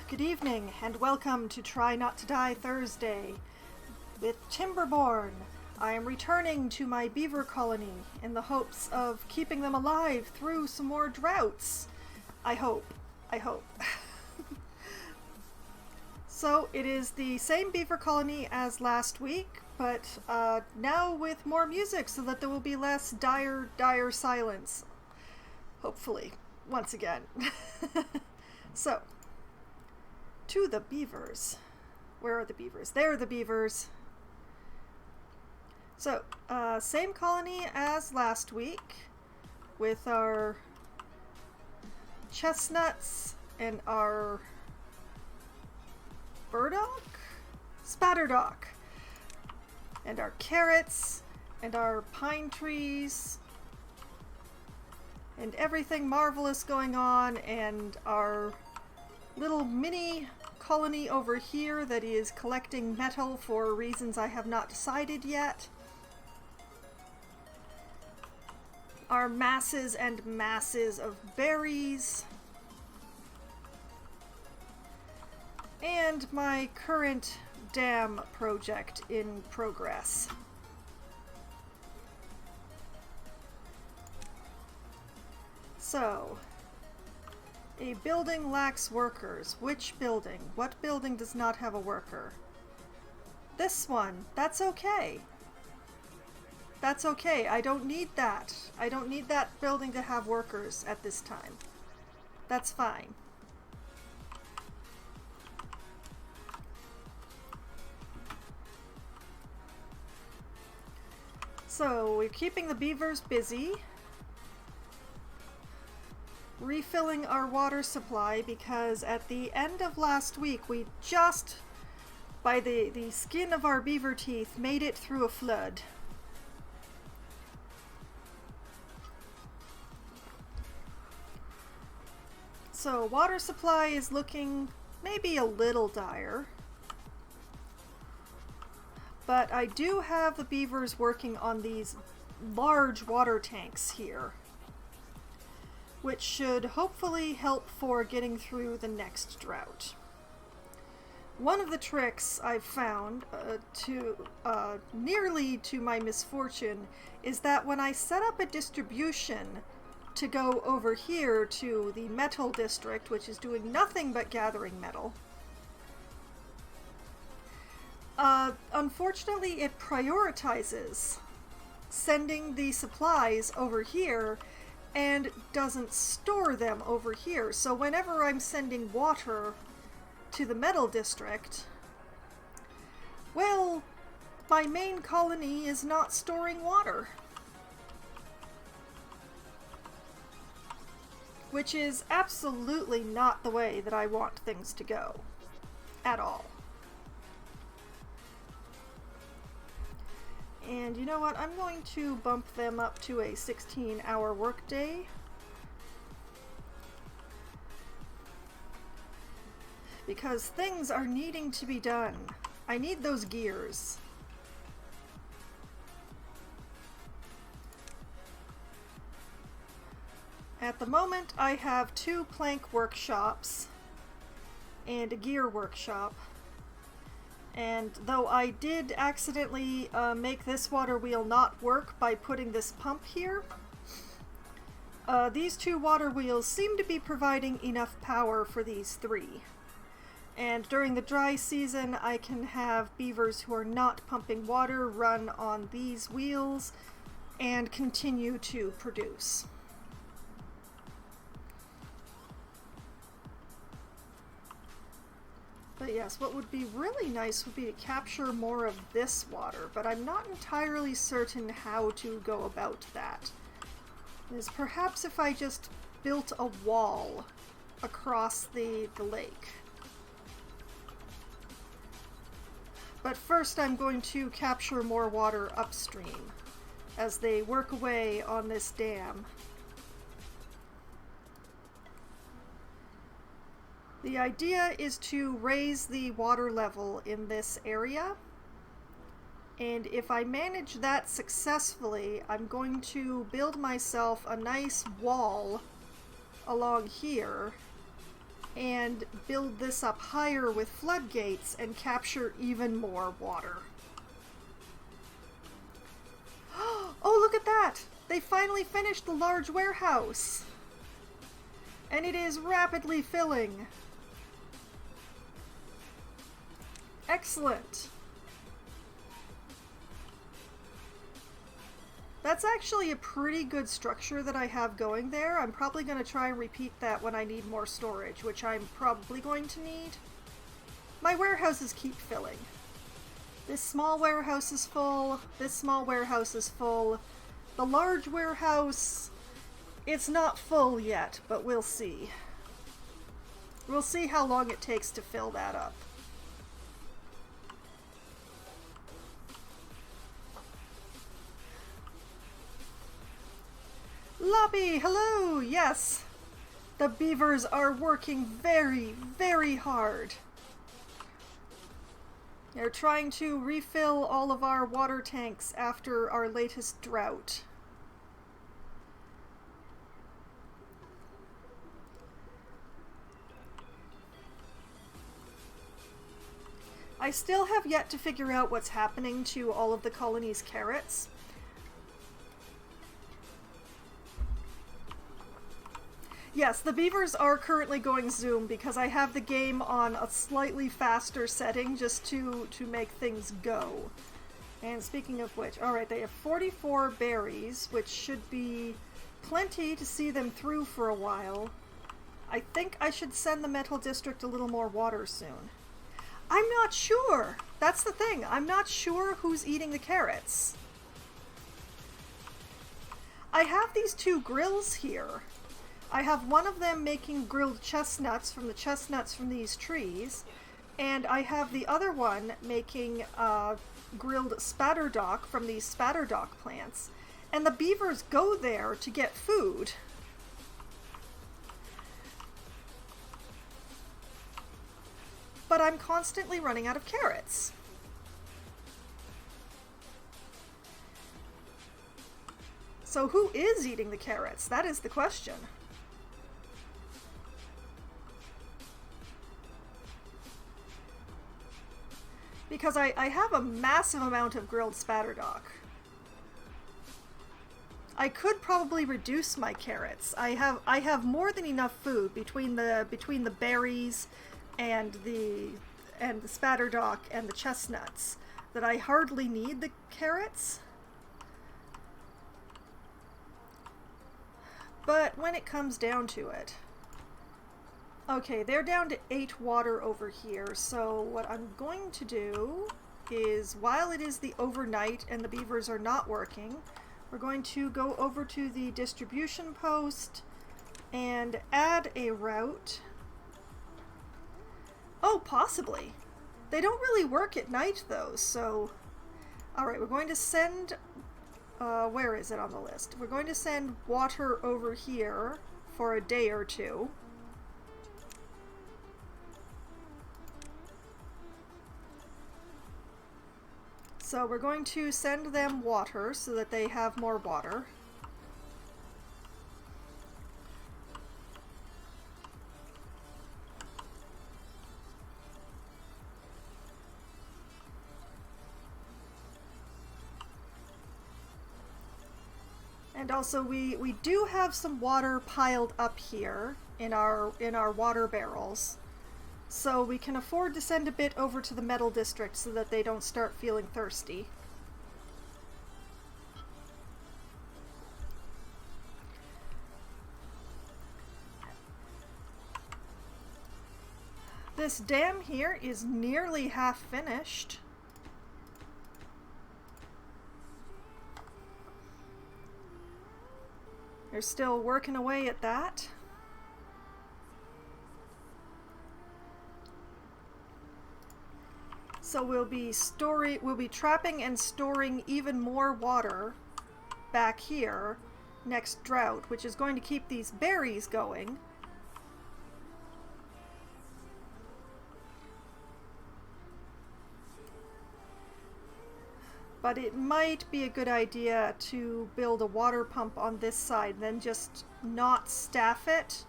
good evening, and welcome to Try Not to Die Thursday with Timberborn. I am returning to my beaver colony in the hopes of keeping them alive through some more droughts. I hope. So it is the same beaver colony as last week, but now with more music so that there will be less dire silence. Hopefully, once again. So, to the beavers. Where are the beavers? There are the beavers. So, same colony as last week, with our chestnuts and our burdock? Spatterdock. And our carrots and our pine trees and everything marvelous going on, and our little mini colony over here that is collecting metal for reasons I have not decided yet. Our masses and masses of berries. And my current dam project in progress. So, a building lacks workers. Which building? What building does not have a worker? This one. That's okay. That's okay. I don't need that. I don't need that building to have workers at this time. That's fine. So, we're keeping the beavers busy. Refilling our water supply, because at the end of last week we just, by the skin of our beaver teeth, made it through a flood. So water supply is looking maybe a little dire, but I do have the beavers working on these large water tanks here, which should hopefully help for getting through the next drought. One of the tricks I've found, nearly to my misfortune, is that when I set up a distribution to go over here to the metal district, which is doing nothing but gathering metal, unfortunately it prioritizes sending the supplies over here and doesn't store them over here. So whenever I'm sending water to the metal district, well, my main colony is not storing water. Which is absolutely not the way that I want things to go. At all. And you know what? I'm going to bump them up to a 16-hour workday. Because things are needing to be done. I need those gears. At the moment, I have 2 plank workshops and a gear workshop. And though I did accidentally make this water wheel not work by putting this pump here, these 2 water wheels seem to be providing enough power for these 3. And during the dry season, I can have beavers who are not pumping water run on these wheels and continue to produce. But yes, what would be really nice would be to capture more of this water, but I'm not entirely certain how to go about that. Is perhaps if I just built a wall across the lake. But first I'm going to capture more water upstream as they work away on this dam. The idea is to raise the water level in this area, and if I manage that successfully, I'm going to build myself a nice wall along here and build this up higher with floodgates and capture even more water. Oh, look at that! They finally finished the large warehouse! And it is rapidly filling. Excellent. That's actually a pretty good structure that I have going there. I'm probably going to try and repeat that when I need more storage, which I'm probably going to need. My warehouses keep filling. This small warehouse is full. This small warehouse is full. The large warehouse, it's not full yet, but we'll see. We'll see how long it takes to fill that up. Loppy, hello! Yes! The beavers are working very, very hard. They're trying to refill all of our water tanks after our latest drought. I still have yet to figure out what's happening to all of the colony's carrots. Yes, the beavers are currently going Zoom because I have the game on a slightly faster setting just to make things go. And speaking of which, alright, they have 44 berries, which should be plenty to see them through for a while. I think I should send the Metal District a little more water soon. I'm not sure! That's the thing, I'm not sure who's eating the carrots. I have these two grills here. I have one of them making grilled chestnuts from the chestnuts from these trees, and I have the other one making grilled spatterdock from these spatterdock plants. And the beavers go there to get food. But I'm constantly running out of carrots. So who is eating the carrots? That is the question. Because I have a massive amount of grilled spatterdock. I could probably reduce my carrots. I have more than enough food between the berries and the spatterdock and the chestnuts that I hardly need the carrots. But when it comes down to it, okay, they're down to 8 water over here, so what I'm going to do is, while it is the overnight and the beavers are not working, we're going to go over to the distribution post and add a route. Oh, possibly. They don't really work at night though, so... Alright, we're going to send... where is it on the list? We're going to send water over here for a day or two. So we're going to send them water so that they have more water. And also we do have some water piled up here in our water barrels. So we can afford to send a bit over to the Metal District so that they don't start feeling thirsty. This dam here is nearly half finished. They're still working away at that. So we'll be trapping and storing even more water back here next drought, which is going to keep these berries going. But it might be a good idea to build a water pump on this side, then just not staff it.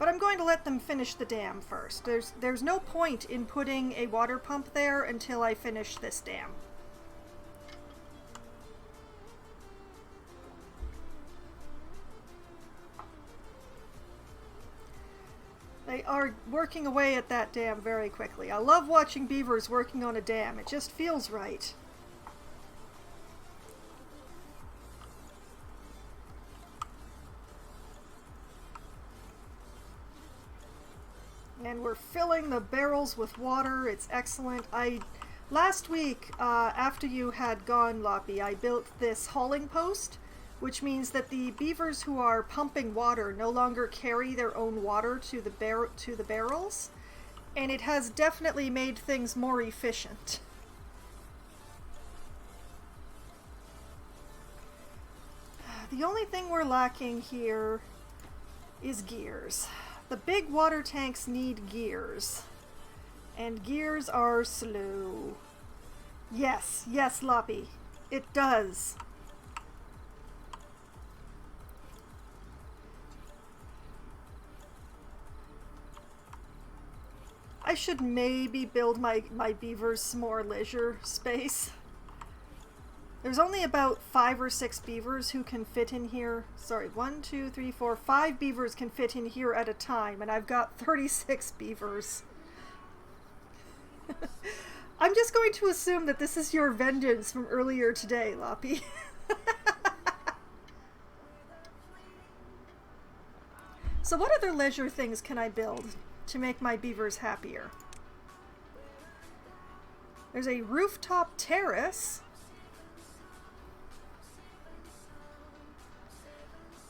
But I'm going to let them finish the dam first. There's no point in putting a water pump there until I finish this dam. They are working away at that dam very quickly. I love watching beavers working on a dam. It just feels right. And we're filling the barrels with water. It's excellent. Last week, after you had gone, Loppy, I built this hauling post, which means that the beavers who are pumping water no longer carry their own water to the barrels, and it has definitely made things more efficient. The only thing we're lacking here is gears. The big water tanks need gears, and gears are slow. Yes, Loppy, it does. I should maybe build my beavers some more leisure space. There's only about 5 or 6 beavers who can fit in here. Sorry, 1, 2, 3, 4, 5 beavers can fit in here at a time, and I've got 36 beavers. I'm just going to assume that this is your vengeance from earlier today, Loppy. So what other leisure things can I build to make my beavers happier? There's a rooftop terrace.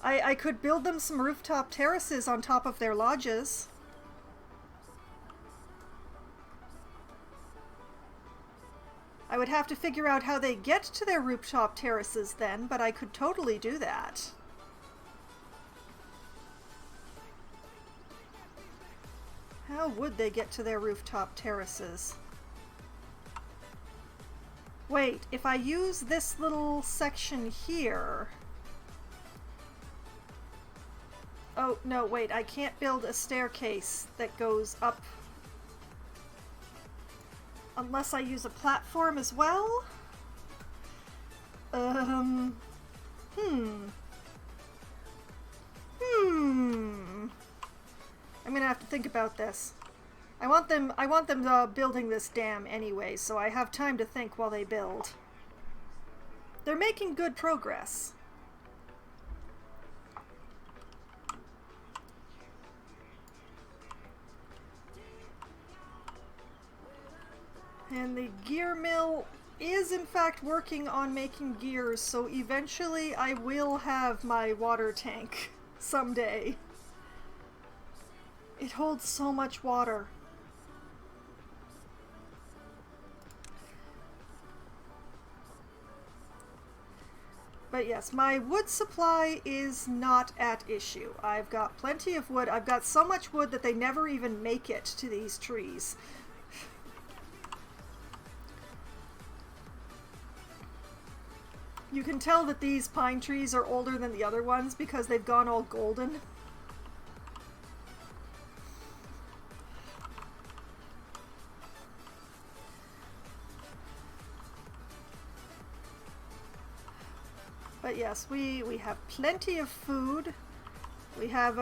I could build them some rooftop terraces on top of their lodges. I would have to figure out how they get to their rooftop terraces then, but I could totally do that. How would they get to their rooftop terraces? Wait, if I use this little section here... Oh, no, wait, I can't build a staircase that goes up unless I use a platform as well? I'm gonna have to think about this. I want them building this dam anyway, so I have time to think while they build. They're making good progress. And the gear mill is in fact working on making gears, so eventually I will have my water tank someday. It holds so much water. But yes, my wood supply is not at issue. I've got plenty of wood. I've got so much wood that they never even make it to these trees. You can tell that these pine trees are older than the other ones because they've gone all golden. But yes, we have plenty of food. We have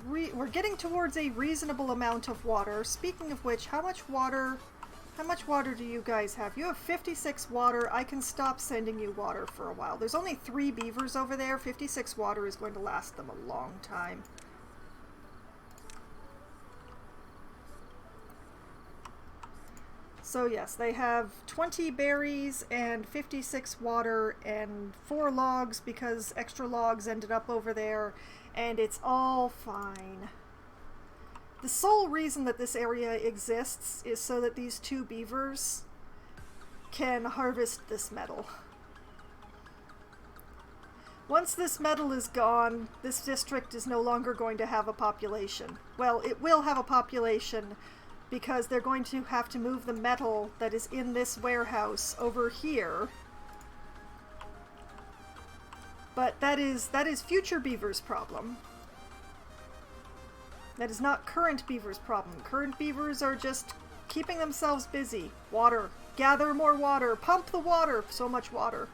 we're getting towards a reasonable amount of water. Speaking of which, how much water do you guys have? You have 56 water. I can stop sending you water for a while. There's only 3 beavers over there. 56 water is going to last them a long time. So yes, they have 20 berries and 56 water and 4 logs because extra logs ended up over there, and it's all fine. The sole reason that this area exists is so that these 2 beavers can harvest this metal. Once this metal is gone, this district is no longer going to have a population. Well, it will have a population because they're going to have to move the metal that is in this warehouse over here. But that is future beavers' problem. That is not current beavers' problem. Current beavers are just keeping themselves busy. Water. Gather more water. Pump the water. So much water.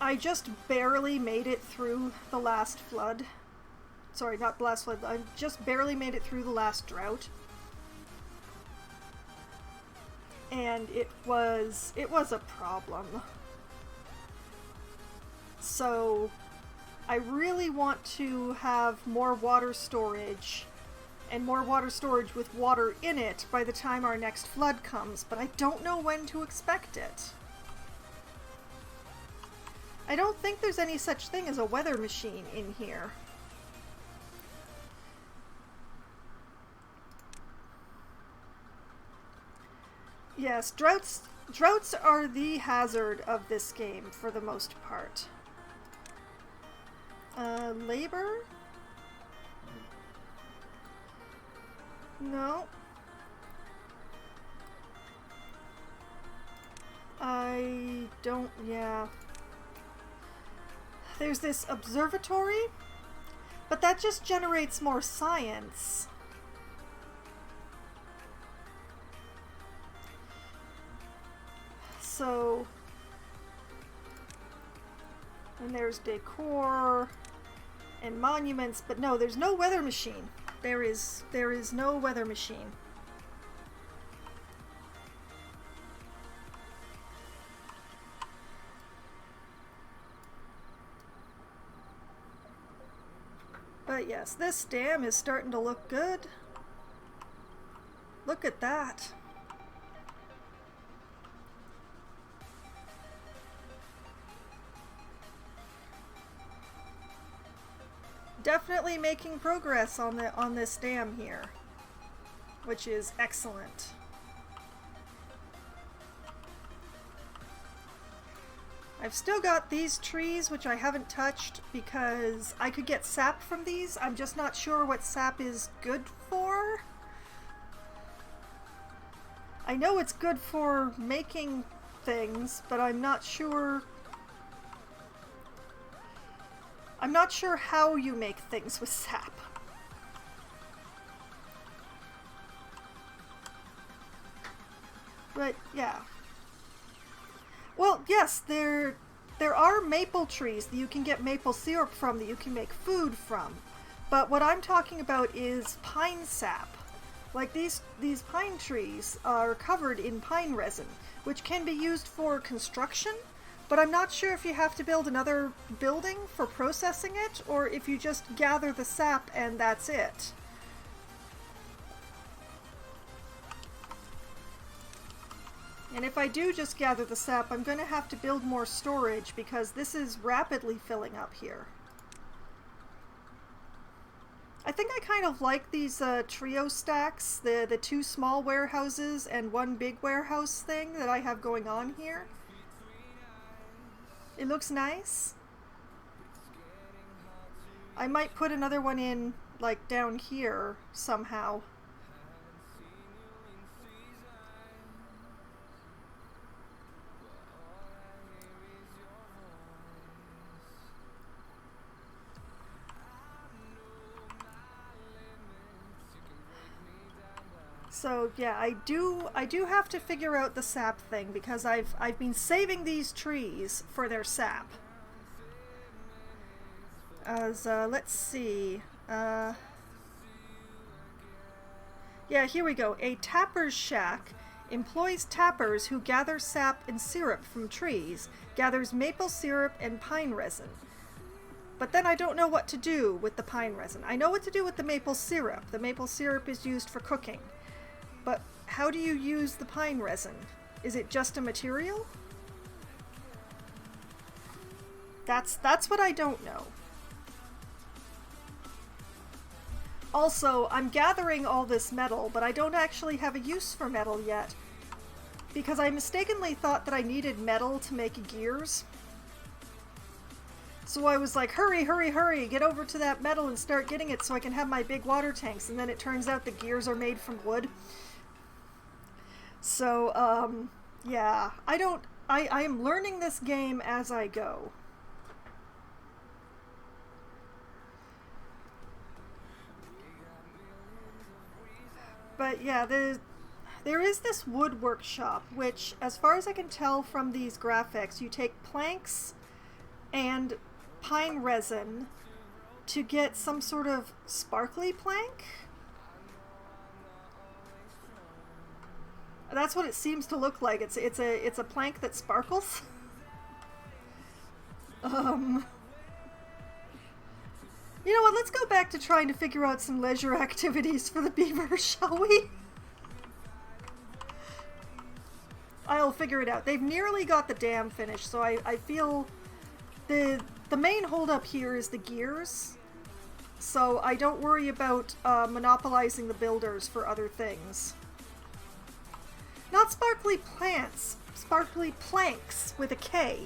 I just barely made it through the last flood. Sorry, not the last flood. I just barely made it through the last drought. And it was a problem. So I really want to have more water storage, and more water storage with water in it by the time our next flood comes, but I don't know when to expect it. I don't think there's any such thing as a weather machine in here. Yes, droughts are the hazard of this game for the most part. Labor? No. I don't, yeah. There's this observatory, but that just generates more science. So, and there's decor and monuments, but no, there's no weather machine. There is no weather machine. But yes, this dam is starting to look good. Look at that. Definitely making progress on this dam here, which is excellent. I've still got these trees, which I haven't touched because I could get sap from these. I'm just not sure what sap is good for. I know it's good for making things, but I'm not sure how you make things with sap. But yeah. Well, yes, there are maple trees that you can get maple syrup from, that you can make food from. But what I'm talking about is pine sap. Like these pine trees are covered in pine resin, which can be used for construction, but I'm not sure if you have to build another building for processing it, or if you just gather the sap and that's it. And if I do just gather the sap, I'm going to have to build more storage because this is rapidly filling up here. I think I kind of like these trio stacks, the two small warehouses and one big warehouse thing that I have going on here. It looks nice. I might put another one in, like, down here somehow. So yeah, I do have to figure out the sap thing because I've been saving these trees for their sap. As let's see. Yeah, here we go. A tapper's shack employs tappers who gather sap and syrup from trees, gathers maple syrup and pine resin. But then I don't know what to do with the pine resin. I know what to do with the maple syrup. The maple syrup is used for cooking. But how do you use the pine resin? Is it just a material? That's what I don't know. Also, I'm gathering all this metal, but I don't actually have a use for metal yet. Because I mistakenly thought that I needed metal to make gears. So I was like, hurry, hurry, hurry, get over to that metal and start getting it so I can have my big water tanks. And then it turns out the gears are made from wood. So, yeah, I don't I am learning this game as I go. But yeah, there is this wood workshop, which, as far as I can tell from these graphics, you take planks and pine resin to get some sort of sparkly plank. That's what it seems to look like. It's a plank that sparkles. You know what? Let's go back to trying to figure out some leisure activities for the beaver, shall we? I'll figure it out. They've nearly got the dam finished, so I feel the main holdup here is the gears. So I don't worry about monopolizing the builders for other things. Not sparkly plants, sparkly planks with a K.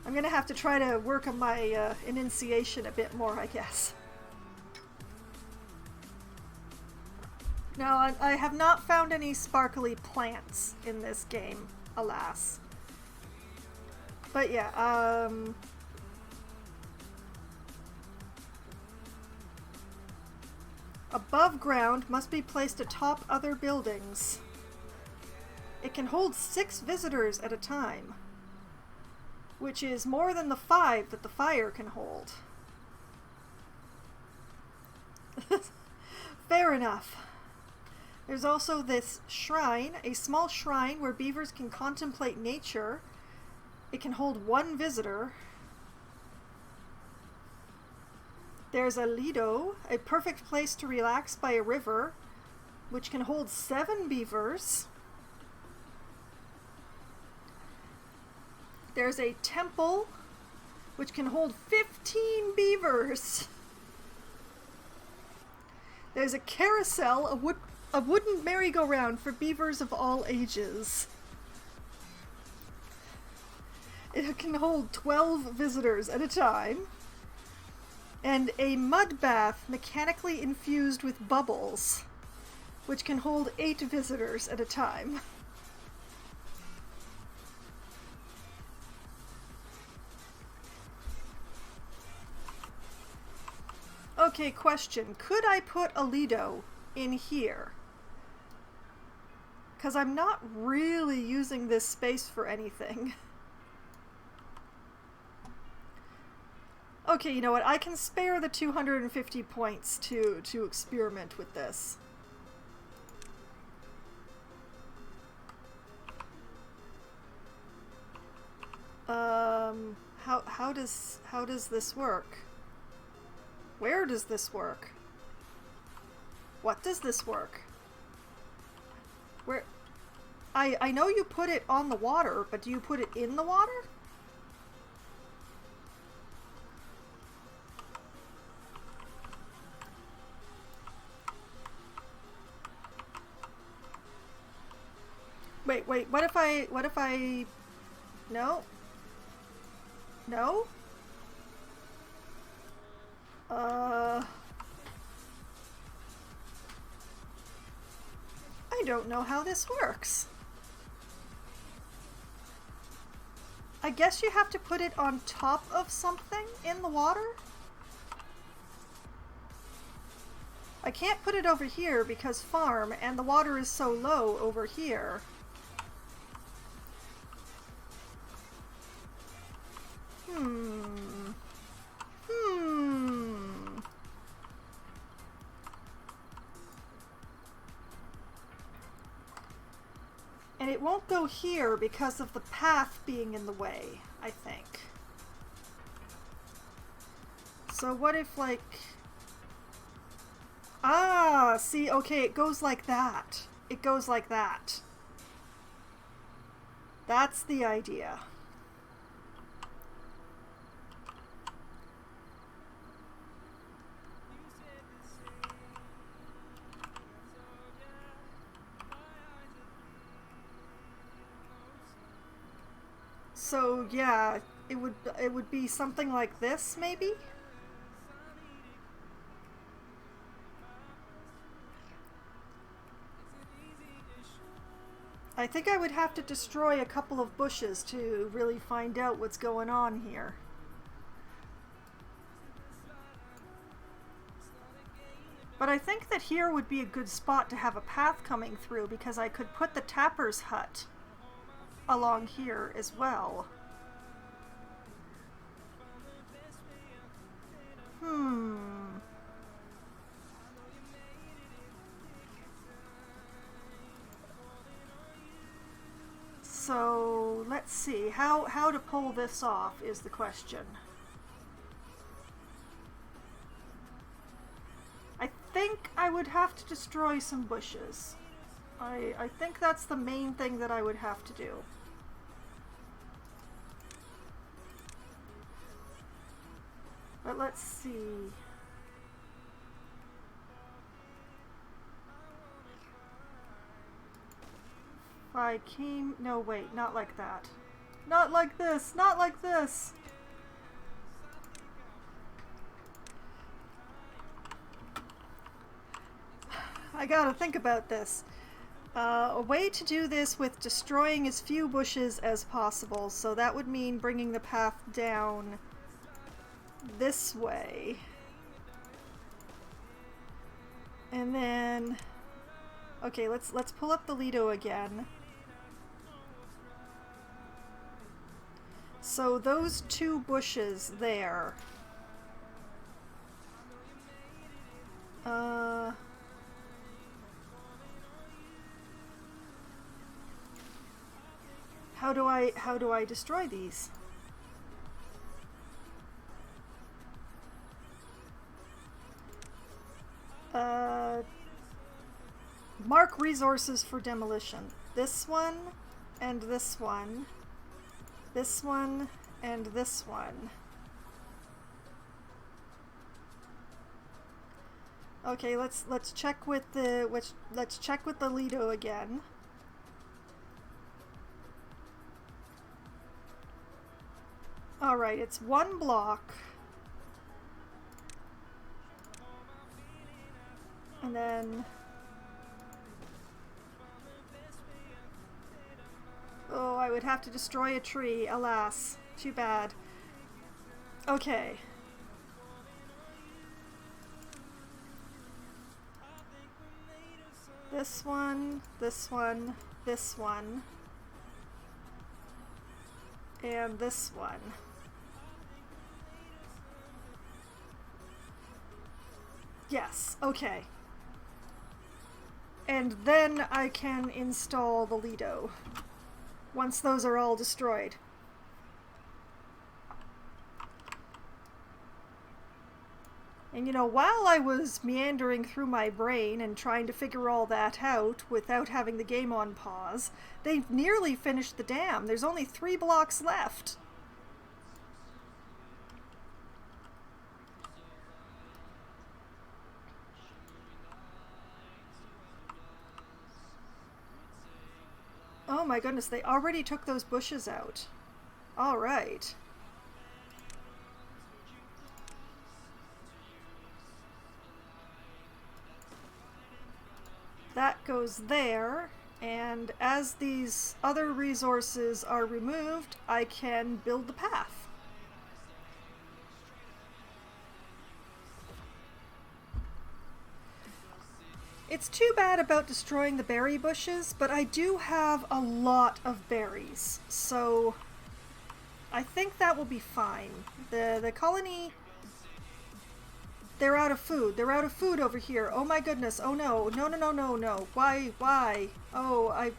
I'm gonna have to try to work on my enunciation a bit more, I guess. Now, I have not found any sparkly plants in this game, alas. But yeah, above ground must be placed atop other buildings. It can hold 6 visitors at a time, which is more than the 5 that the fire can hold. Fair enough. There's also this shrine, a small shrine where beavers can contemplate nature. It can hold 1 visitor. There's a lido, a perfect place to relax by a river, which can hold 7 beavers. There's a temple, which can hold 15 beavers. There's a carousel, a wooden merry-go-round for beavers of all ages. It can hold 12 visitors at a time. And a mud bath mechanically infused with bubbles, which can hold 8 visitors at a time. Okay, question. Could I put a lido in here? Because I'm not really using this space for anything. Okay, you know what? I can spare the 250 points to experiment with this. How does this work? Where does this work? What does this work? Where? I know you put it on the water, but do you put it in the water? Wait, what if I... No? No? I don't know how this works. I guess you have to put it on top of something in the water? I can't put it over here because farm, and the water is so low over here. And it won't go here because of the path being in the way, I think. So what if, like... Ah, see, okay, it goes like that. It goes like that. That's the idea. So yeah, it would be something like this, maybe? I think I would have to destroy a couple of bushes to really find out what's going on here. But I think that here would be a good spot to have a path coming through, because I could put the tapper's hut along here as well. So let's see, how to pull this off is the question. I think I would have to destroy some bushes. I think that's the main thing that I would have to do. But let's see. If I came... No, wait, not like that. Not like this! Not like this! I gotta think about this. A way to do this with destroying as few bushes as possible, so that would mean bringing the path down this way. And then... Okay, let's pull up the Lido again. So those two bushes there. How do I destroy these? Mark resources for demolition. This one, and this one. This one, and this one. Okay, let's check with the let's check with the Lido again. All right, it's one block. And then... Oh, I would have to destroy a tree, alas. Too bad. Okay. This one, this one, this one. And this one. Yes, okay. And then I can install the Lido, once those are all destroyed. And you know, while I was meandering through my brain and trying to figure all that out without having the game on pause, they've nearly finished the dam. There's only 3 blocks left. Oh my goodness, they already took those bushes out. All right. That goes there, and as these other resources are removed, I can build the path. It's too bad about destroying the berry bushes, but I do have a lot of berries, so I think that will be fine. The colony, they're out of food. They're out of food over here. Oh my goodness. Oh no. No, no, no, no, no. Why? Oh, I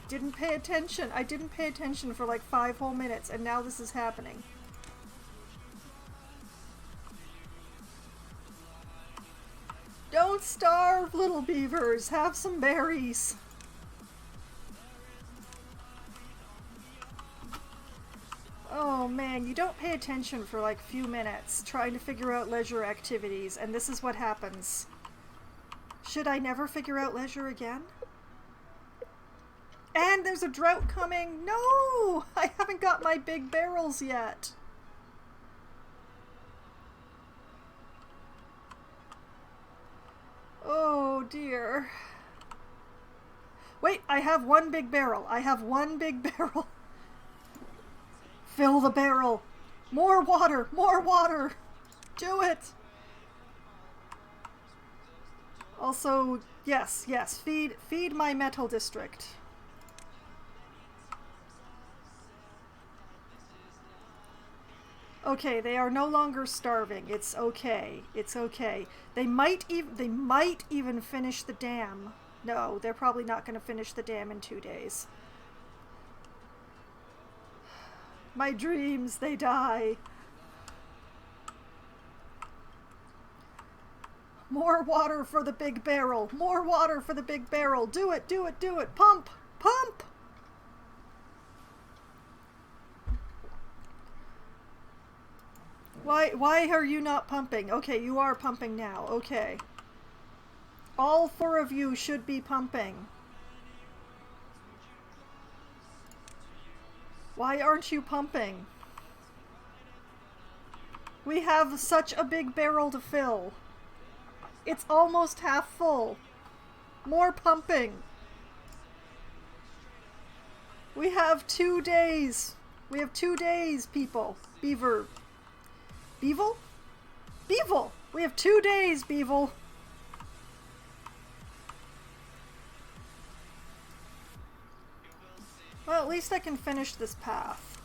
didn't pay attention. I didn't pay attention for like 5 whole minutes, and now this is happening. Don't starve, little beavers. Have some berries. Oh man, you don't pay attention for like a few minutes trying to figure out leisure activities, and this is what happens. Should I never figure out leisure again? And there's a drought coming! No! I haven't got my big barrels yet. Oh dear. Wait, I have one big barrel. I have one big barrel. Fill the barrel. More water. More water. Do it. Also, yes, yes. Feed my metal district. Okay, they are no longer starving. It's okay. It's okay. They might even finish the dam. No, they're probably not going to finish the dam in 2 days. My dreams, they die. More water for the big barrel. More water for the big barrel. Do it, do it, do it. Pump, pump. Why are you not pumping? Okay, you are pumping now. Okay. All 4 of you should be pumping. Why aren't you pumping? We have such a big barrel to fill. It's almost half full. More pumping. We have 2 days. We have 2 days, people. Beaver. Beevil? Beevil! We have 2 days, Beevil. Well, at least I can finish this path.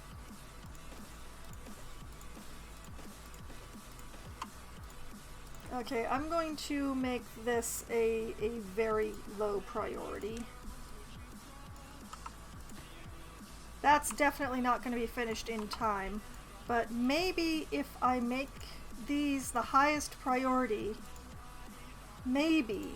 Okay, I'm going to make this a very low priority. That's definitely not going to be finished in time, but maybe if I make these the highest priority, maybe.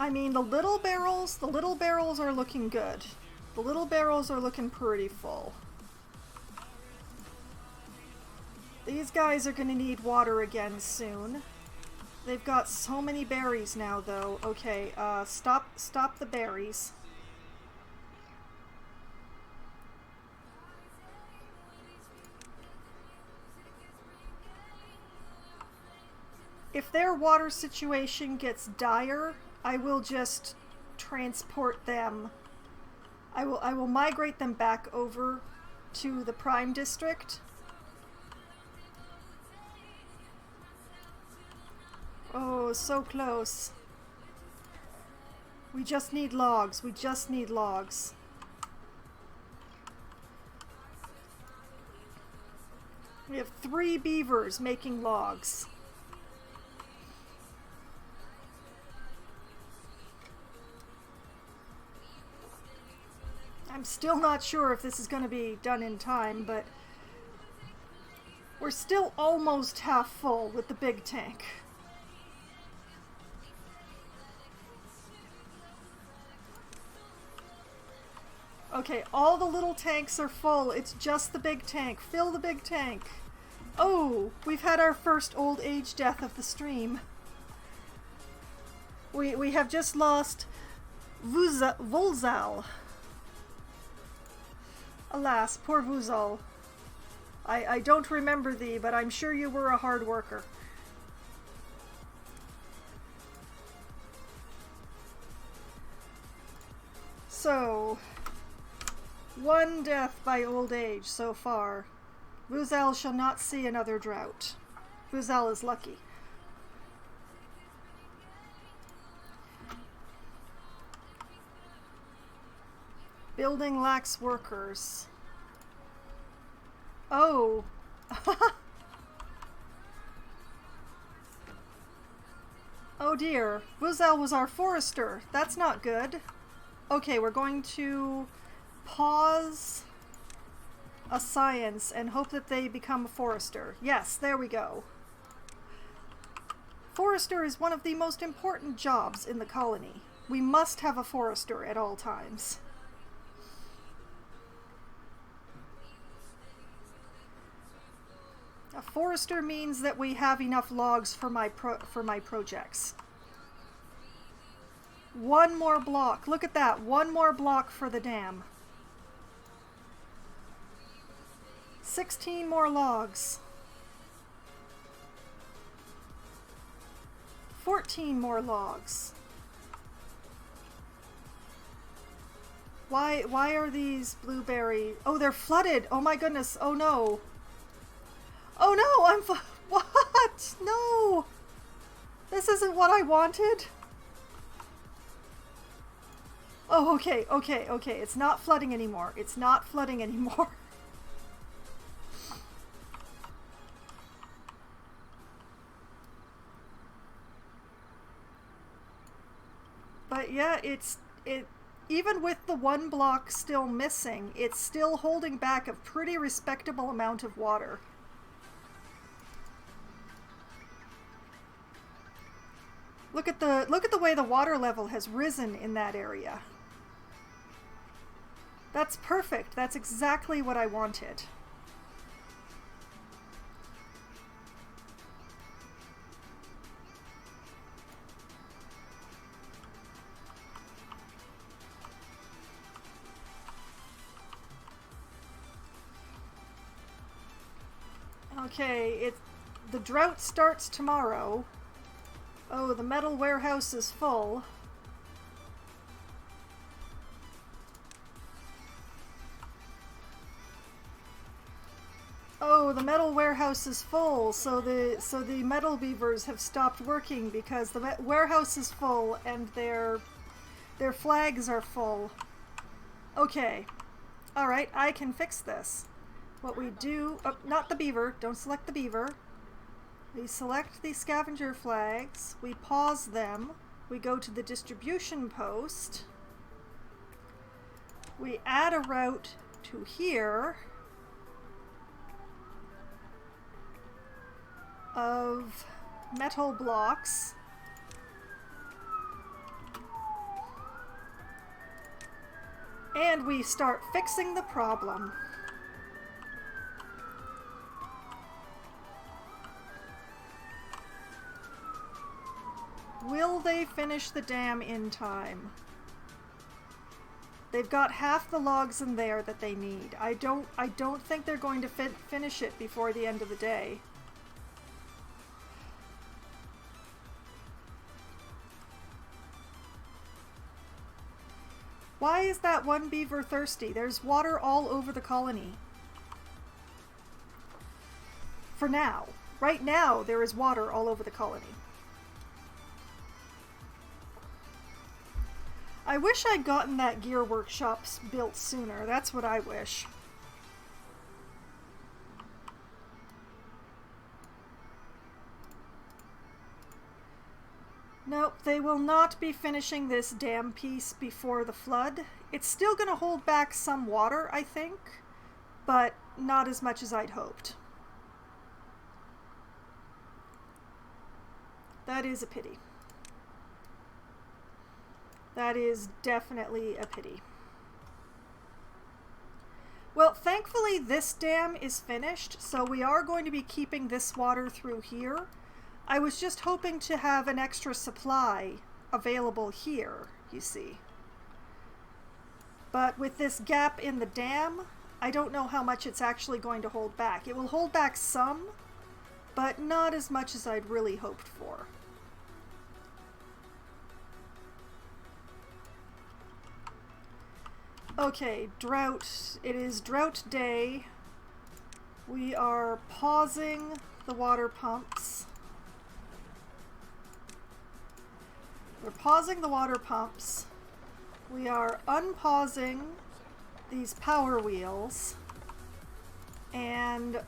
I mean, the little barrels are looking good. The little barrels are looking pretty full. These guys are gonna need water again soon. They've got so many berries now, though. Okay, stop the berries. If their water situation gets dire, I will just transport them. I will migrate them back over to the Prime District. Oh, so close. We just need logs. We just need logs. We have 3 beavers making logs. I'm still not sure if this is going to be done in time, but we're still almost half full with the big tank. Okay, all the little tanks are full. It's just the big tank. Fill the big tank. Oh, we've had our first old age death of the stream. We have just lost Volzal. Alas, poor Vuzal. I don't remember thee, but I'm sure you were a hard worker. So, 1 death by old age so far. Vuzal shall not see another drought. Vuzal is lucky. Building lacks workers. Oh. Oh dear. Vuzal was our forester. That's not good. Okay, we're going to pause a science and hope that they become a forester. Yes, there we go. Forester is one of the most important jobs in the colony. We must have a forester at all times. A forester means that we have enough logs for my projects. 1 more block. Look at that. 1 more block for the dam. 16 more logs. 14 more logs. Why are these blueberry... Oh, they're flooded! Oh my goodness! Oh no! Oh no! What? No! This isn't what I wanted! Oh, okay, okay, okay. It's not flooding anymore. It's not flooding anymore. But yeah, even with the one block still missing, it's still holding back a pretty respectable amount of water. Look at the way the water level has risen in that area. That's perfect. That's exactly what I wanted. Okay, the drought starts tomorrow. Oh, the metal warehouse is full. Oh, the metal warehouse is full, so the metal beavers have stopped working because the warehouse is full and their flags are full. Okay. Alright, I can fix this. What we do... Oh, not the beaver. Don't select the beaver. We select the scavenger flags. We pause them. We go to the distribution post. We add a route to here of metal blocks. And we start fixing the problem. Will they finish the dam in time? They've got half the logs in there that they need. I don't think they're going to finish it before the end of the day. Why is that one beaver thirsty? There's water all over the colony. For now. Right now, there is water all over the colony. I wish I'd gotten that gear workshop built sooner. That's what I wish. Nope, they will not be finishing this dam piece before the flood. It's still going to hold back some water, I think, but not as much as I'd hoped. That is a pity. That is definitely a pity. Well, thankfully this dam is finished, so we are going to be keeping this water through here. I was just hoping to have an extra supply available here, you see. But with this gap in the dam, I don't know how much it's actually going to hold back. It will hold back some, but not as much as I'd really hoped for. Okay, drought. It is drought day. We are pausing the water pumps. We're pausing the water pumps. We are unpausing these power wheels and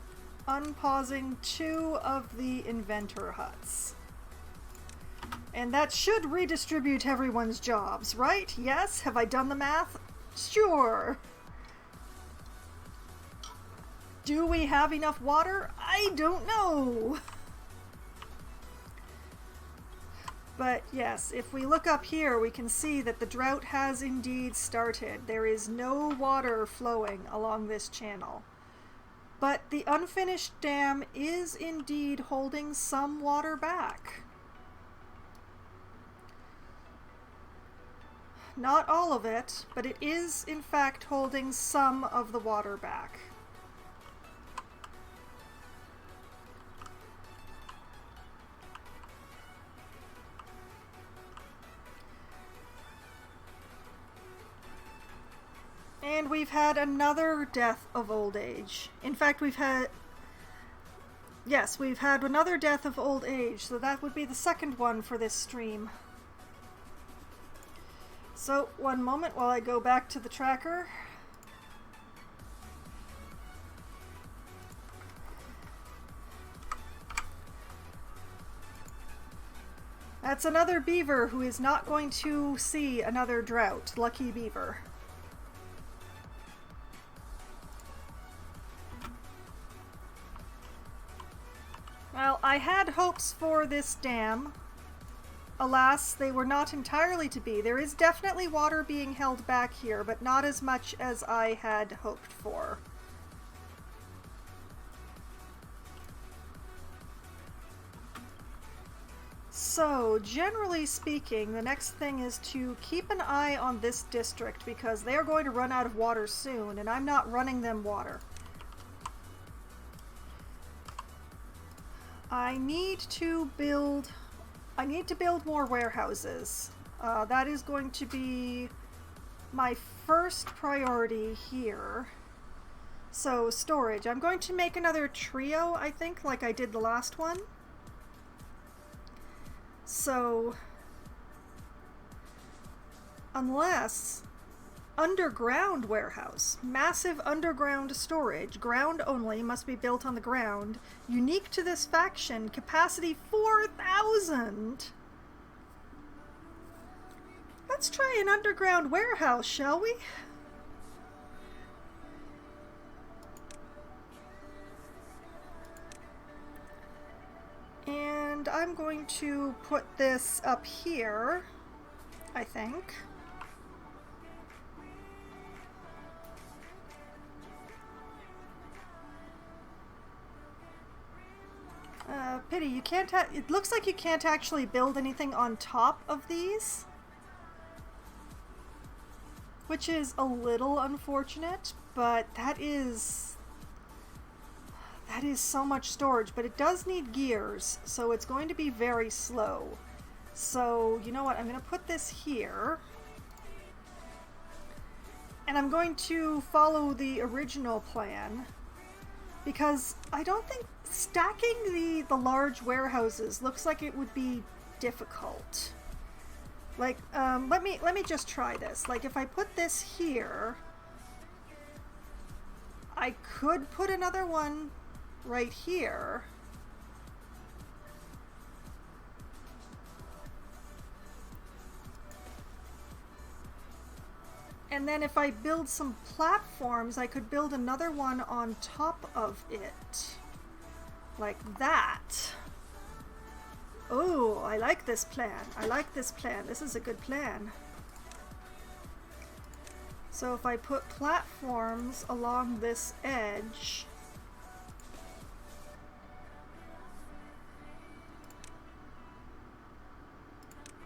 unpausing 2 of the inventor huts. And that should redistribute everyone's jobs, right? Yes? Have I done the math? Sure. Do we have enough water? I don't know. But yes, if we look up here, we can see that the drought has indeed started. There is no water flowing along this channel. But the unfinished dam is indeed holding some water back. Not all of it, but it is in fact holding some of the water back. And we've had another death of old age. In fact, we've had another death of old age, so that would be the second one for this stream. So, one moment while I go back to the tracker. That's another beaver who is not going to see another drought. Lucky beaver. Well, I had hopes for this dam. Alas, they were not entirely to be. There is definitely water being held back here, but not as much as I had hoped for. So, generally speaking, the next thing is to keep an eye on this district because they are going to run out of water soon, and I'm not running them water. I need to build more warehouses. That is going to be my first priority here. So, storage. I'm going to make another trio, I think, like I did the last one. So, unless underground warehouse, massive underground storage, ground only, must be built on the ground, unique to this faction, capacity 4,000. Let's try an underground warehouse, shall we? And I'm going to put this up here, I think. Pity, you can't it looks like you can't actually build anything on top of these, which is a little unfortunate, but that is so much storage, but it does need gears, so it's going to be very slow. So, you know what, I'm going to put this here, and I'm going to follow the original plan, because I don't think stacking the large warehouses looks like it would be difficult. Like, let me just try this. Like, if I put this here, I could put another one right here. And then if I build some platforms, I could build another one on top of it. Like that. Oh, I like this plan. I like this plan. This is a good plan. So if I put platforms along this edge,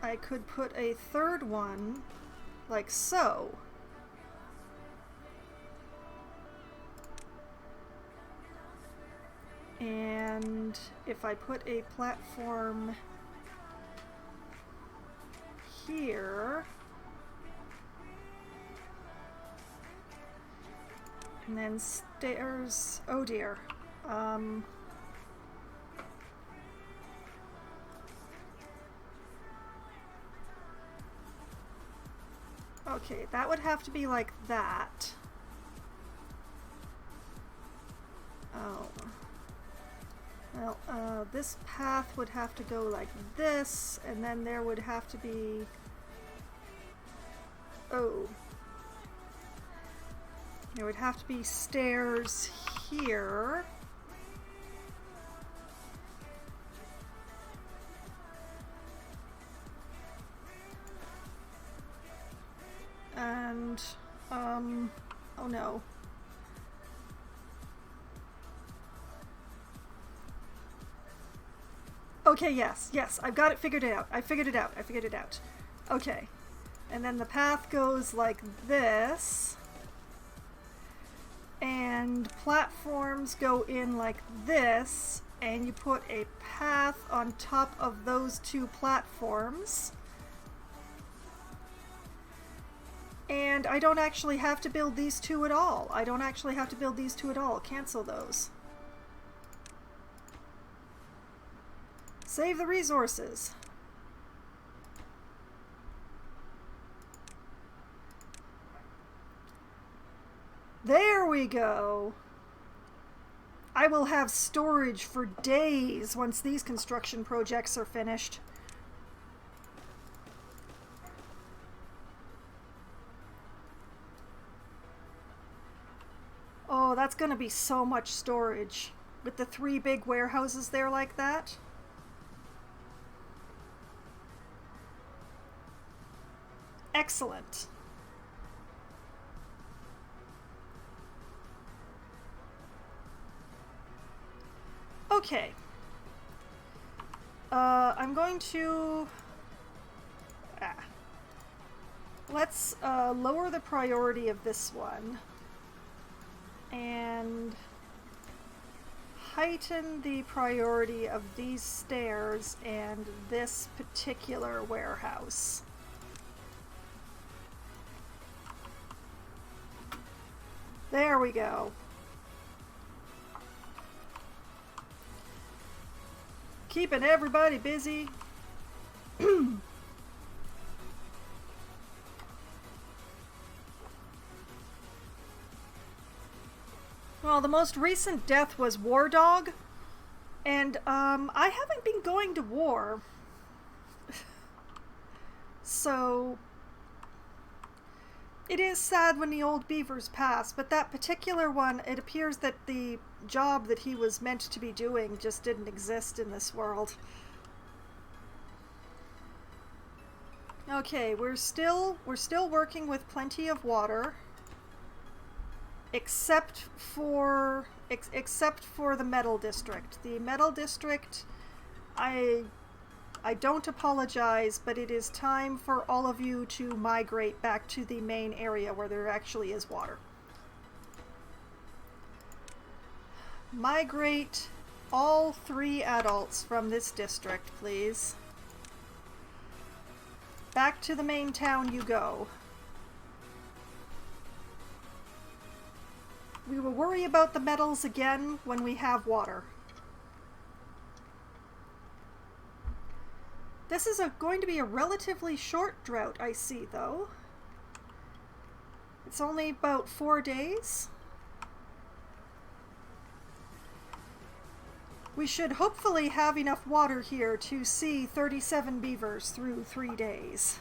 I could put a third one like so. And if I put a platform here, and then stairs, oh dear. Okay, that would have to be like that. Oh. Well, this path would have to go like this, and then there would have to be... Oh. There would have to be stairs here. And, oh no. Okay, yes, I've got it figured out. I figured it out. Okay. And then the path goes like this. And platforms go in like this. And you put a path on top of those two platforms. And I don't actually have to build these two at all. Cancel those. Save the resources. There we go. I will have storage for days once these construction projects are finished. Oh, that's going to be so much storage with the 3 big warehouses there like that. Excellent. Okay. I'm going to... Let's lower the priority of this one. And heighten the priority of these stairs and this particular warehouse. There we go. Keeping everybody busy. Well, the most recent death was War Dog, and I haven't been going to war. So it is sad when the old beavers pass, but that particular one, it appears that the job that he was meant to be doing just didn't exist in this world. Okay, we're still working with plenty of water, except for the metal district. The metal district, I don't apologize, but it is time for all of you to migrate back to the main area where there actually is water. Migrate all 3 adults from this district, please. Back to the main town you go. We will worry about the metals again when we have water. This is going to be a relatively short drought, I see, though. It's only about 4 days. We should hopefully have enough water here to see 37 beavers through 3 days.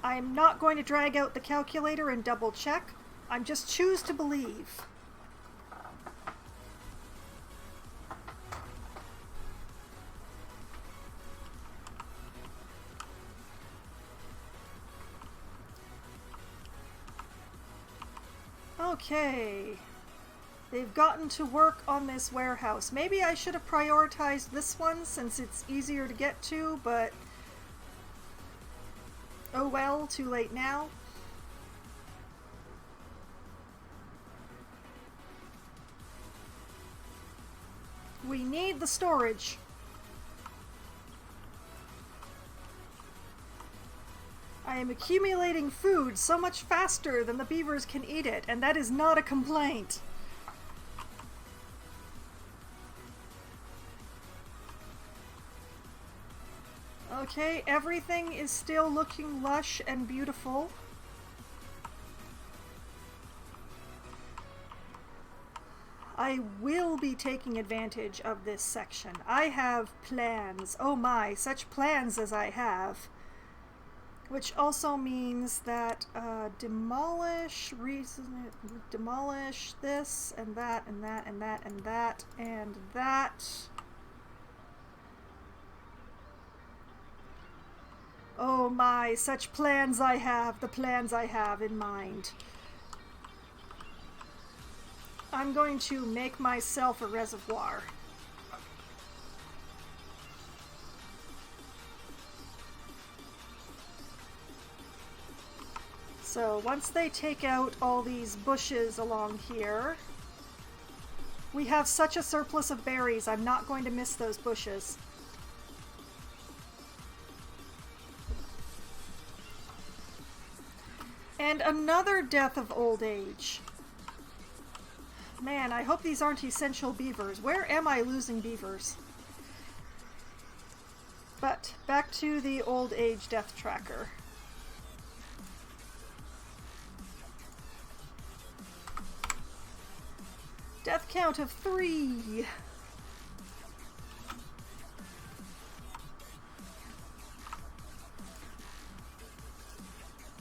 I'm not going to drag out the calculator and double check. I'm just choose to believe. Okay. They've gotten to work on this warehouse. Maybe I should have prioritized this one since it's easier to get to, but oh well, too late now. We need the storage. I am accumulating food so much faster than the beavers can eat it, and that is not a complaint. Okay, everything is still looking lush and beautiful. I will be taking advantage of this section. I have plans. Oh my, such plans as I have. Which also means that demolish this and that and that and that and that and that. Oh my, such plans I have, the plans I have in mind. I'm going to make myself a reservoir. So once they take out all these bushes along here, we have such a surplus of berries, I'm not going to miss those bushes. And another death of old age. Man, I hope these aren't essential beavers. Where am I losing beavers? But back to the old age death tracker. Death count of 3.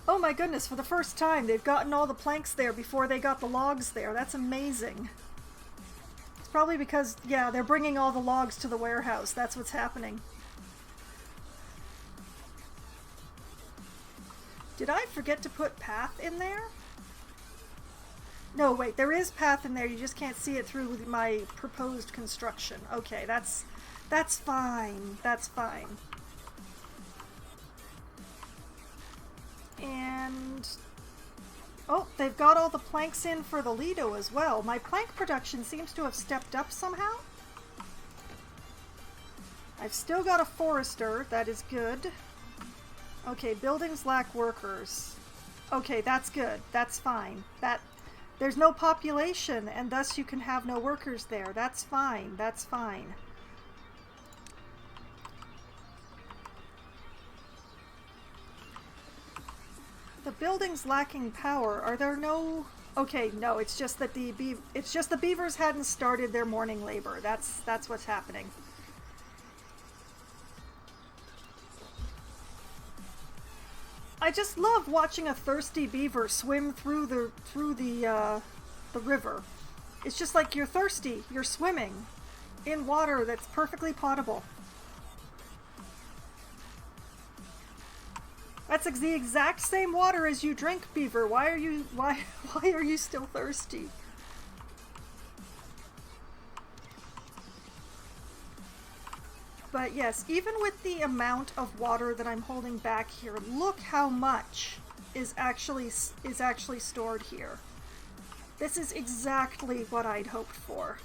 Oh my goodness, for the first time they've gotten all the planks there before they got the logs there. That's amazing. It's probably because, yeah, they're bringing all the logs to the warehouse. That's what's happening. Did I forget to put path in there? No, wait, there is path in there. You just can't see it through my proposed construction. Okay, that's fine. That's fine. And oh, they've got all the planks in for the Lido as well. My plank production seems to have stepped up somehow. I've still got a forester. That is good. Okay, buildings lack workers. Okay, that's good. That's fine. There's no population, and thus you can have no workers there. That's fine. That's fine. The buildings lacking power. Are there no? Okay, no. It's just that the beavers hadn't started their morning labor. That's what's happening. I just love watching a thirsty beaver swim through the river. It's just like you're thirsty. You're swimming in water that's perfectly potable. That's the exact same water as you drink, beaver. Why are you still thirsty? But yes, even with the amount of water that I'm holding back here, look how much is actually stored here. This is exactly what I'd hoped for.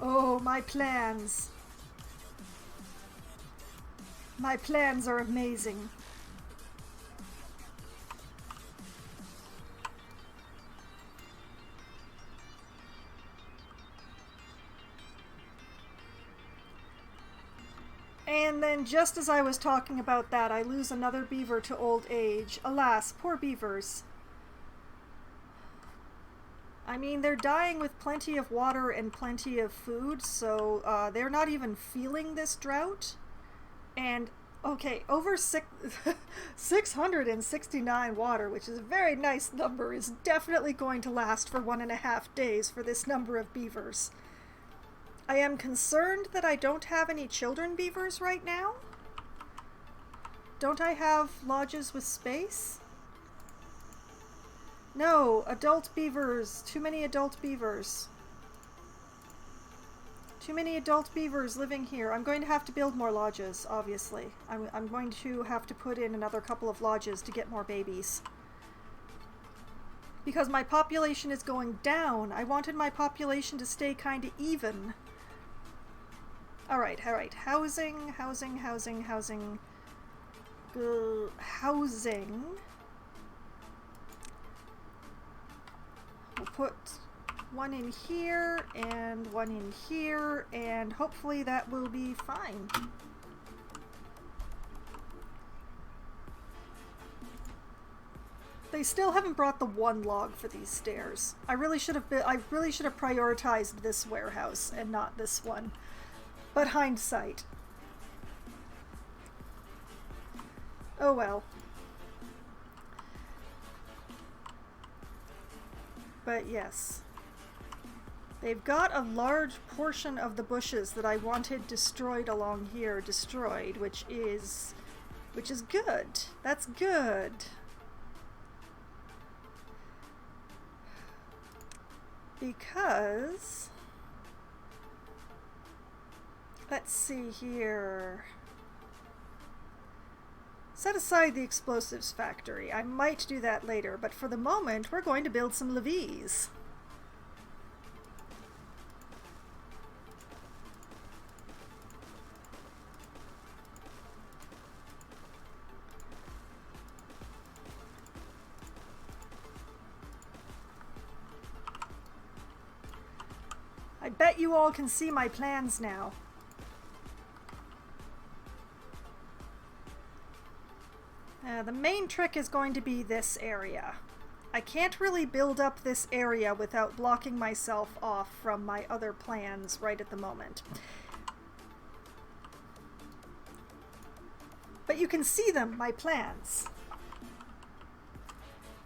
Oh, my plans. My plans are amazing. And then just as I was talking about that, I lose another beaver to old age. Alas, poor beavers. I mean, they're dying with plenty of water and plenty of food, so they're not even feeling this drought. And, okay, over 669 water, which is a very nice number, is definitely going to last for 1.5 days for this number of beavers. I am concerned that I don't have any children beavers right now. Don't I have lodges with space? No, adult beavers. Too many adult beavers. Too many adult beavers living here. I'm going to have to build more lodges, obviously. I'm going to have to put in another couple of lodges to get more babies. Because my population is going down. I wanted my population to stay kind of even. Alright. Housing. Housing. We'll put one in here and one in here, and hopefully that will be fine. They still haven't brought the one log for these stairs. I really should have prioritized this warehouse and not this one. But hindsight. Oh well. But yes. They've got a large portion of the bushes that I wanted destroyed along here destroyed, which is good. That's good. Because let's see here. Set aside the explosives factory. I might do that later, but for the moment, we're going to build some levees. I bet you all can see my plans now. The main trick is going to be this area. I can't really build up this area without blocking myself off from my other plans right at the moment. But you can see them, my plans.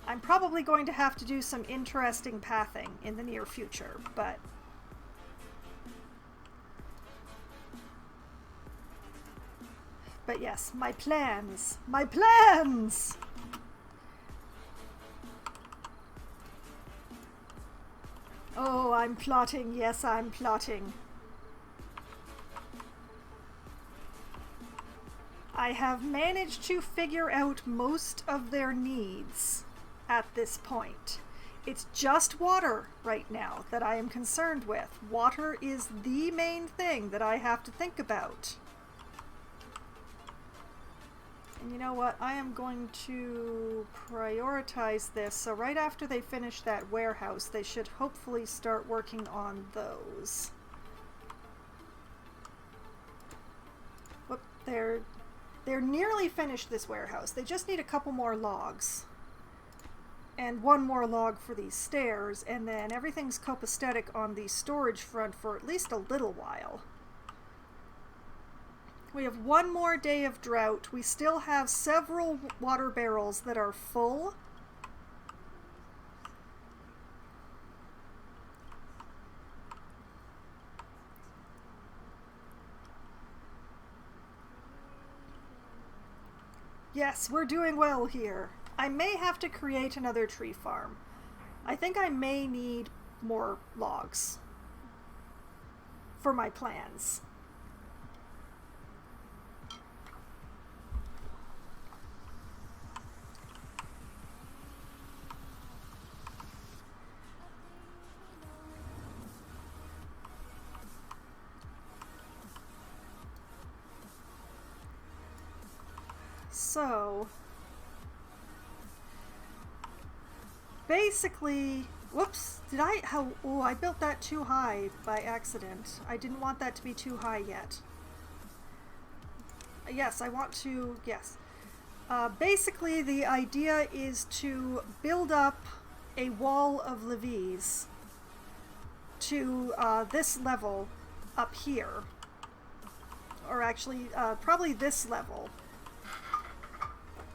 I'm probably going to have to do some interesting pathing in the near future, but... But yes, my plans! My plans! Oh, I'm plotting. Yes, I'm plotting. I have managed to figure out most of their needs at this point. It's just water right now that I am concerned with. Water is the main thing that I have to think about. And you know what? I am going to prioritize this. So right after they finish that warehouse, they should hopefully start working on those. Whoop, they're nearly finished this warehouse. They just need a couple more logs. And one more log for these stairs, and then everything's copacetic on the storage front for at least a little while. We have one more day of drought. We still have several water barrels that are full. Yes, we're doing well here. I may have to create another tree farm. I think I may need more logs for my plans. So, basically, whoops, I built that too high by accident. I didn't want that to be too high yet. Yes, I want to, yes. Basically, the idea is to build up a wall of levees to this level up here. Or actually, probably this level.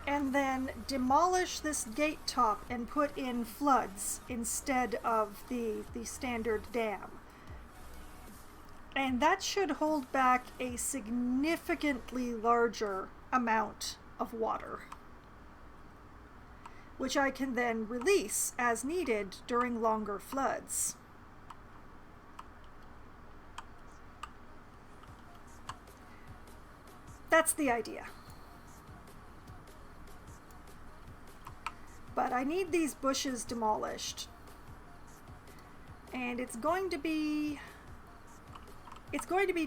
And then demolish this gate top and put in floods instead of the standard dam. And that should hold back a significantly larger amount of water, which I can then release as needed during longer floods. That's the idea. But I need these bushes demolished. And it's going to be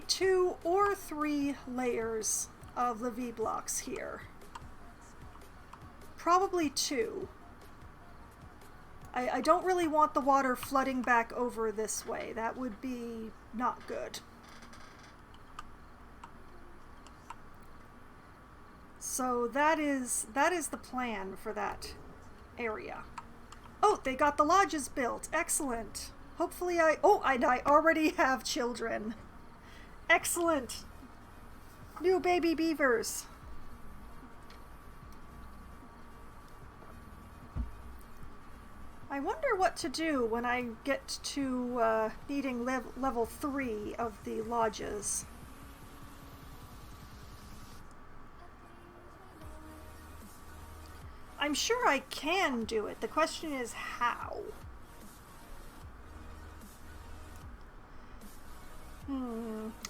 2 or 3 layers of levee blocks here. Probably 2. I don't really want the water flooding back over this way. That would be not good. So that is the plan for that area. Oh, they got the lodges built. Excellent. Hopefully and I already have children. Excellent. New baby beavers. I wonder what to do when I get to needing level 3 of the lodges. I'm sure I can do it. The question is how.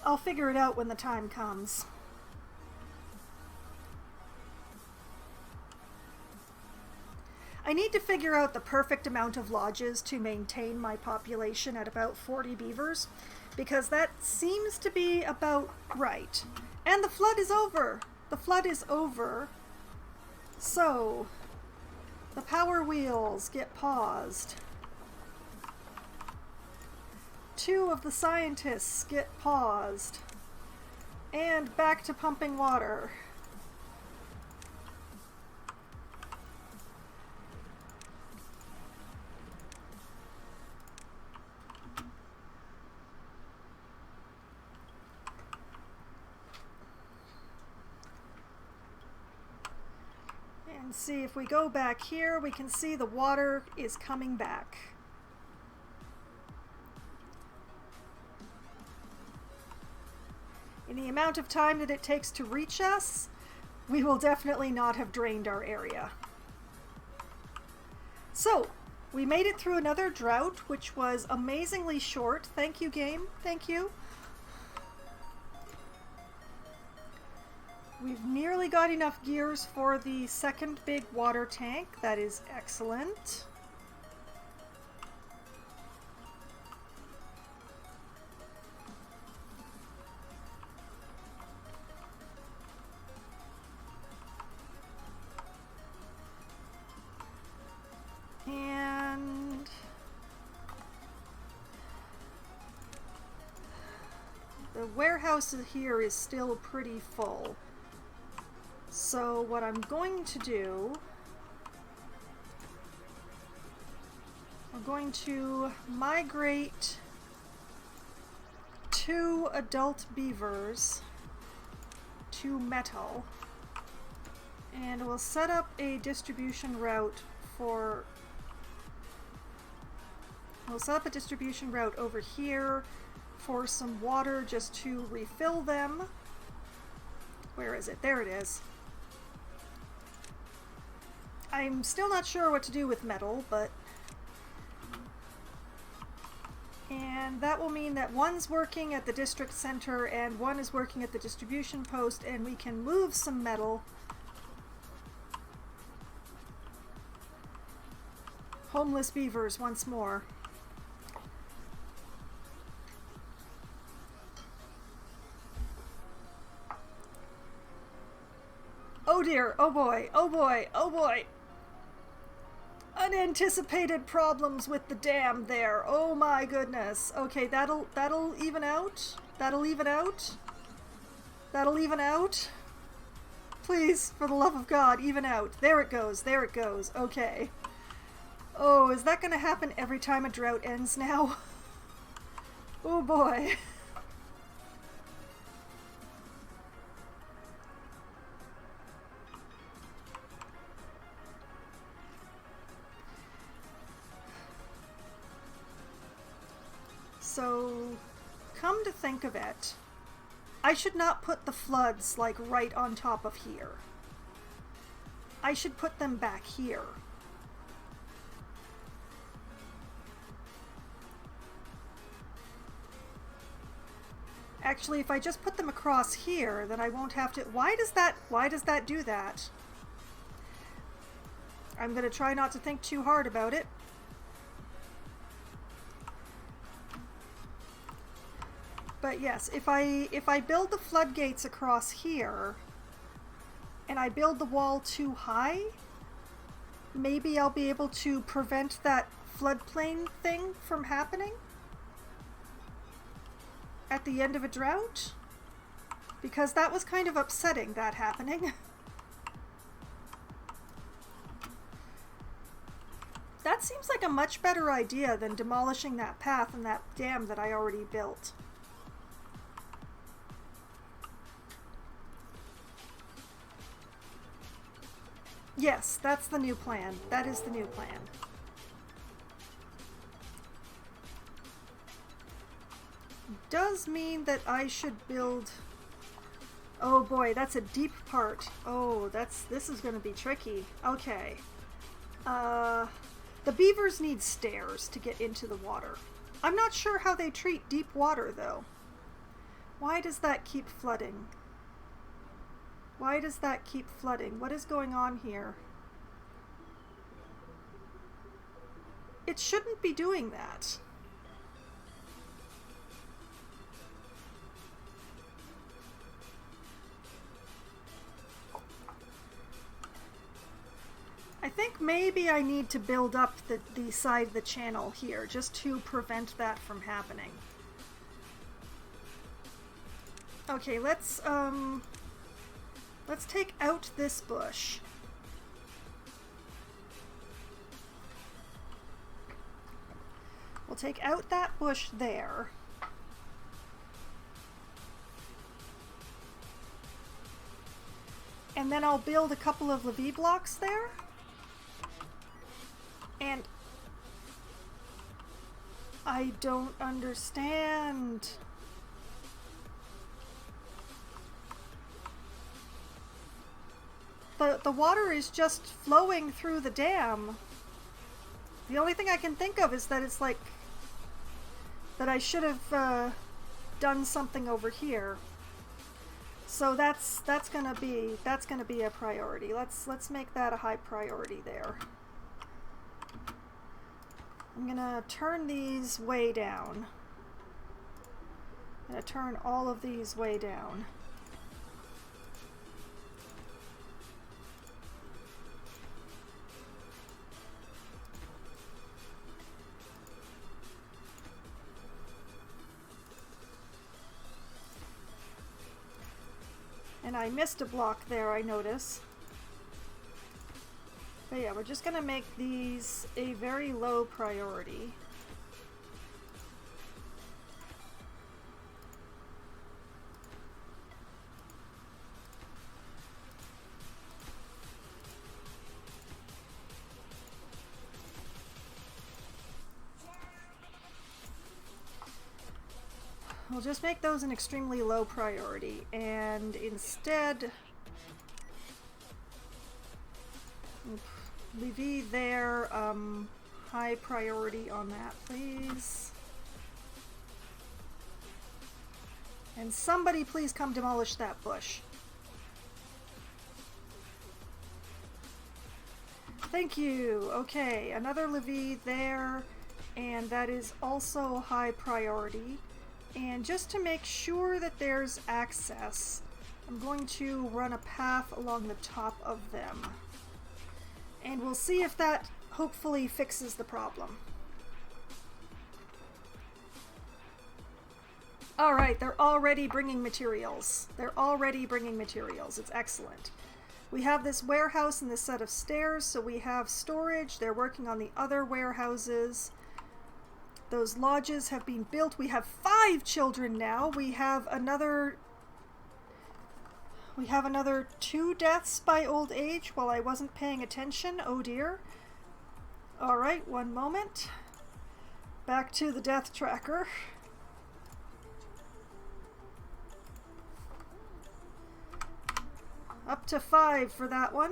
I'll figure it out when the time comes. I need to figure out the perfect amount of lodges to maintain my population at about 40 beavers, because that seems to be about right. And the flood is over. The flood is over. So, the power wheels get paused 2 of the scientists get paused. And back to pumping water. And see, if we go back here, we can see the water is coming back. In the amount of time that it takes to reach us, we will definitely not have drained our area. So, we made it through another drought, which was amazingly short. Thank you, game. Thank you. We've nearly got enough gears for the second big water tank. That is excellent. And the warehouse here is still pretty full. So what I'm going to do, I'm going to migrate 2 adult beavers to metal, and we'll set up a distribution route for over here for some water just to refill them. Where is it? There it is. I'm still not sure what to do with metal, but... And that will mean that one's working at the district center and one is working at the distribution post, and we can move some metal. Homeless beavers once more. Oh dear, oh boy, oh boy, oh boy. Unanticipated problems with the dam there. Oh my goodness. Okay, that'll even out. That'll even out. That'll even out. Please, for the love of God, even out. There it goes, there it goes. Okay. Oh, is that gonna happen every time a drought ends now? Oh boy. So, come to think of it, I should not put the floods like right on top of here. I should put them back here. Actually, if I just put them across here, then I won't have to... Why does that do that? I'm going to try not to think too hard about it. But yes, if I build the floodgates across here, and I build the wall too high, maybe I'll be able to prevent that floodplain thing from happening at the end of a drought, because that was kind of upsetting, that happening. That seems like a much better idea than demolishing that path and that dam that I already built. Yes, that's the new plan. That is the new plan. Does mean that I should build... Oh boy, that's a deep part. Oh, this is going to be tricky. Okay. The beavers need stairs to get into the water. I'm not sure how they treat deep water, though. Why does that keep flooding? Why does that keep flooding? What is going on here? It shouldn't be doing that. I think maybe I need to build up the side of the channel here just to prevent that from happening. Okay, let's take out this bush. We'll take out that bush there. And then I'll build a couple of levee blocks there. And I don't understand. The water is just flowing through the dam. The only thing I can think of is that it's like that I should have done something over here. So that's gonna be a priority. Let's make that a high priority there. I'm gonna turn these way down. I'm gonna turn all of these way down. And I missed a block there, I notice. But yeah, we're just gonna make these a very low priority. We'll just make those an extremely low priority, and instead levee there, high priority on that, please. And somebody please come demolish that bush. Thank you. Okay, another levee there, and that is also high priority. And just to make sure that there's access, I'm going to run a path along the top of them. And we'll see if that hopefully fixes the problem. Alright, they're already bringing materials. They're already bringing materials. It's excellent. We have this warehouse and this set of stairs, so we have storage. They're working on the other warehouses. Those lodges have been built. We have 5 children now. We have another 2 deaths by old age while I wasn't paying attention. Oh dear. Alright, one moment. Back to the death tracker. Up to 5 for that one.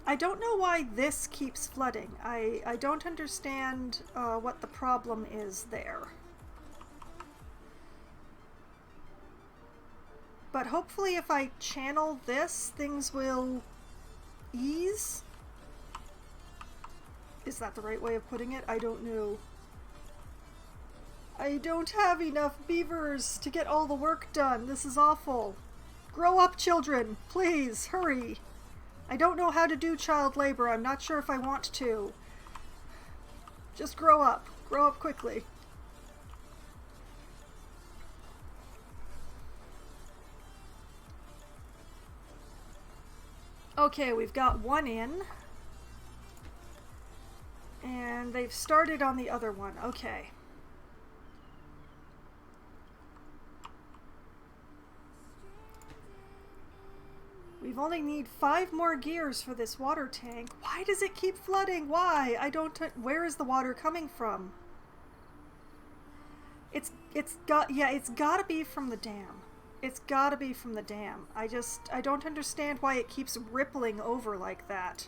I don't know why this keeps flooding. I don't understand what the problem is there. But hopefully if I channel this, things will ease. Is that the right way of putting it? I don't know. I don't have enough beavers to get all the work done. This is awful. Grow up, children. Please, hurry. I don't know how to do child labor. I'm not sure if I want to. Just grow up. Grow up quickly. Okay, we've got one in. And they've started on the other one. Okay. We've only need 5 more gears for this water tank. Why does it keep flooding? Why? I don't... Where is the water coming from? It's gotta be from the dam. It's gotta be from the dam. I don't understand why it keeps rippling over like that.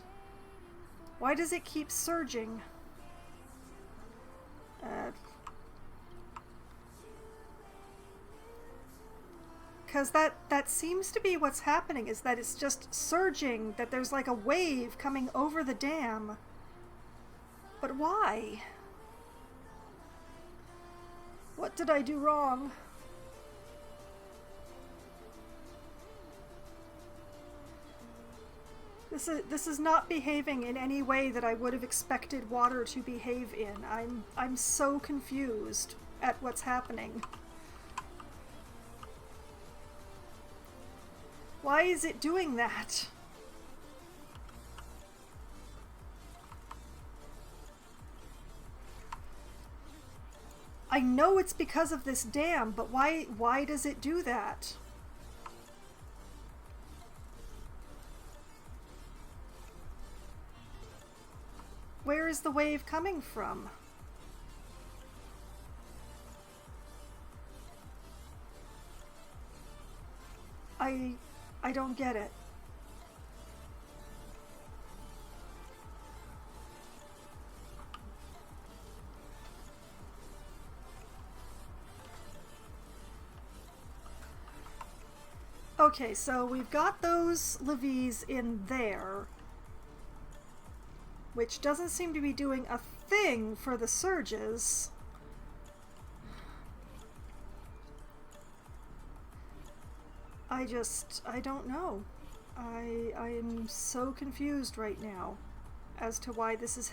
Why does it keep surging? Because that seems to be what's happening, is that it's just surging, that there's like a wave coming over the dam. But why? What did I do wrong? This is not behaving in any way that I would have expected water to behave in. I'm so confused at what's happening. Why is it doing that? I know it's because of this dam, but why does it do that? Where is the wave coming from? I don't get it. Okay, so we've got those levees in there, which doesn't seem to be doing a thing for the surges. I don't know. I'm so confused right now as to why this is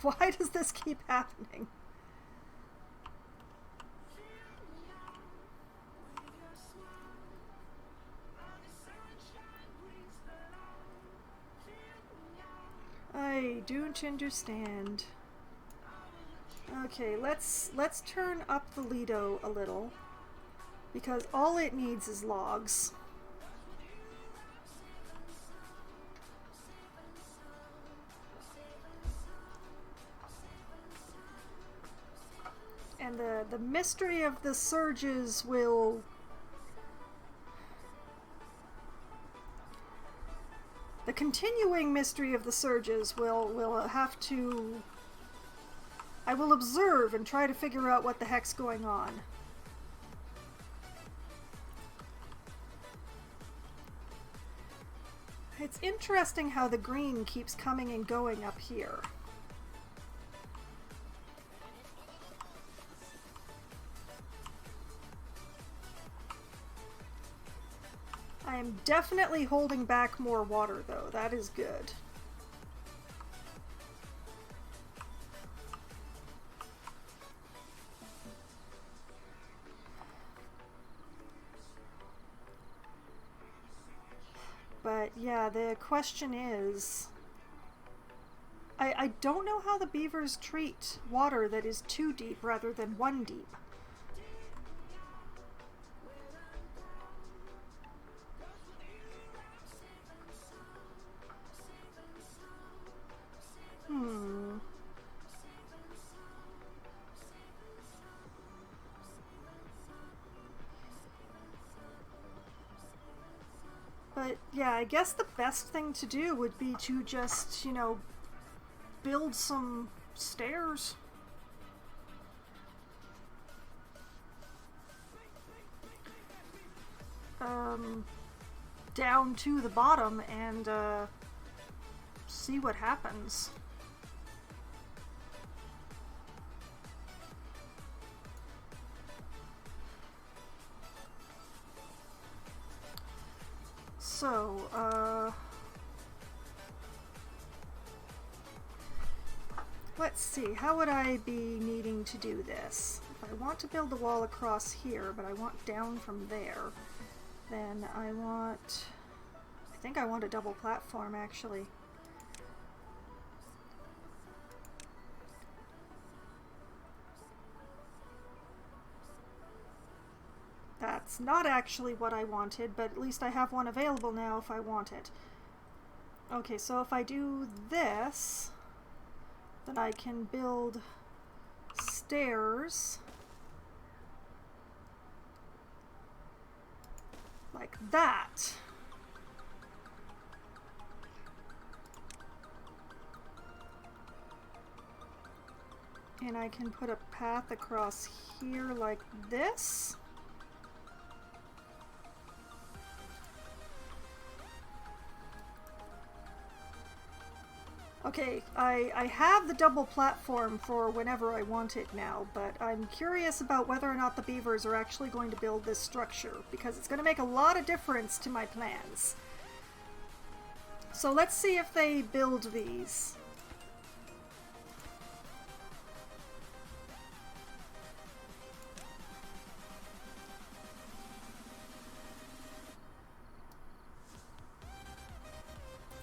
why does this keep happening? I don't understand. Okay, let's turn up the Lido a little, because all it needs is logs. And the mystery of the surges will... The continuing mystery of the surges will have to... I will observe and try to figure out what the heck's going on. It's interesting how the green keeps coming and going up here. I am definitely holding back more water though, that is good. But yeah, the question is, I don't know how the beavers treat water that is 2 deep rather than 1 deep. But yeah, I guess the best thing to do would be to just, you know, build some stairs. Down to the bottom and see what happens. So, let's see, how would I be needing to do this? If I want to build a wall across here, but I want down from there, then I think I want a double platform actually. That's not actually what I wanted, but at least I have one available now if I want it. Okay, so if I do this, then I can build stairs like that. And I can put a path across here like this. Okay, I have the double platform for whenever I want it now, but I'm curious about whether or not the beavers are actually going to build this structure, because it's going to make a lot of difference to my plans. So let's see if they build these.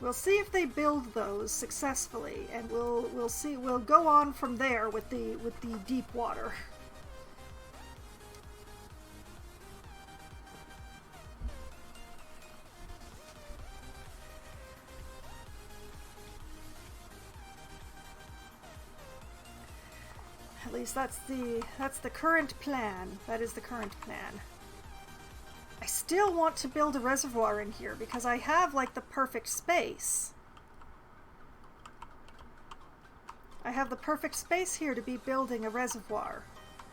We'll see if they build those successfully, and we'll see. We'll go on from there with the deep water. At least that's the current plan. That is the current plan. I still want to build a reservoir in here because I have like the perfect space. I have the perfect space here to be building a reservoir.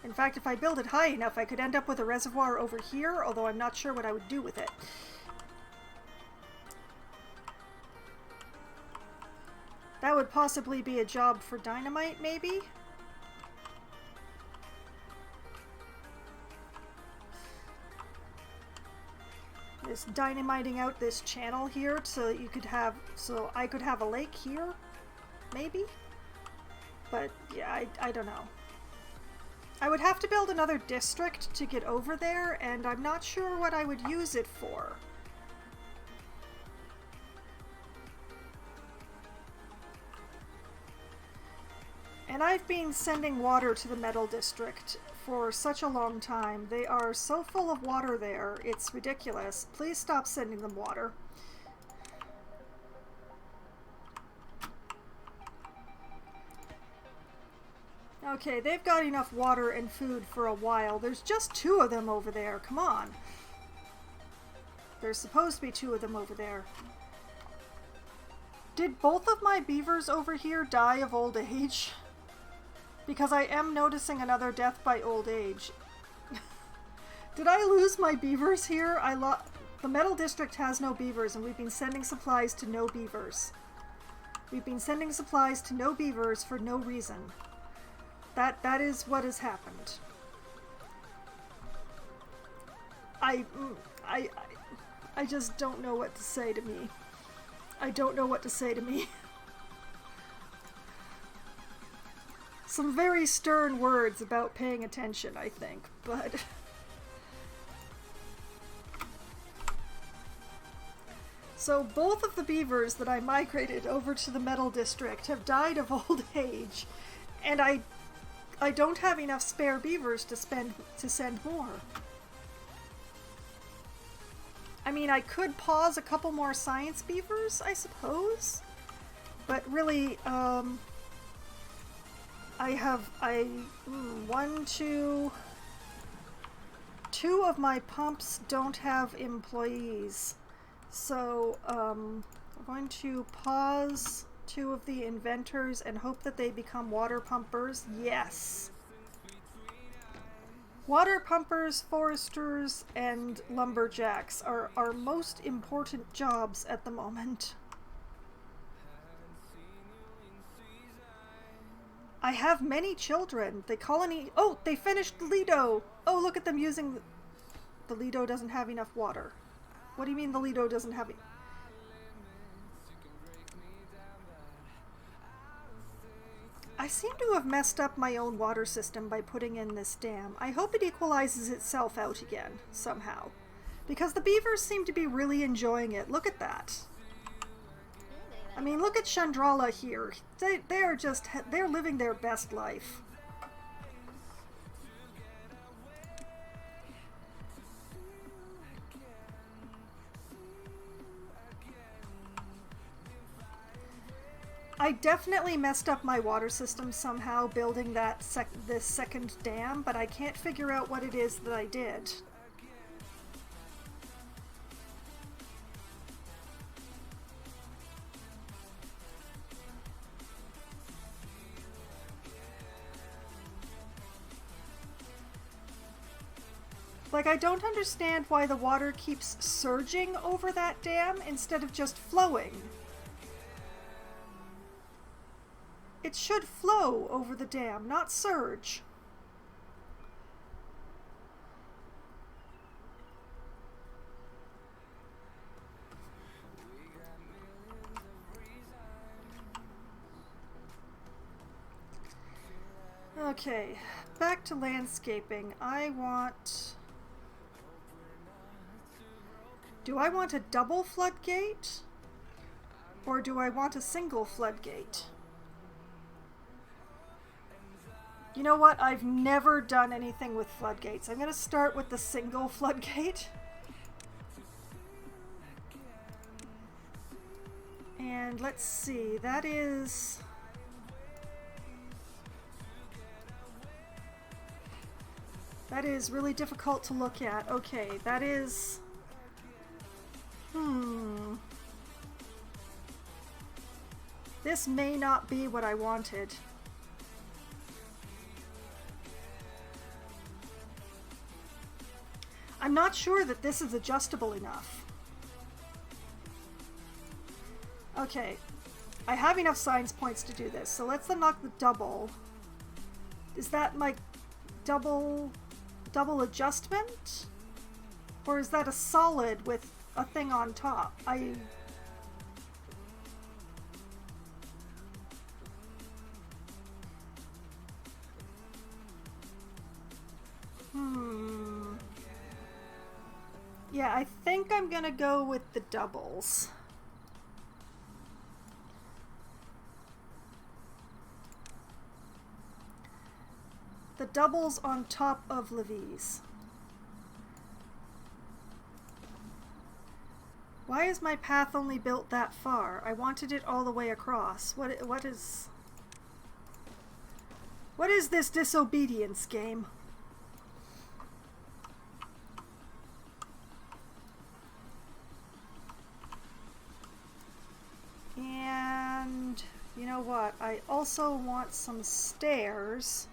In fact, if I build it high enough, I could end up with a reservoir over here, although I'm not sure what I would do with it. That would possibly be a job for dynamite, maybe? Is dynamiting out this channel here so that you could have, so I could have a lake here, maybe? But yeah, I don't know. I would have to build another district to get over there, and I'm not sure what I would use it for. And I've been sending water to the metal district for such a long time. They are so full of water there, it's ridiculous. Please stop sending them water. Okay, they've got enough water and food for a while. There's just 2 of them over there. Come on. There's supposed to be 2 of them over there. Did both of my beavers over here die of old age? Because I am noticing another death by old age. Did I lose my beavers here? The metal district has no beavers, and we've been sending supplies to no beavers. We've been sending supplies to no beavers for no reason. That is what has happened. I just don't know what to say to me. I don't know what to say to me. Some very stern words about paying attention, I think, but... So both of the beavers that I migrated over to the metal district have died of old age, and I don't have enough spare beavers to send more. I mean, I could pause a couple more science beavers, I suppose, but really, two of my pumps don't have employees. So, I'm going to pause 2 of the inventors and hope that they become water pumpers. Yes! Water pumpers, foresters, and lumberjacks are our most important jobs at the moment. I have many children. The colony... Oh, they finished the Lido! Oh, look at them using... The Lido doesn't have enough water. What do you mean the Lido doesn't have... I seem to have messed up my own water system by putting in this dam. I hope it equalizes itself out again, somehow. Because the beavers seem to be really enjoying it. Look at that. I mean, look at Chandrala here. They're living their best life. I definitely messed up my water system somehow building this second dam, but I can't figure out what it is that I did. Like, I don't understand why the water keeps surging over that dam instead of just flowing. It should flow over the dam, not surge. Okay, back to landscaping. Do I want a double floodgate? Or do I want a single floodgate? You know what? I've never done anything with floodgates. I'm going to start with the single floodgate. And let's see, that is really difficult to look at. Okay, that is... This may not be what I wanted. I'm not sure that this is adjustable enough. Okay, I have enough science points to do this, so let's unlock the double. Is that my double adjustment? Or is that a solid with a thing on top? Yeah, I think I'm gonna go with the doubles. The doubles on top of Levy's. Why is my path only built that far? I wanted it all the way across. What is this disobedience game? And you know what? I also want some stairs.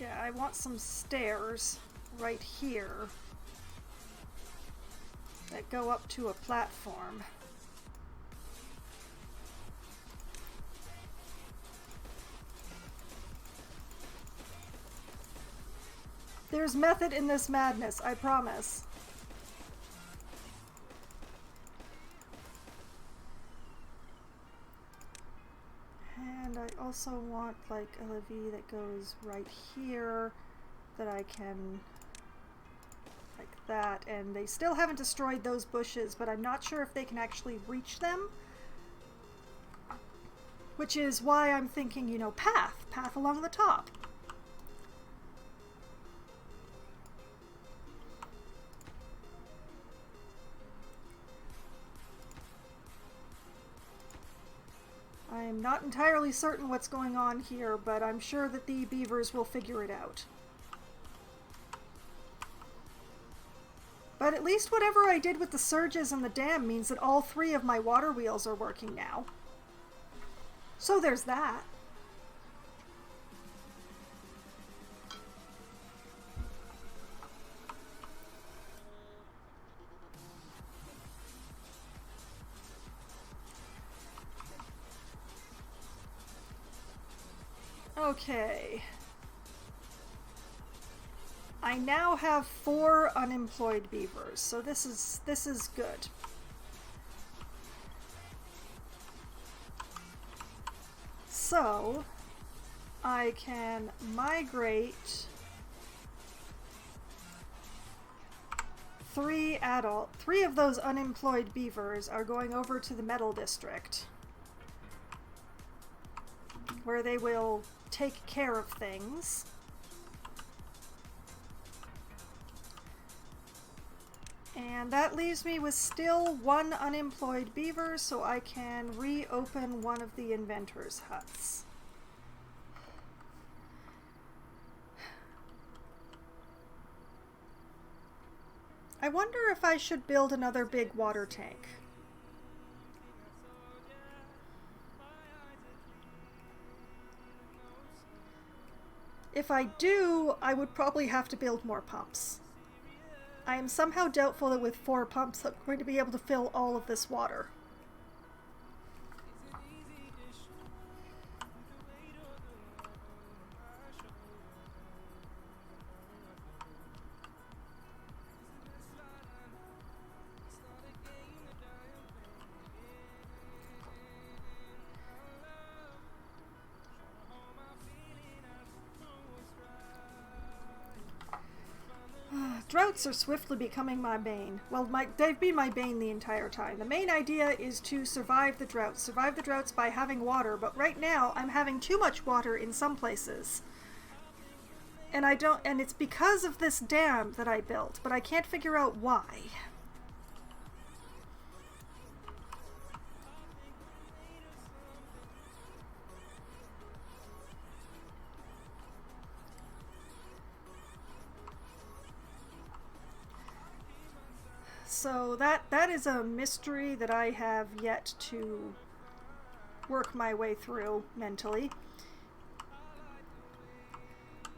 Yeah, I want some stairs right here that go up to a platform. There's method in this madness, I promise. And I also want like a levee that goes right here that I can, like that, and they still haven't destroyed those bushes, but I'm not sure if they can actually reach them. Which is why I'm thinking, you know, path along the top. I'm not entirely certain what's going on here, but I'm sure that the beavers will figure it out. But at least whatever I did with the surges and the dam means that all three of my water wheels are working now. So there's that. Okay. I now have 4 unemployed beavers, so this is good. So I can migrate 3 of those unemployed beavers are going over to the metal district, where they will take care of things. And that leaves me with still 1 unemployed beaver, so I can reopen one of the inventor's huts. I wonder if I should build another big water tank. If I do, I would probably have to build more pumps. I am somehow doubtful that with 4 pumps I'm going to be able to fill all of this water. droughts are swiftly becoming my bane. Well, they've been my bane the entire time. The main idea is to survive the droughts. Survive the droughts by having water, but right now I'm having too much water in some places. And it's because of this dam that I built, but I can't figure out why. So that is a mystery that I have yet to work my way through mentally.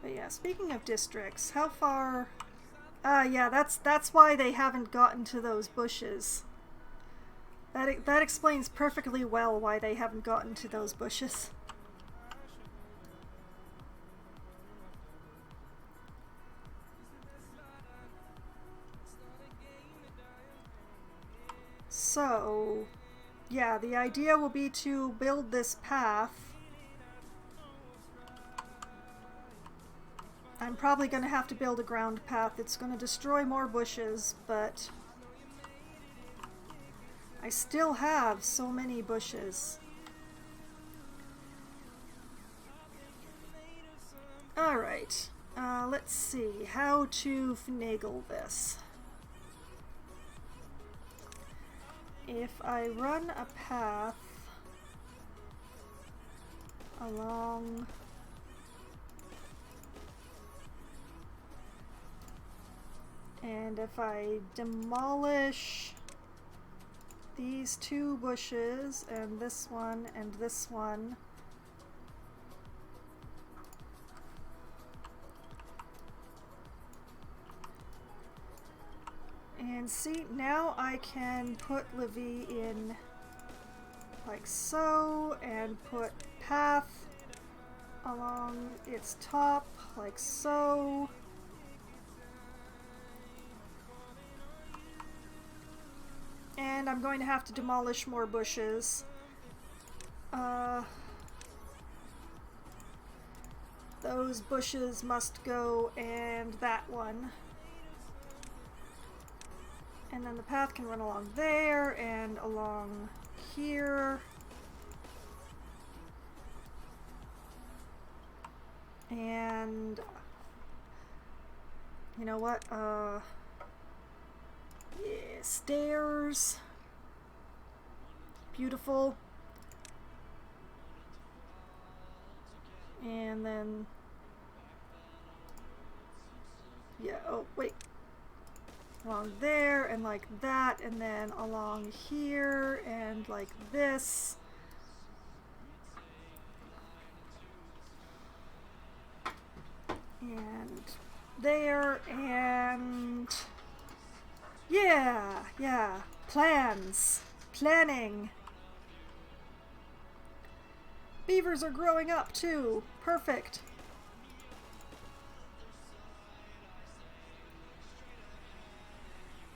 But yeah, speaking of districts, how far... yeah, that's why they haven't gotten to those bushes. That explains perfectly well why they haven't gotten to those bushes. So, yeah, the idea will be to build this path. I'm probably going to have to build a ground path. It's going to destroy more bushes, but I still have so many bushes. Alright, let's see how to finagle this. If I run a path along and if I demolish these two bushes and this one, and see, now I can put Livy in like so, and put path along its top like so. And I'm going to have to demolish more bushes. Those bushes must go, and that one. And then the path can run along there and along here. And you know what? Yeah, stairs. Beautiful. And then yeah, oh wait. Along there and like that, and then along here and like this. And there, and yeah, planning. Beavers are growing up too. Perfect.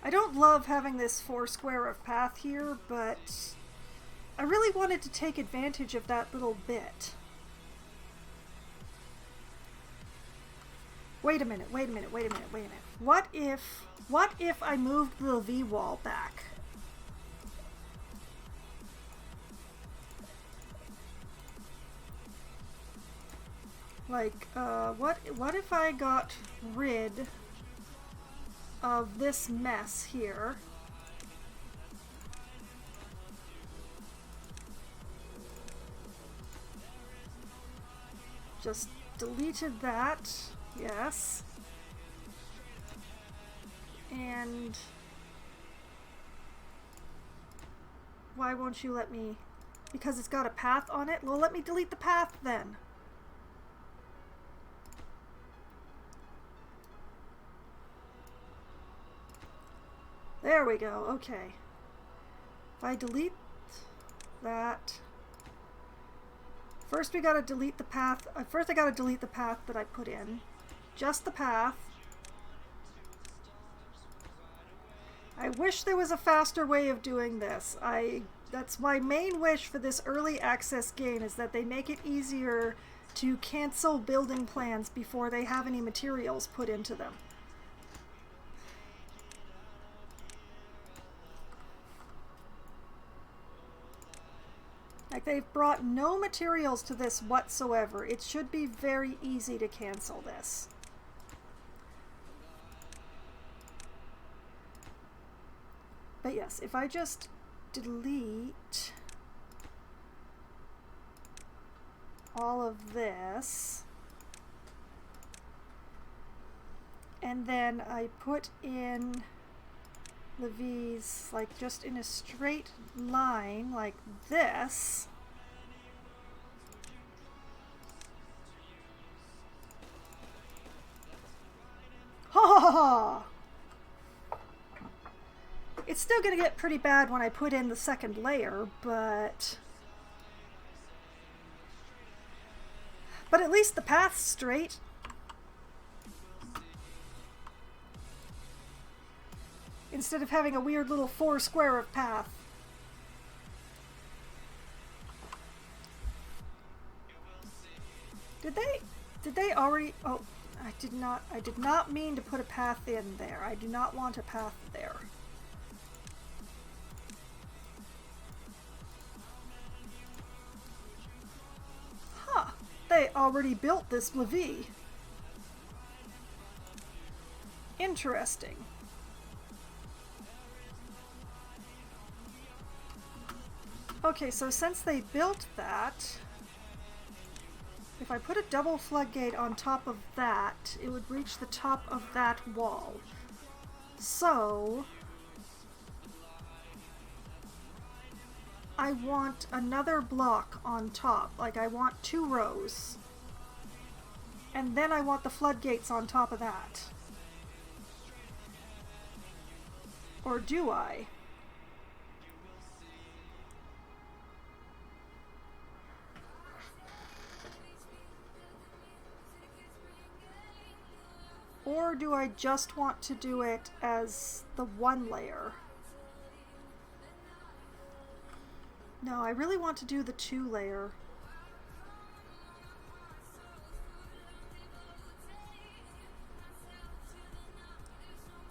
I don't love having this 4 square of path here, but I really wanted to take advantage of that little bit. Wait a minute. What if I moved the V wall back? Like, what if I got rid of this mess here? Just deleted that, yes. And why won't you let me? Because it's got a path on it? Well, let me delete the path then. There we go, okay. If I delete that... First we gotta delete the path. First I gotta delete the path that I put in. Just the path. I wish there was a faster way of doing this. That's my main wish for this early access game, is that they make it easier to cancel building plans before they have any materials put into them. Like, they've brought no materials to this whatsoever. It should be very easy to cancel this. But yes, if I just delete all of this, and then I put in the V's like just in a straight line like this, ha ha ha ha! It's still gonna get pretty bad when I put in the second layer, but at least the path's straight. Instead of having a weird little 4 square of path. Did they already, oh, I did not mean to put a path in there. I do not want a path there. Huh, they already built this levee. Interesting. Okay, so since they built that, if I put a double floodgate on top of that, it would reach the top of that wall. So I want another block on top. Like, I want 2 rows. And then I want the floodgates on top of that. Or do I? Or do I just want to do it as the 1 layer? No, I really want to do the 2 layer.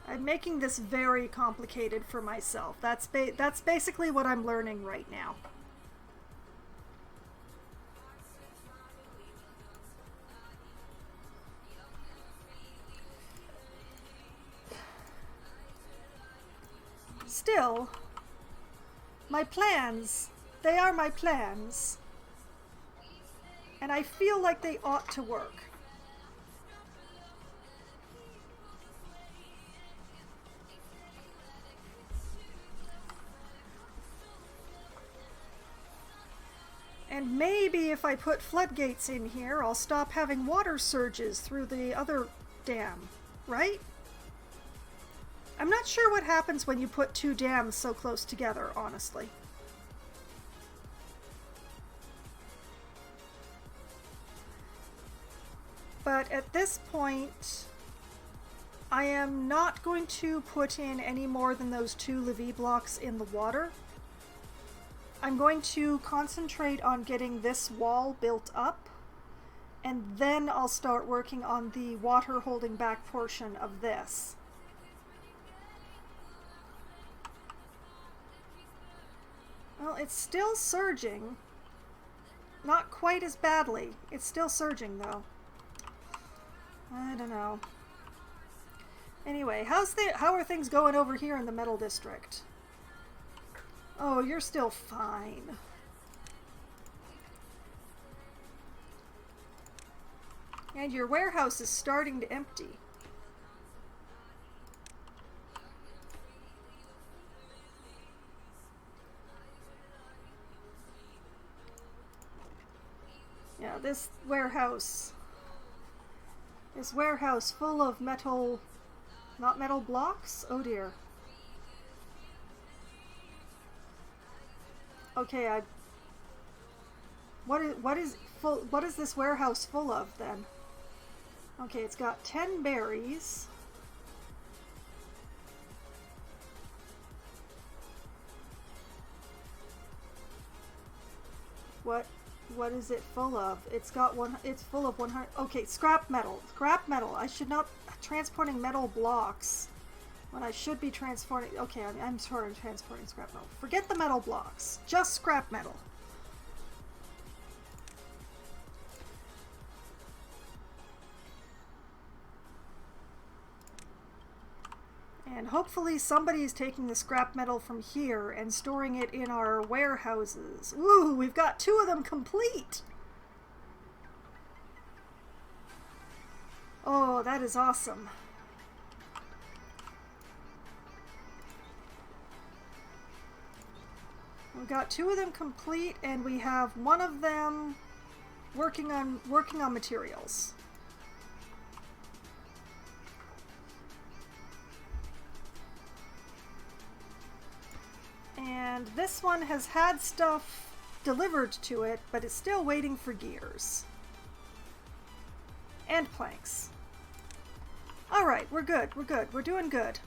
I'm making this very complicated for myself. That's basically what I'm learning right now. Still, my plans, they are my plans, and I feel like they ought to work. And maybe if I put floodgates in here, I'll stop having water surges through the other dam, right? I'm not sure what happens when you put 2 dams so close together, honestly. But at this point, I am not going to put in any more than those 2 levee blocks in the water. I'm going to concentrate on getting this wall built up, and then I'll start working on the water holding back portion of this. Well, it's still surging. Not quite as badly. It's still surging, though. I don't know. Anyway, how are things going over here in the Metal District? Oh, you're still fine. And your warehouse is starting to empty. Yeah, this warehouse full of metal, not metal blocks? Oh dear. Okay, what is this warehouse full of then? Okay, it's got 10 berries. What is it full of? It's full of 100. Okay, scrap metal. Scrap metal. I should not transporting metal blocks when I should be transporting. Okay, I'm sorry, I'm transporting scrap metal. Forget the metal blocks. Just scrap metal. And hopefully somebody's taking the scrap metal from here and storing it in our warehouses. Ooh, we've got 2 of them complete! Oh, that is awesome. We've got 2 of them complete, and we have 1 of them working on materials. And this one has had stuff delivered to it, but it's still waiting for gears. And planks. Alright, we're good, we're good, we're doing good.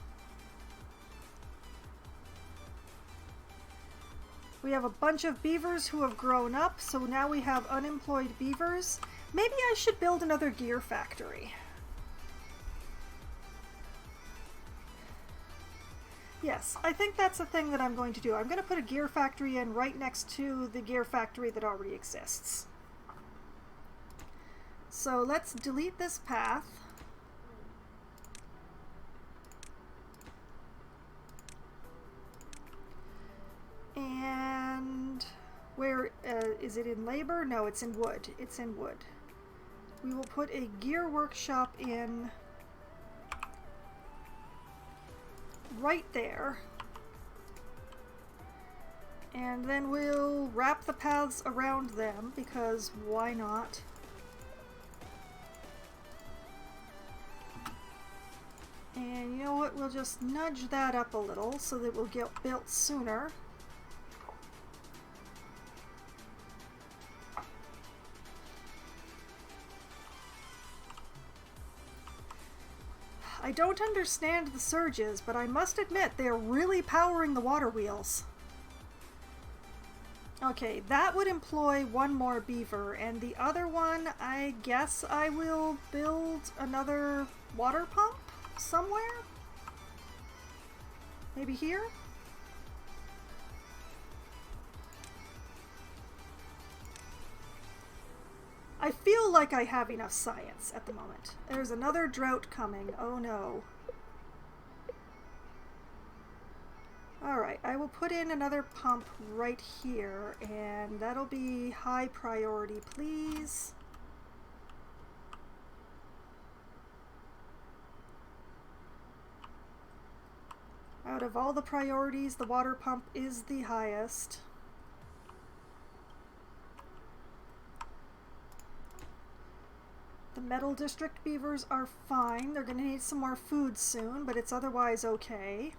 We have a bunch of beavers who have grown up, so now we have unemployed beavers. Maybe I should build another gear factory. Yes, I think that's a thing that I'm going to do. I'm going to put a gear factory in right next to the gear factory that already exists. So let's delete this path. And where is it in labor? No, it's in wood. It's in wood. We will put a gear workshop in right there. And then we'll wrap the paths around them, because why not? And you know what? We'll just nudge that up a little so that we'll get built sooner. I don't understand the surges, but I must admit they're really powering the water wheels. Okay, that would employ 1 more beaver, and the other one, I guess I will build another water pump somewhere? Maybe here? I feel like I have enough science at the moment. There's another drought coming. Oh no. Alright, I will put in another pump right here, and that'll be high priority, please. Out of all the priorities, the water pump is the highest. The Metal District beavers are fine. They're going to need some more food soon, but it's otherwise okay.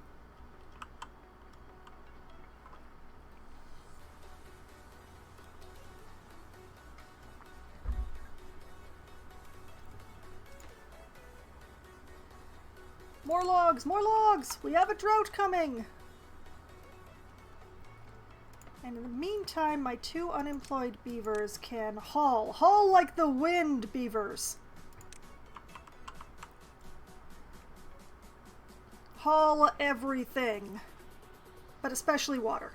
More logs! More logs! We have a drought coming! And in the meantime, my 2 unemployed beavers can haul. Haul like the wind, beavers! Haul everything. But especially water.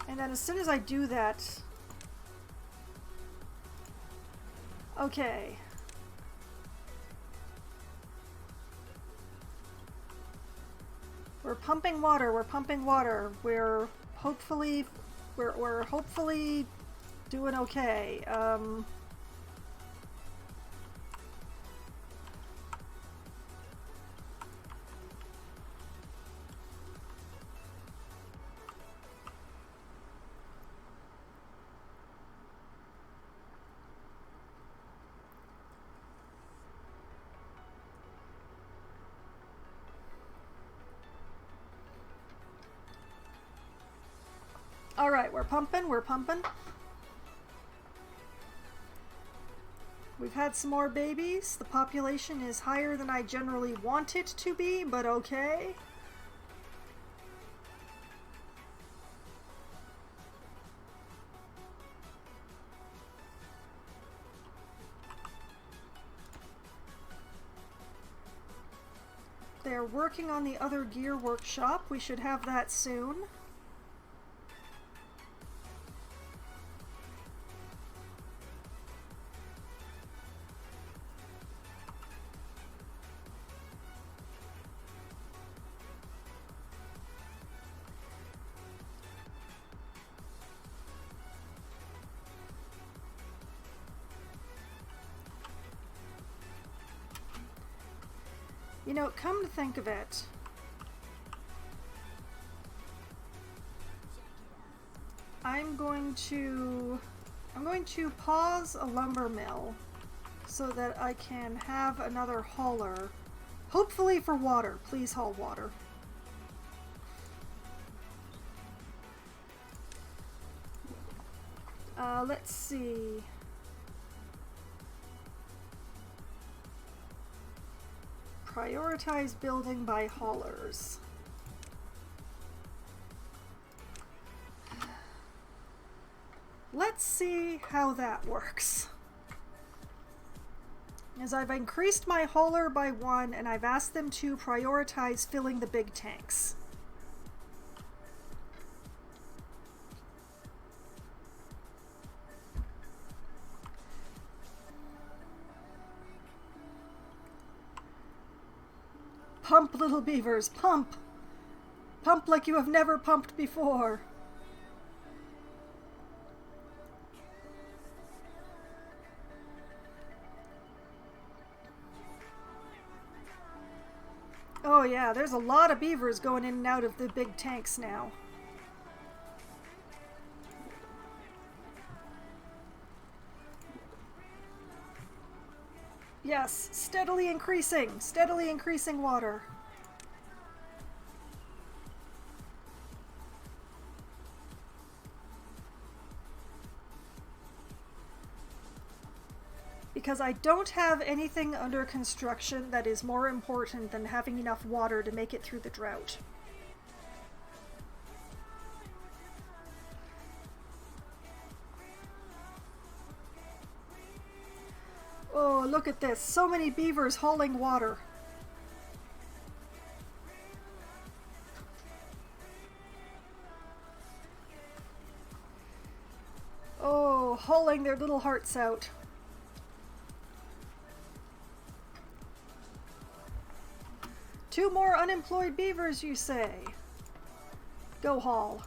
And then as soon as I do that... Okay. We're pumping water, we're pumping water. We're hopefully doing okay. Alright, we're pumping, we're pumping. We've had some more babies. The population is higher than I generally want it to be, but okay. They're working on the other gear workshop. We should have that soon. You know, come to think of it, I'm going to pause a lumber mill so that I can have another hauler, hopefully for water. Please haul water. Let's see. Prioritize building by haulers. Let's see how that works. As I've increased my hauler by 1 and I've asked them to prioritize filling the big tanks. Pump, little beavers, pump! Pump like you have never pumped before. Oh yeah, there's a lot of beavers going in and out of the big tanks now. Yes, steadily increasing water. Because I don't have anything under construction that is more important than having enough water to make it through the drought. Oh, look at this. So many beavers hauling water. Oh, hauling their little hearts out. Two more unemployed beavers, you say? Go haul.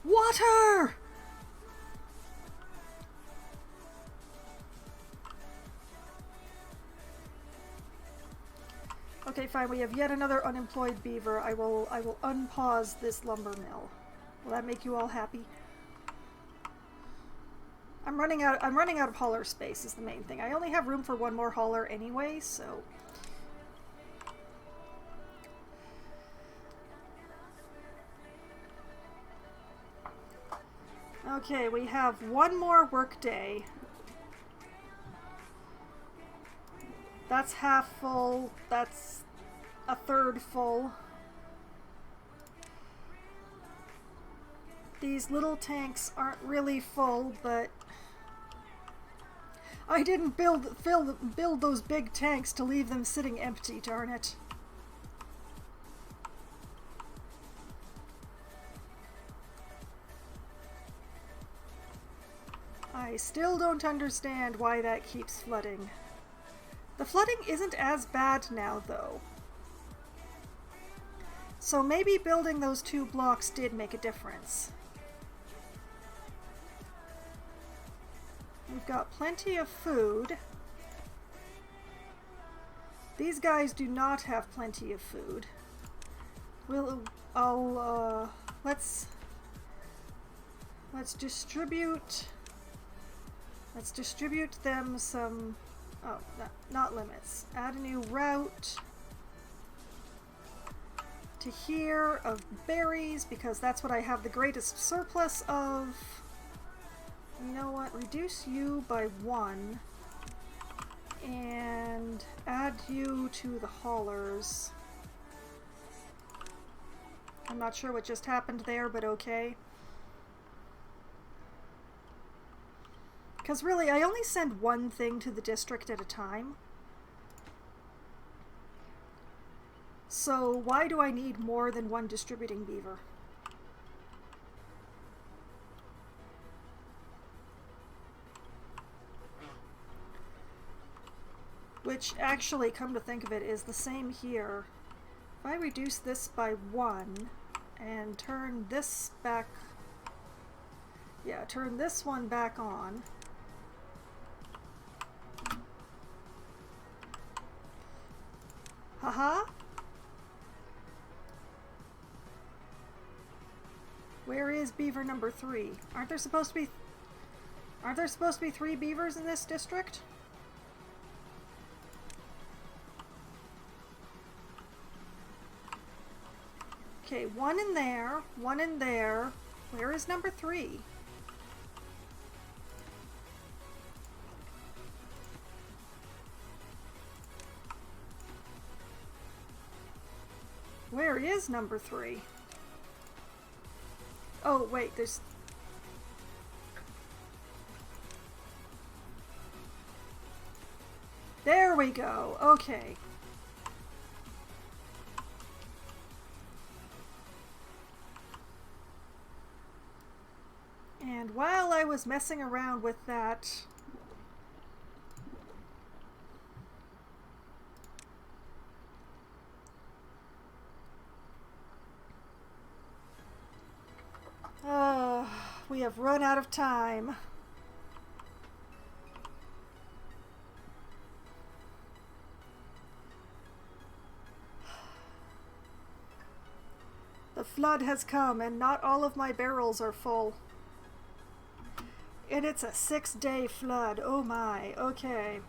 Water! Okay, fine. We have yet another unemployed beaver. I will unpause this lumber mill. Will that make you all happy? I'm running out of hauler space is the main thing. I only have room for one more hauler anyway, so okay, we have one more work day. That's half full. That's a third full. These little tanks aren't really full, but I didn't build those big tanks to leave them sitting empty, darn it. I still don't understand why that keeps flooding. The flooding isn't as bad now, though. So maybe building those 2 blocks did make a difference. We've got plenty of food. These guys do not have plenty of food. Let's distribute them some, oh, not limits. Add a new route to here of berries, because that's what I have the greatest surplus of. You know what? Reduce you by 1 and add you to the haulers. I'm not sure what just happened there, but okay. Because really, I only send one thing to the district at a time. So why do I need more than one distributing beaver? Which actually, come to think of it, is the same here. If I reduce this by 1 and turn this back, yeah, turn this one back on, Haha. Where is beaver number 3? Aren't there supposed to be 3 beavers in this district? Okay, one in there, one in there. Where is number 3? Where is number 3? Oh, wait, there's... There we go. Okay. And while I was messing around with that, we have run out of time. The flood has come, and not all of my barrels are full. And it's a 6-day flood. Oh my. Okay.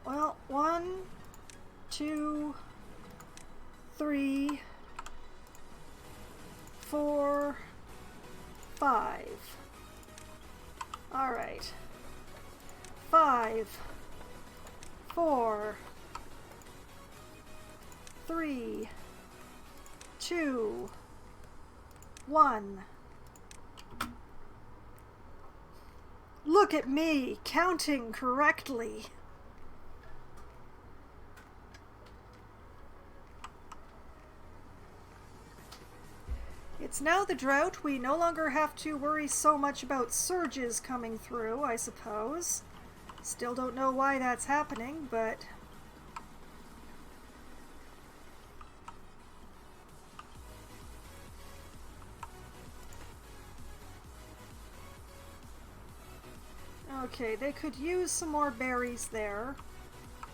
Well, 1, 2, 3, 4, 5. All right. 5, 4, 3, 2, 1. Look at me, counting correctly. It's now the drought. We no longer have to worry so much about surges coming through, I suppose. Still don't know why that's happening, but... Okay, they could use some more berries there.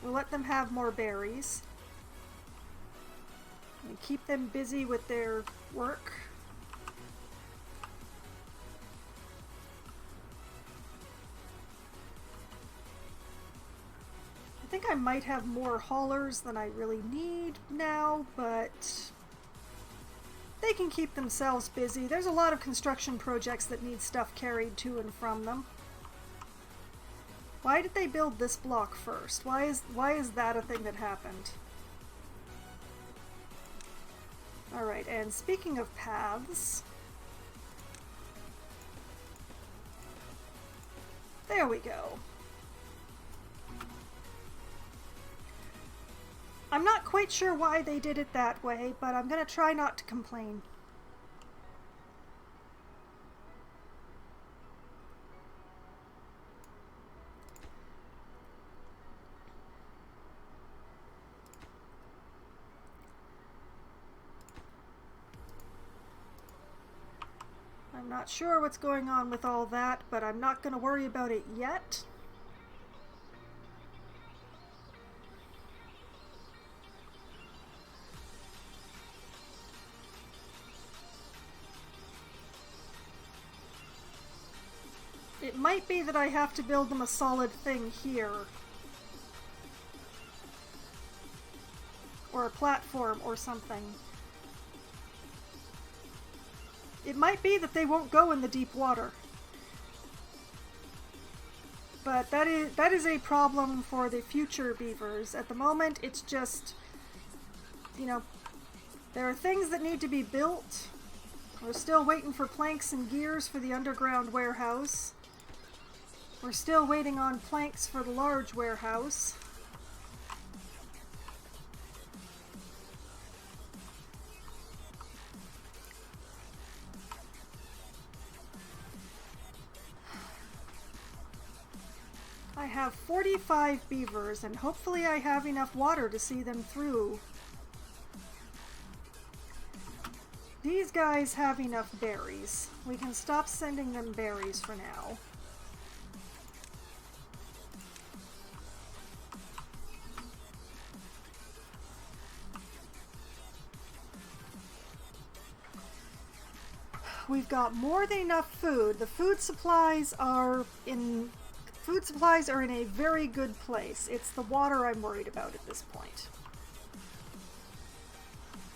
We'll let them have more berries. And keep them busy with their work. I think I might have more haulers than I really need now, but they can keep themselves busy. There's a lot of construction projects that need stuff carried to and from them. Why did they build this block first? Why is that a thing that happened? Alright, and speaking of paths... There we go. I'm not quite sure why they did it that way, but I'm gonna try not to complain. I'm not sure what's going on with all that, but I'm not going to worry about it yet. It might be that I have to build them a solid thing here. Or a platform or something. It might be that they won't go in the deep water. But that is a problem for the future beavers. At the moment, it's just, you know, there are things that need to be built. We're still waiting for planks and gears for the underground warehouse. We're still waiting on planks for the large warehouse. I have 45 beavers, and hopefully I have enough water to see them through. These guys have enough berries. We can stop sending them berries for now. we've got more than enough food. The food supplies are in a very good place. It's the water I'm worried about at this point.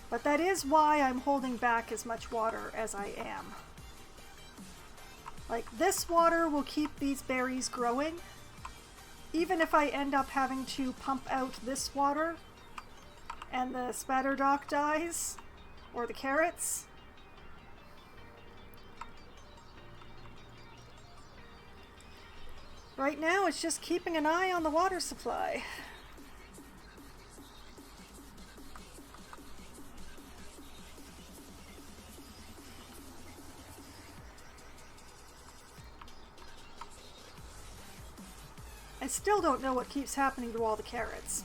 But that is why I'm holding back as much water as I am. Like, this water will keep these berries growing. Even if I end up having to pump out this water and the spatterdock dies, or the carrots. Right now, it's just keeping an eye on the water supply. I still don't know what keeps happening to all the carrots.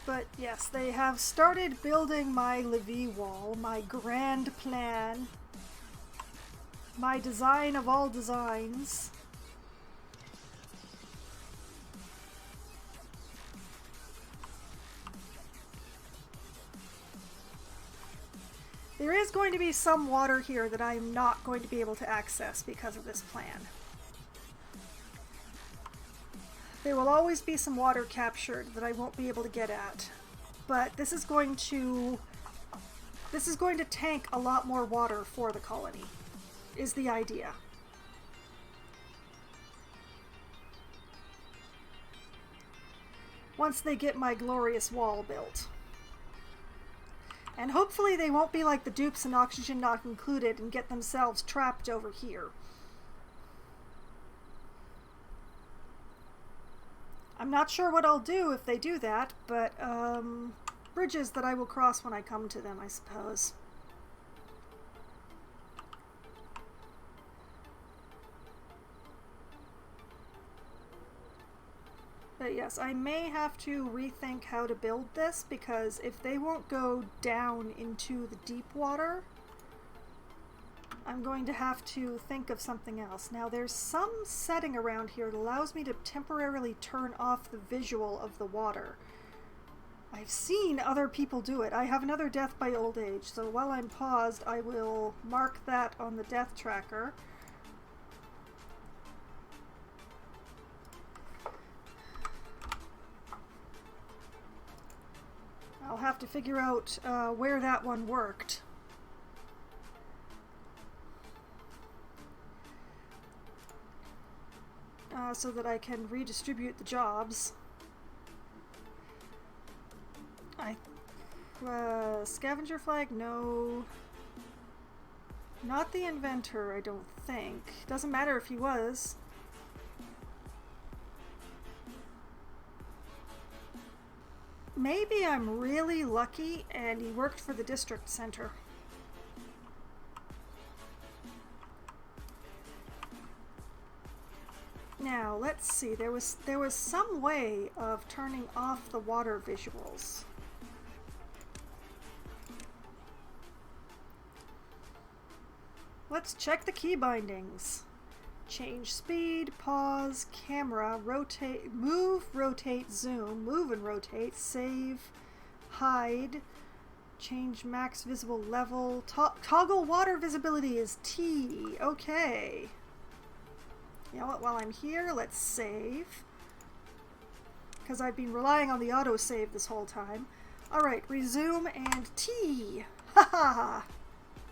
But yes, they have started building my levee wall, my grand plan, my design of all designs. There is going to be some water here that I am not going to be able to access because of this plan. There will always be some water captured that I won't be able to get at, but this is going to tank a lot more water for the colony, is the idea. Once they get my glorious wall built. And hopefully they won't be like the dupes in Oxygen Not Included and get themselves trapped over here. I'm not sure what I'll do if they do that, but bridges that I will cross when I come to them, I suppose. But yes, I may have to rethink how to build this, because if they won't go down into the deep water, I'm going to have to think of something else. Now, there's some setting around here that allows me to temporarily turn off the visual of the water. I've seen other people do it. I have another death by old age, so while I'm paused, I will mark that on the death tracker. I'll have to figure out where that one worked. So that I can redistribute the jobs. Scavenger flag? No. Not the inventor, I don't think. Doesn't matter if he was. Maybe I'm really lucky and he worked for the district center. Now, let's see. There was some way of turning off the water visuals. Let's check the key bindings. Change speed, pause, camera, rotate, move, rotate, zoom, move and rotate, save, hide, change max visible level, toggle water visibility is T. Okay. You know what, while I'm here, let's save. Because I've been relying on the autosave this whole time. Alright, resume and T. Ha ha!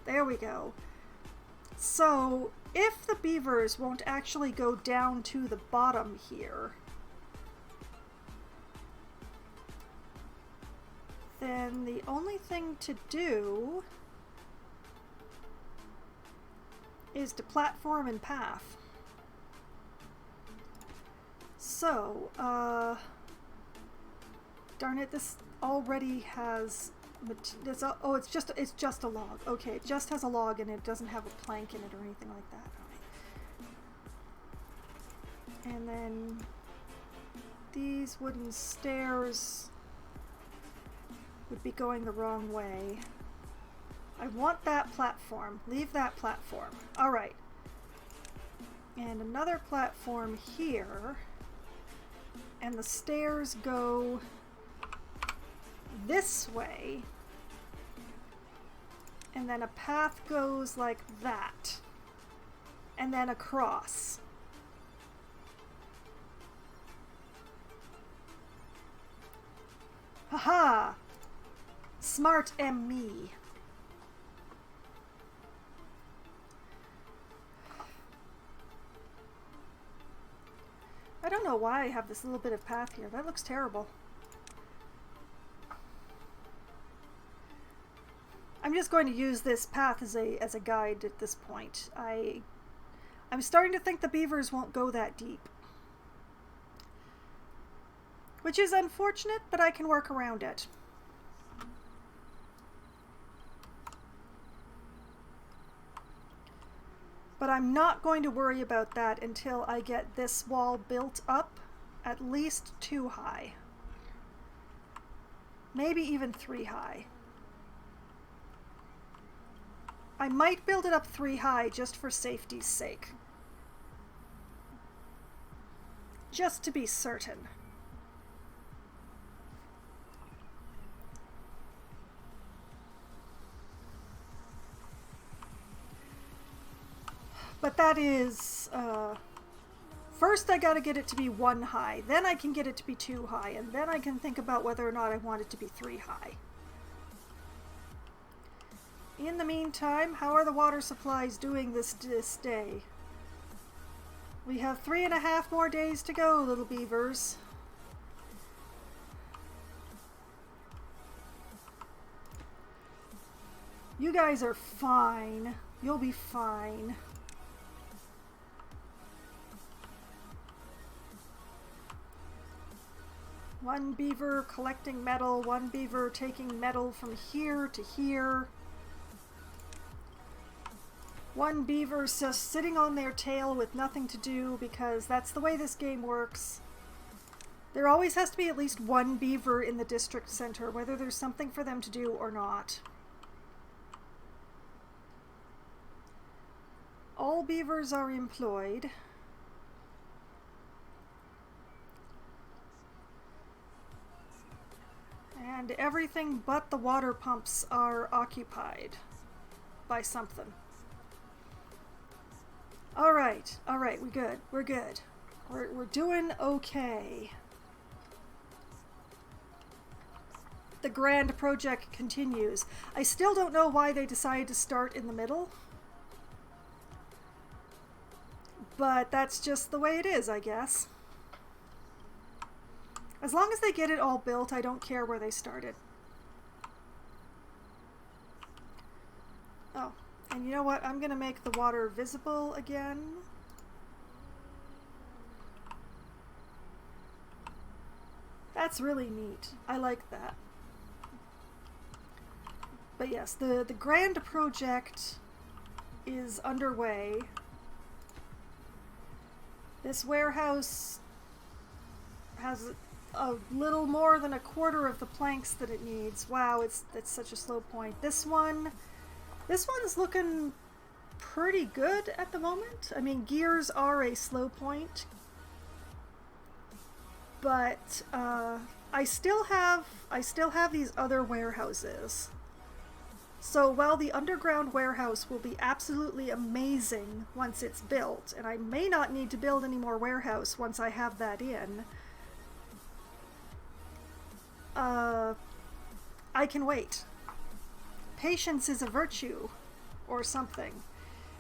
There we go. So, if the beavers won't actually go down to the bottom here, then the only thing to do is to platform and path. So, darn it, this already has... it's just a log. Okay, it just has a log and it doesn't have a plank in it or anything like that. All right. And then these wooden stairs would be going the wrong way. I want that platform. Leave that platform. All right. And another platform here. and the stairs go this way, and then a path goes like that, and then across. Haha! Smart am me. I don't know why I have this little bit of path here. That looks terrible. I'm just going to use this path as a guide at this point. I'm starting to think the beavers won't go that deep. Which is unfortunate, but I can work around it. But I'm not going to worry about that until I get this wall built up at least 2 high. Maybe even 3 high. I might build it up 3 high just for safety's sake. Just to be certain. But that is, first I gotta get it to be 1 high, then I can get it to be 2 high, and then I can think about whether or not I want it to be 3 high. In the meantime, how are the water supplies doing this day? We have 3.5 more days to go, little beavers. You guys are fine. You'll be fine. One beaver collecting metal, one beaver taking metal from here to here. One beaver just sitting on their tail with nothing to do because that's the way this game works. There always has to be at least one beaver in the district center, whether there's something for them to do or not. All beavers are employed. And everything but the water pumps are occupied by something. Alright, we're good. We're doing okay. The grand project continues. I still don't know why they decided to start in the middle. But that's just the way it is, I guess. As long as they get it all built, I don't care where they started. Oh, and you know what? I'm going to make the water visible again. That's really neat. I like that. But yes, the grand project is underway. This warehouse has a little more than 1/4 of the planks that it needs. Wow, it's such a slow point. This one's looking pretty good at the moment. I mean, gears are a slow point, but I still have these other warehouses. So while the underground warehouse will be absolutely amazing once it's built, and I may not need to build any more warehouse once I have that in, I can wait. Patience is a virtue, or something.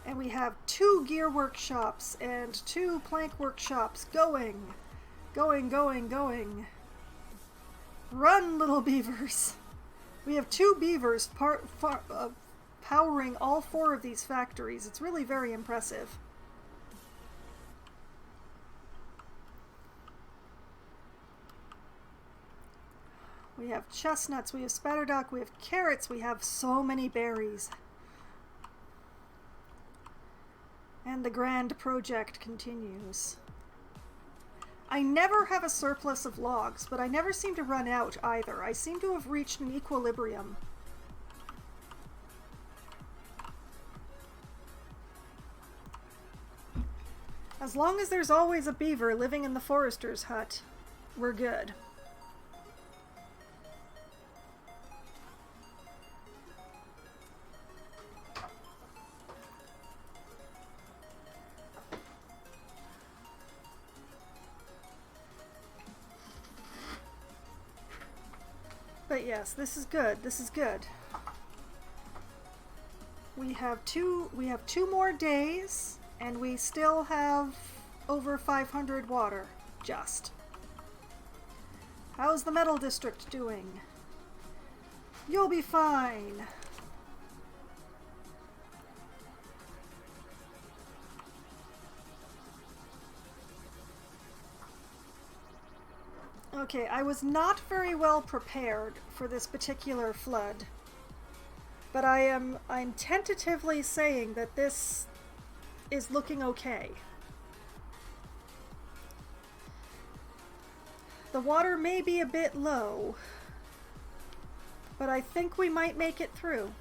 And we have 2 gear workshops and 2 plank workshops going. Going. Run, little beavers. We have 2 beavers powering all 4 of these factories. It's really very impressive. We have chestnuts, we have spatterdock, we have carrots, we have so many berries. And the grand project continues. I never have a surplus of logs, but I never seem to run out either. I seem to have reached an equilibrium. As long as there's always a beaver living in the forester's hut. we're good. But yes, this is good. This is good. We have two more days, and we still have over 500 water. Just. How's the metal district doing? You'll be fine. Okay, I was not very well prepared for this particular flood, but I'm tentatively saying that this is looking okay. The water may be a bit low, but I think we might make it through.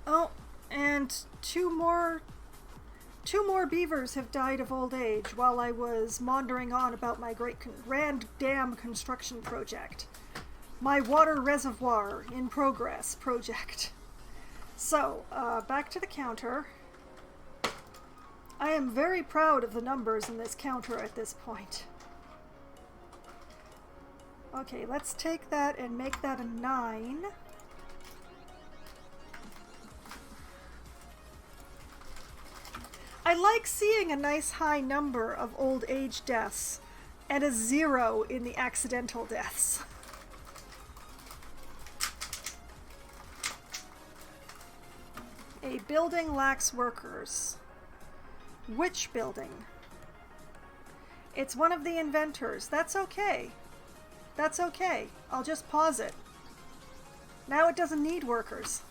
Oh, and two more beavers have died of old age while I was maundering on about my grand dam construction project. My water reservoir in progress project. So, back to the counter. I am very proud of the numbers in this counter at this point. Okay, let's take that and make that a 9. I like seeing a nice high number of old age deaths and a 0 in the accidental deaths. A building lacks workers. Which building? It's one of the inventors. That's okay. That's okay. I'll just pause it. Now it doesn't need workers.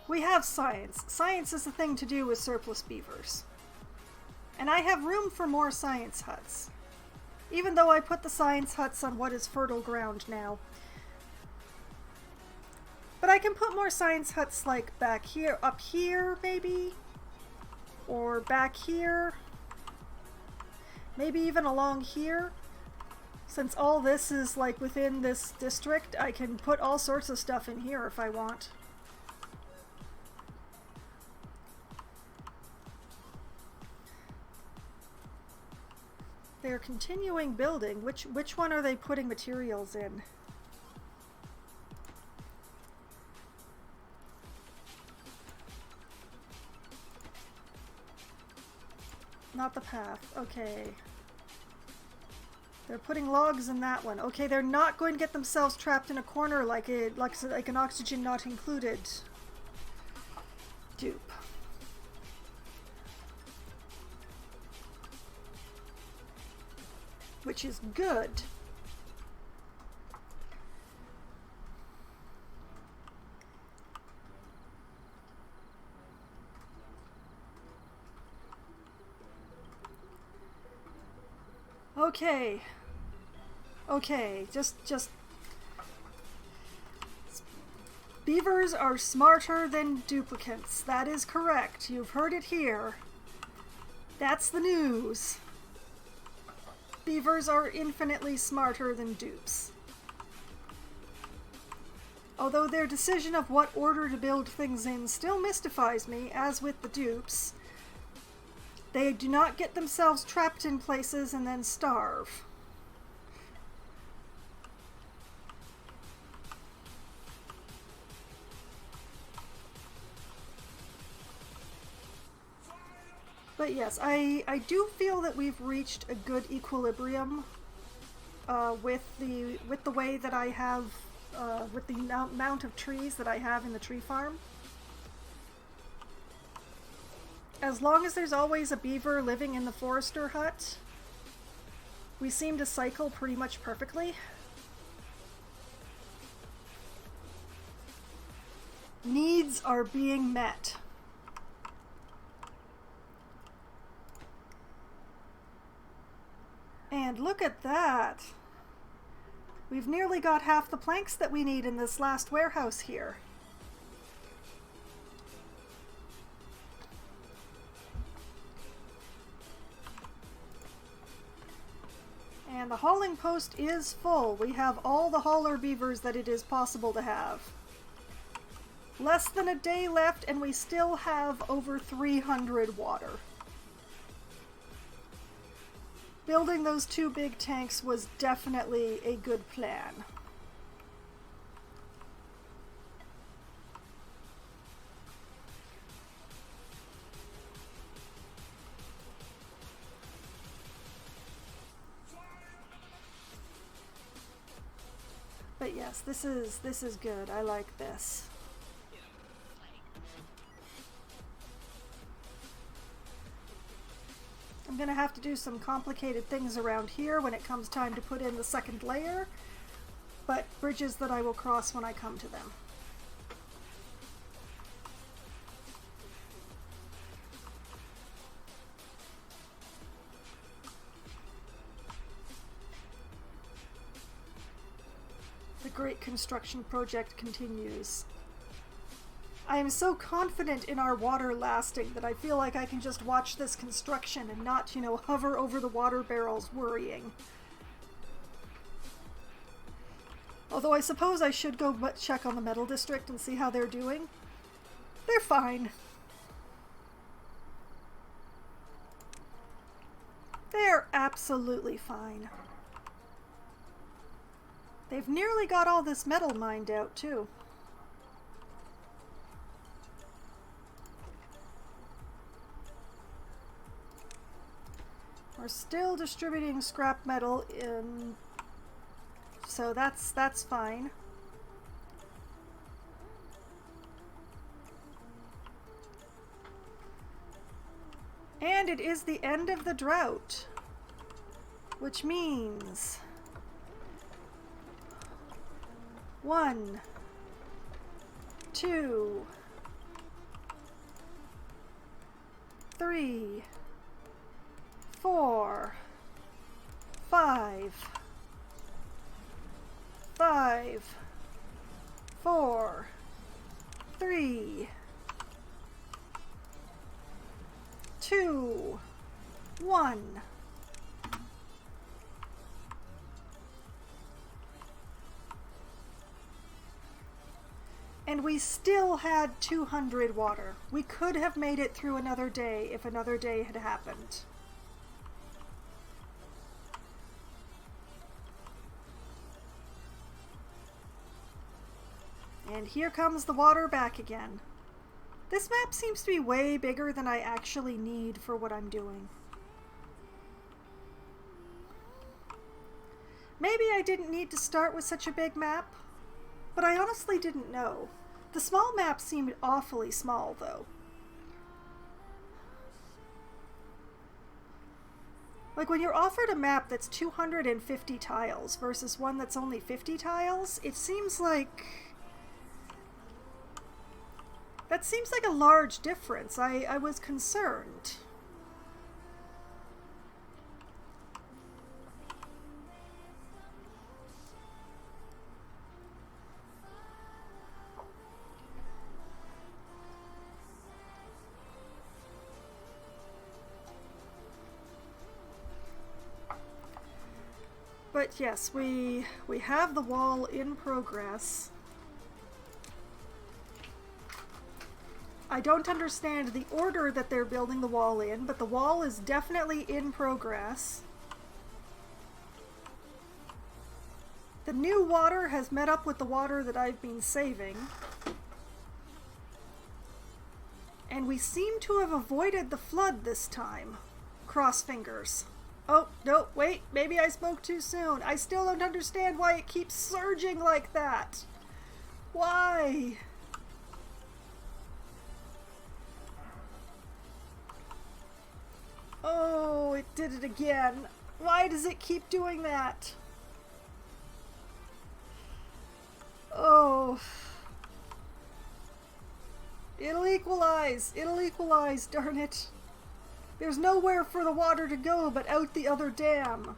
We have science. Science is the thing to do with surplus beavers. And I have room for more science huts. Even though I put the science huts on what is fertile ground now. But I can put more science huts like back here, up here maybe? Or back here? Maybe even along here? Since all this is like within this district, I can put all sorts of stuff in here if I want. They're continuing building. Which one are they putting materials in? Not the path. Okay. They're putting logs in that one. Okay, they're not going to get themselves trapped in a corner like an oxygen not included dupe. Which is good. Okay. Okay, just beavers are smarter than duplicates. That is correct. You've heard it here. That's the news. Beavers are infinitely smarter than dupes. Although their decision of what order to build things in still mystifies me, as with the dupes. They do not get themselves trapped in places and then starve. But yes, I do feel that we've reached a good equilibrium with the way that I have with the amount of trees that I have in the tree farm. As long as there's always a beaver living in the forester hut, we seem to cycle pretty much perfectly. needs are being met. And look at that. We've nearly got half the planks that we need in this last warehouse here. And the hauling post is full. We have all the hauler beavers that it is possible to have. Less than a day left and we still have over 300 water. Building those 2 big tanks was definitely a good plan. But yes, this is good. I like this. I'm gonna have to do some complicated things around here when it comes time to put in the second layer, but bridges that I will cross when I come to them. The great construction project continues. I am so confident in our water lasting that I feel like I can just watch this construction and not, hover over the water barrels worrying. Although I suppose I should go check on the metal district and see how they're doing. They're fine. They're absolutely fine. They've nearly got all this metal mined out, too. We're still distributing scrap metal in, so that's fine. And it is the end of the drought, which means 1, 2, 3, 4, 5, 5, 4, 3, 2, 1. And we still had 200 water. We could have made it through another day if another day had happened. And here comes the water back again. This map seems to be way bigger than I actually need for what I'm doing. Maybe I didn't need to start with such a big map, but I honestly didn't know. The small map seemed awfully small, though. Like, when you're offered a map that's 250 tiles versus one that's only 50 tiles, it seems like... That seems like a large difference. I was concerned. But yes, we have the wall in progress. I don't understand the order that they're building the wall in, but the wall is definitely in progress. The new water has met up with the water that I've been saving. And we seem to have avoided the flood this time. Cross fingers. Oh, no, wait, maybe I spoke too soon. I still don't understand why it keeps surging like that. Why? Oh, it did it again. Why does it keep doing that? Oh. equalize! It'll equalize, darn it! There's nowhere for the water to go but out the other dam.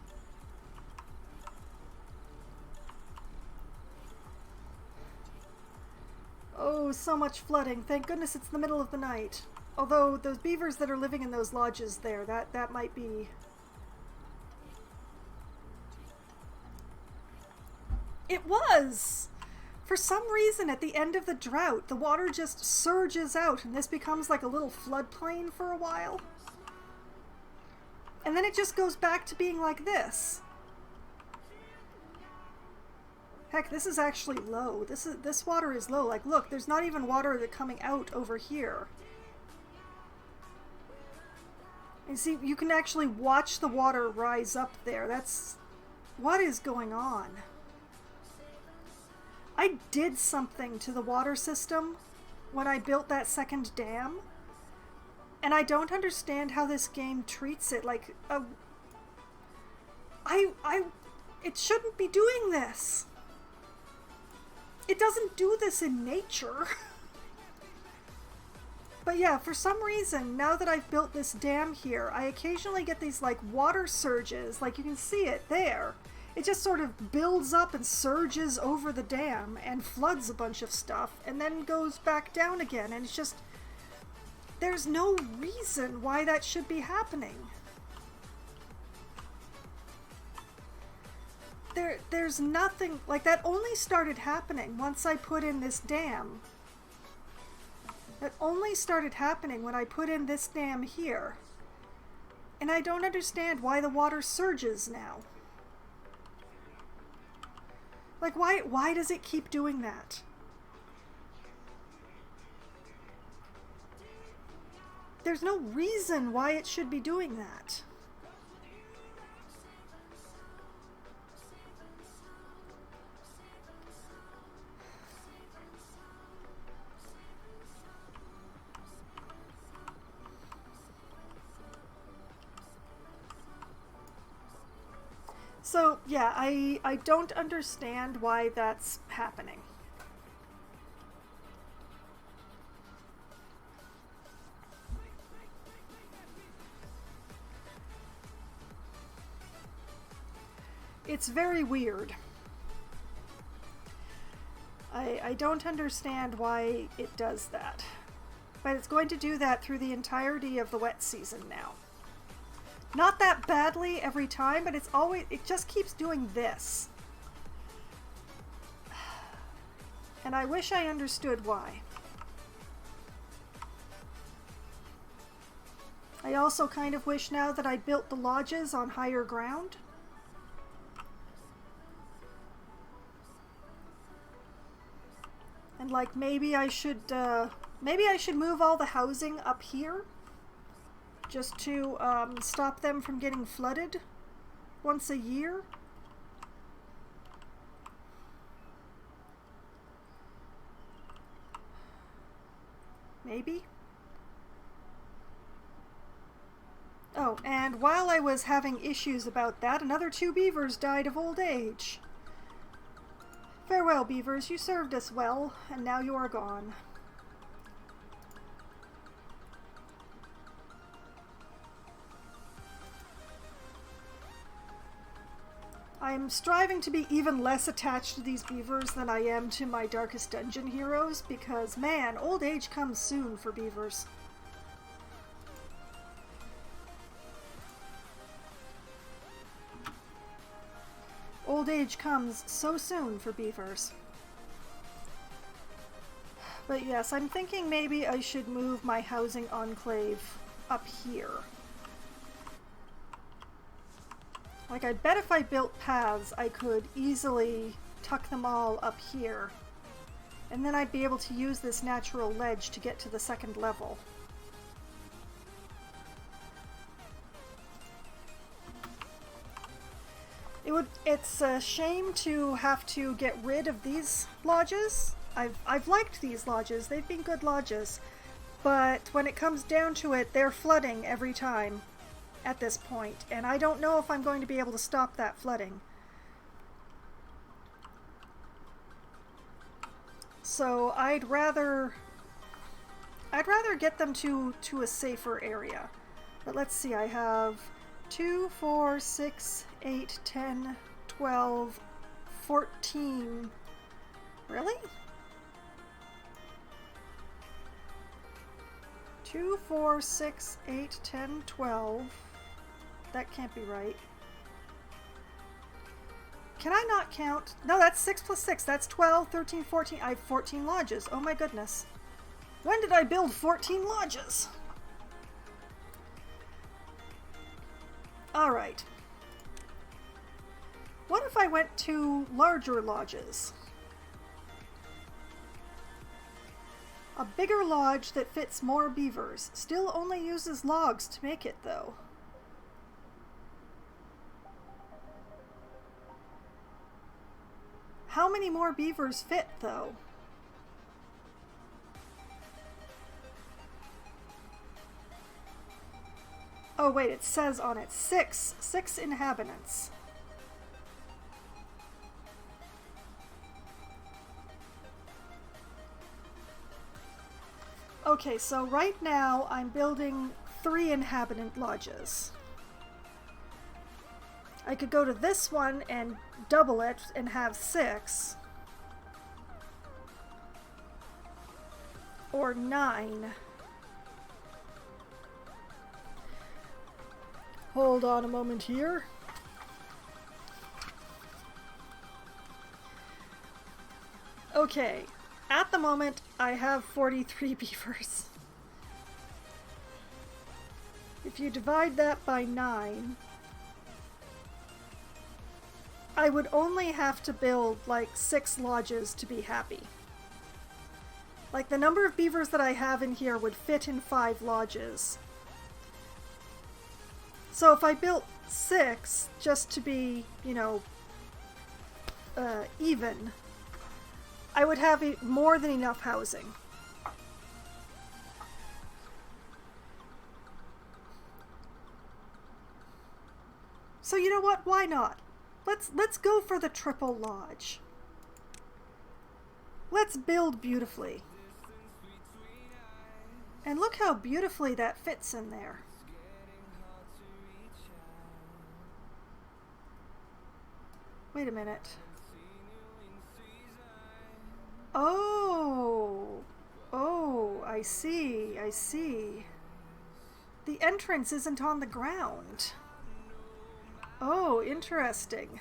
Oh, so much flooding. Thank goodness it's the middle of the night. Although, those beavers that are living in those lodges there, that might be... It was! For some reason, at the end of the drought, the water just surges out, and this becomes like a little floodplain for a while. And then it just goes back to being like this. Heck, this is actually low. This water is low. Like, look, there's not even water that coming out over here. And see, you can actually watch the water rise up there. That's... What is going on? I did something to the water system when I built that second dam, and I don't understand how this game treats it. Like, it shouldn't be doing this. It doesn't do this in nature. But yeah, for some reason, now that I've built this dam here, I occasionally get these like water surges, like you can see it there. It just sort of builds up and surges over the dam and floods a bunch of stuff and then goes back down again, and it's just... There's no reason why that should be happening. There's nothing... Like, that only started happening once I put in this dam. That only started happening when I put in this dam here. And I don't understand why the water surges now. Like, why does it keep doing that? There's no reason why it should be doing that. So, yeah, I don't understand why that's happening. It's very weird. I don't understand why it does that. But it's going to do that through the entirety of the wet season now. Not that badly every time, but it just keeps doing this. And I wish I understood why. I also kind of wish now that I'd built the lodges on higher ground. And like maybe I should move all the housing up here. Just to stop them from getting flooded once a year. Maybe. Oh, and while I was having issues about that, another 2 beavers died of old age. Farewell, beavers. You served us well, and now you are gone. I'm striving to be even less attached to these beavers than I am to my Darkest Dungeon heroes, because, man, old age comes soon for beavers. Old age comes so soon for beavers. But yes, I'm thinking maybe I should move my housing enclave up here. Like, I bet if I built paths, I could easily tuck them all up here. And then I'd be able to use this natural ledge to get to the second level. It's a shame to have to get rid of these lodges. I've liked these lodges. They've been good lodges. But when it comes down to it, they're flooding every time. At this point, and I don't know if I'm going to be able to stop that flooding. So I'd rather I'd rather get them to a safer area. But let's see, I have 2, 4, 6, 8, 10, 12, 14. Really? 2, 4, 6, 8, 10, 12. That can't be right. Can I not count? No, that's 6 plus 6. That's 12, 13, 14. I have 14 lodges. Oh my goodness. When did I build 14 lodges? Alright. What if I went to larger lodges? A bigger lodge that fits more beavers. Still only uses logs to make it, though. How many more beavers fit, though? Oh wait, it says on it 6. 6 inhabitants. Okay, so right now I'm building 3 inhabitant lodges. I could go to this one and double it and have 6. Or 9. Hold on a moment here. Okay, at the moment I have 43 beavers. If you divide that by 9, I would only have to build like 6 lodges to be happy. Like the number of beavers that I have in here would fit in 5 lodges. So if I built 6 just to be, you know, even, I would have more than enough housing. So you know what? Why not? Let's go for the triple lodge. Let's build beautifully. And look how beautifully that fits in there. Wait a minute. Oh, I see, I see. The entrance isn't on the ground. Oh, interesting.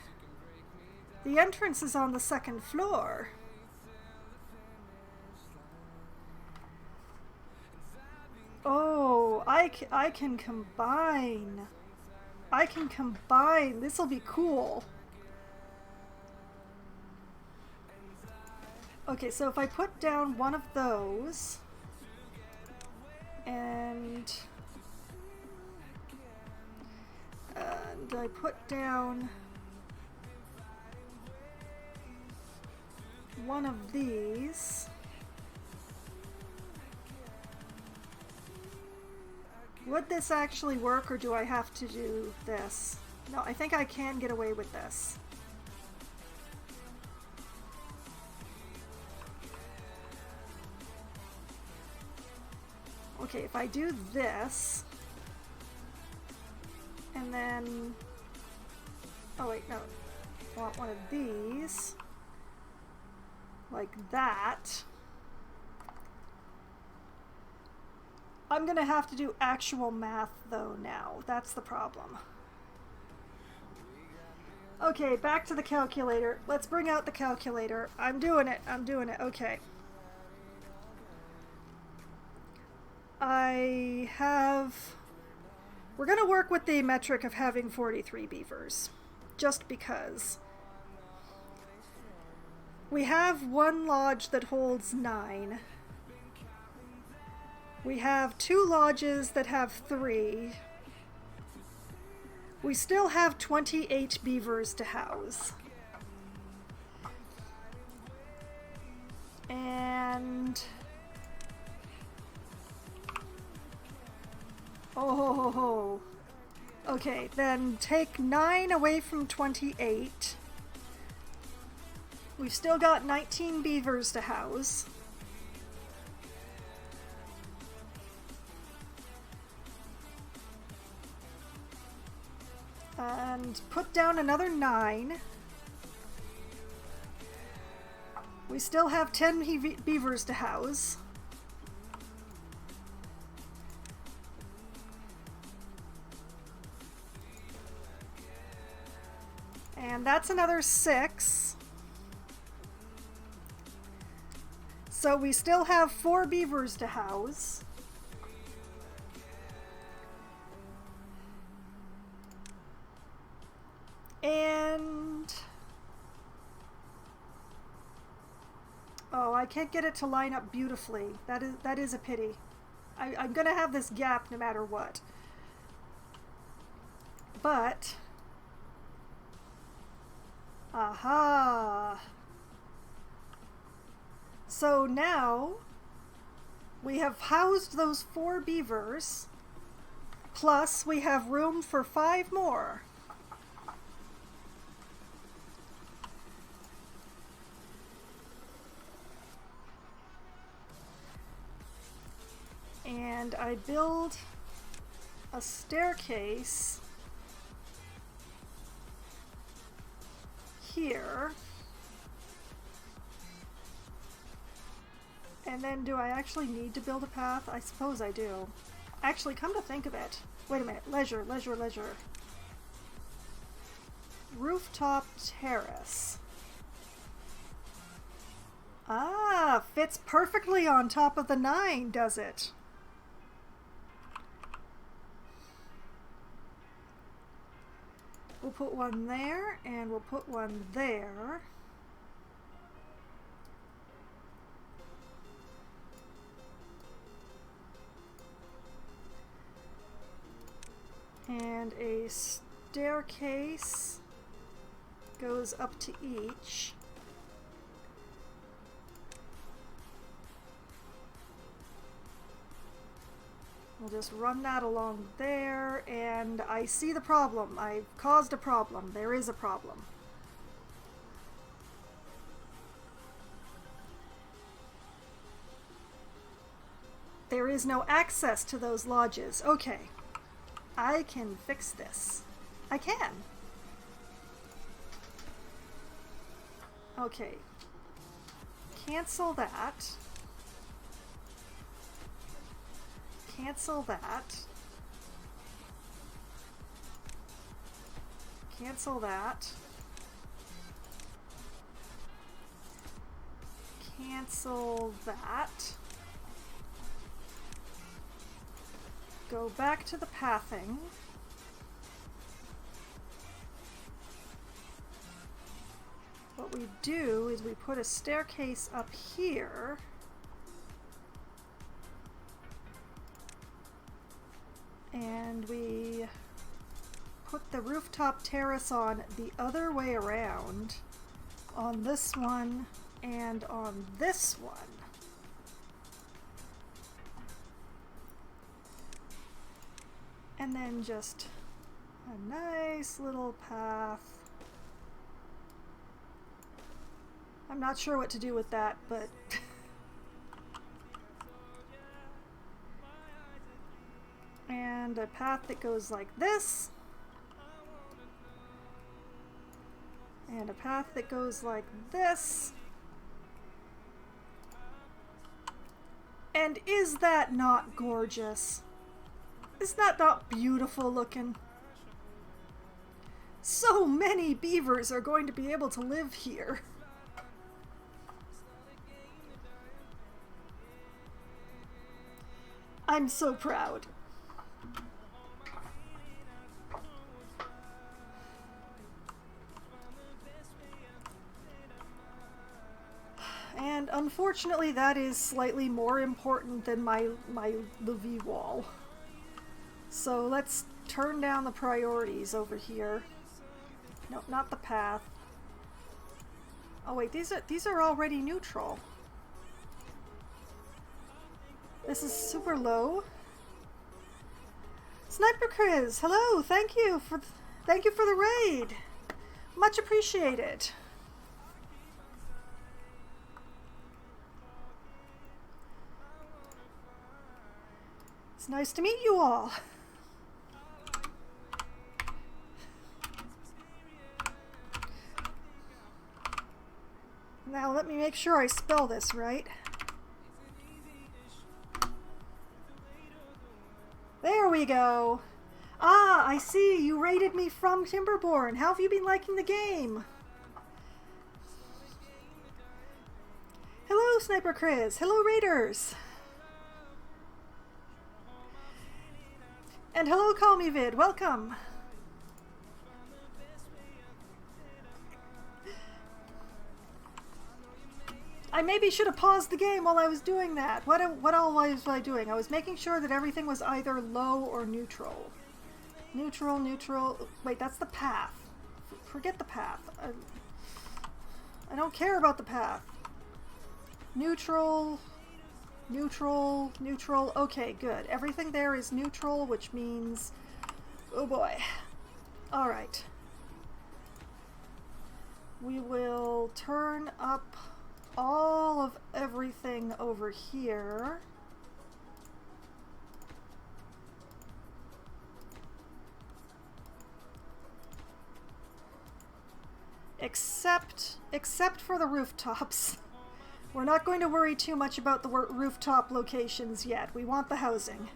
The entrance is on the 2nd floor. Oh, I can combine. I can combine. This'll be cool. Okay, so if I put down one of those, and I put down one of these, would this actually work, or do I have to do this? No, I think I can get away with this. Okay, if I do this, and then, oh wait, no, I want one of these, like that. I'm gonna have to do actual math though now, that's the problem. Okay, back to the calculator. Let's bring out the calculator. I'm doing it, okay. We're gonna work with the metric of having 43 beavers, just because. We have one lodge that holds 9. We have 2 lodges that have 3. We still have 28 beavers to house. And oh, okay, then take 9 away from 28. We've still got 19 beavers to house. And put down another 9. We still have 10 beavers to house. And that's another 6. So we still have 4 beavers to house. And oh, I can't get it to line up beautifully. That is a pity. I'm gonna have this gap no matter what. But aha. So now we have housed those 4 beavers, plus we have room for 5 more. And I build a staircase here. And then do I actually need to build a path? I suppose I do. Actually, come to think of it. Wait a minute. Leisure, leisure, leisure. Rooftop Terrace. Ah, fits perfectly on top of the 9, does it? We'll put one there, and we'll put one there. And a staircase goes up to each. We'll just run that along there, and I see the problem. I've caused a problem. There is a problem. There is no access to those lodges. Okay. I can fix this. I can. Okay. Cancel that. Cancel that. Cancel that. Cancel that. Go back to the pathing. What we do is we put a staircase up here. And we put the rooftop terrace on the other way around, on this one and on this one. And then just a nice little path. I'm not sure what to do with that, but and a path that goes like this, and a path that goes like this. And is that not gorgeous? Is that not beautiful looking? So many beavers are going to be able to live here. I'm so proud. And unfortunately that is slightly more important than my Levy wall. So let's turn down the priorities over here. No, not the path. Oh wait, these are already neutral. This is super low. Sniper Chris, hello, thank you for the raid. Much appreciated. It's nice to meet you all. Now let me make sure I spell this right. There we go. Ah, I see. You rated me from Timberborn. How have you been liking the game? Hello, Sniper Chris. Hello, Raiders. And hello, Call Me Vid. Welcome. I maybe should have paused the game while I was doing that. What all was I doing? I was making sure that everything was either low or neutral. Neutral, neutral. Wait, that's the path. Forget the path. I don't care about the path. Neutral, neutral, neutral. Okay, good. Everything there is neutral, which means... Oh boy. Alright. We will turn up all of everything over here. Except for the rooftops. We're not going to worry too much about the rooftop locations yet. We want the housing.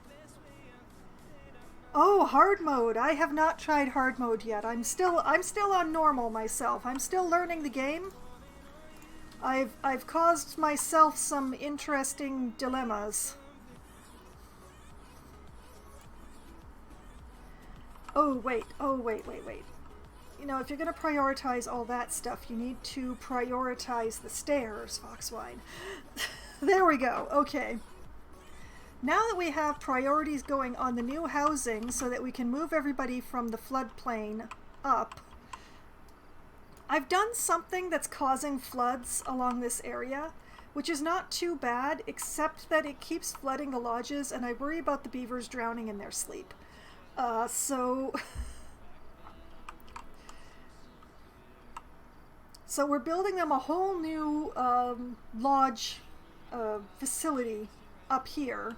Oh, hard mode. I have not tried hard mode yet. I'm still on normal myself. I'm still learning the game. I've caused myself some interesting dilemmas. Oh wait. You know, if you're going to prioritize all that stuff, you need to prioritize the stairs, Foxwine. There we go. Okay. Now that we have priorities going on the new housing so that we can move everybody from the floodplain up, I've done something that's causing floods along this area, which is not too bad, except that it keeps flooding the lodges, and I worry about the beavers drowning in their sleep. So we're building them a whole new lodge facility up here,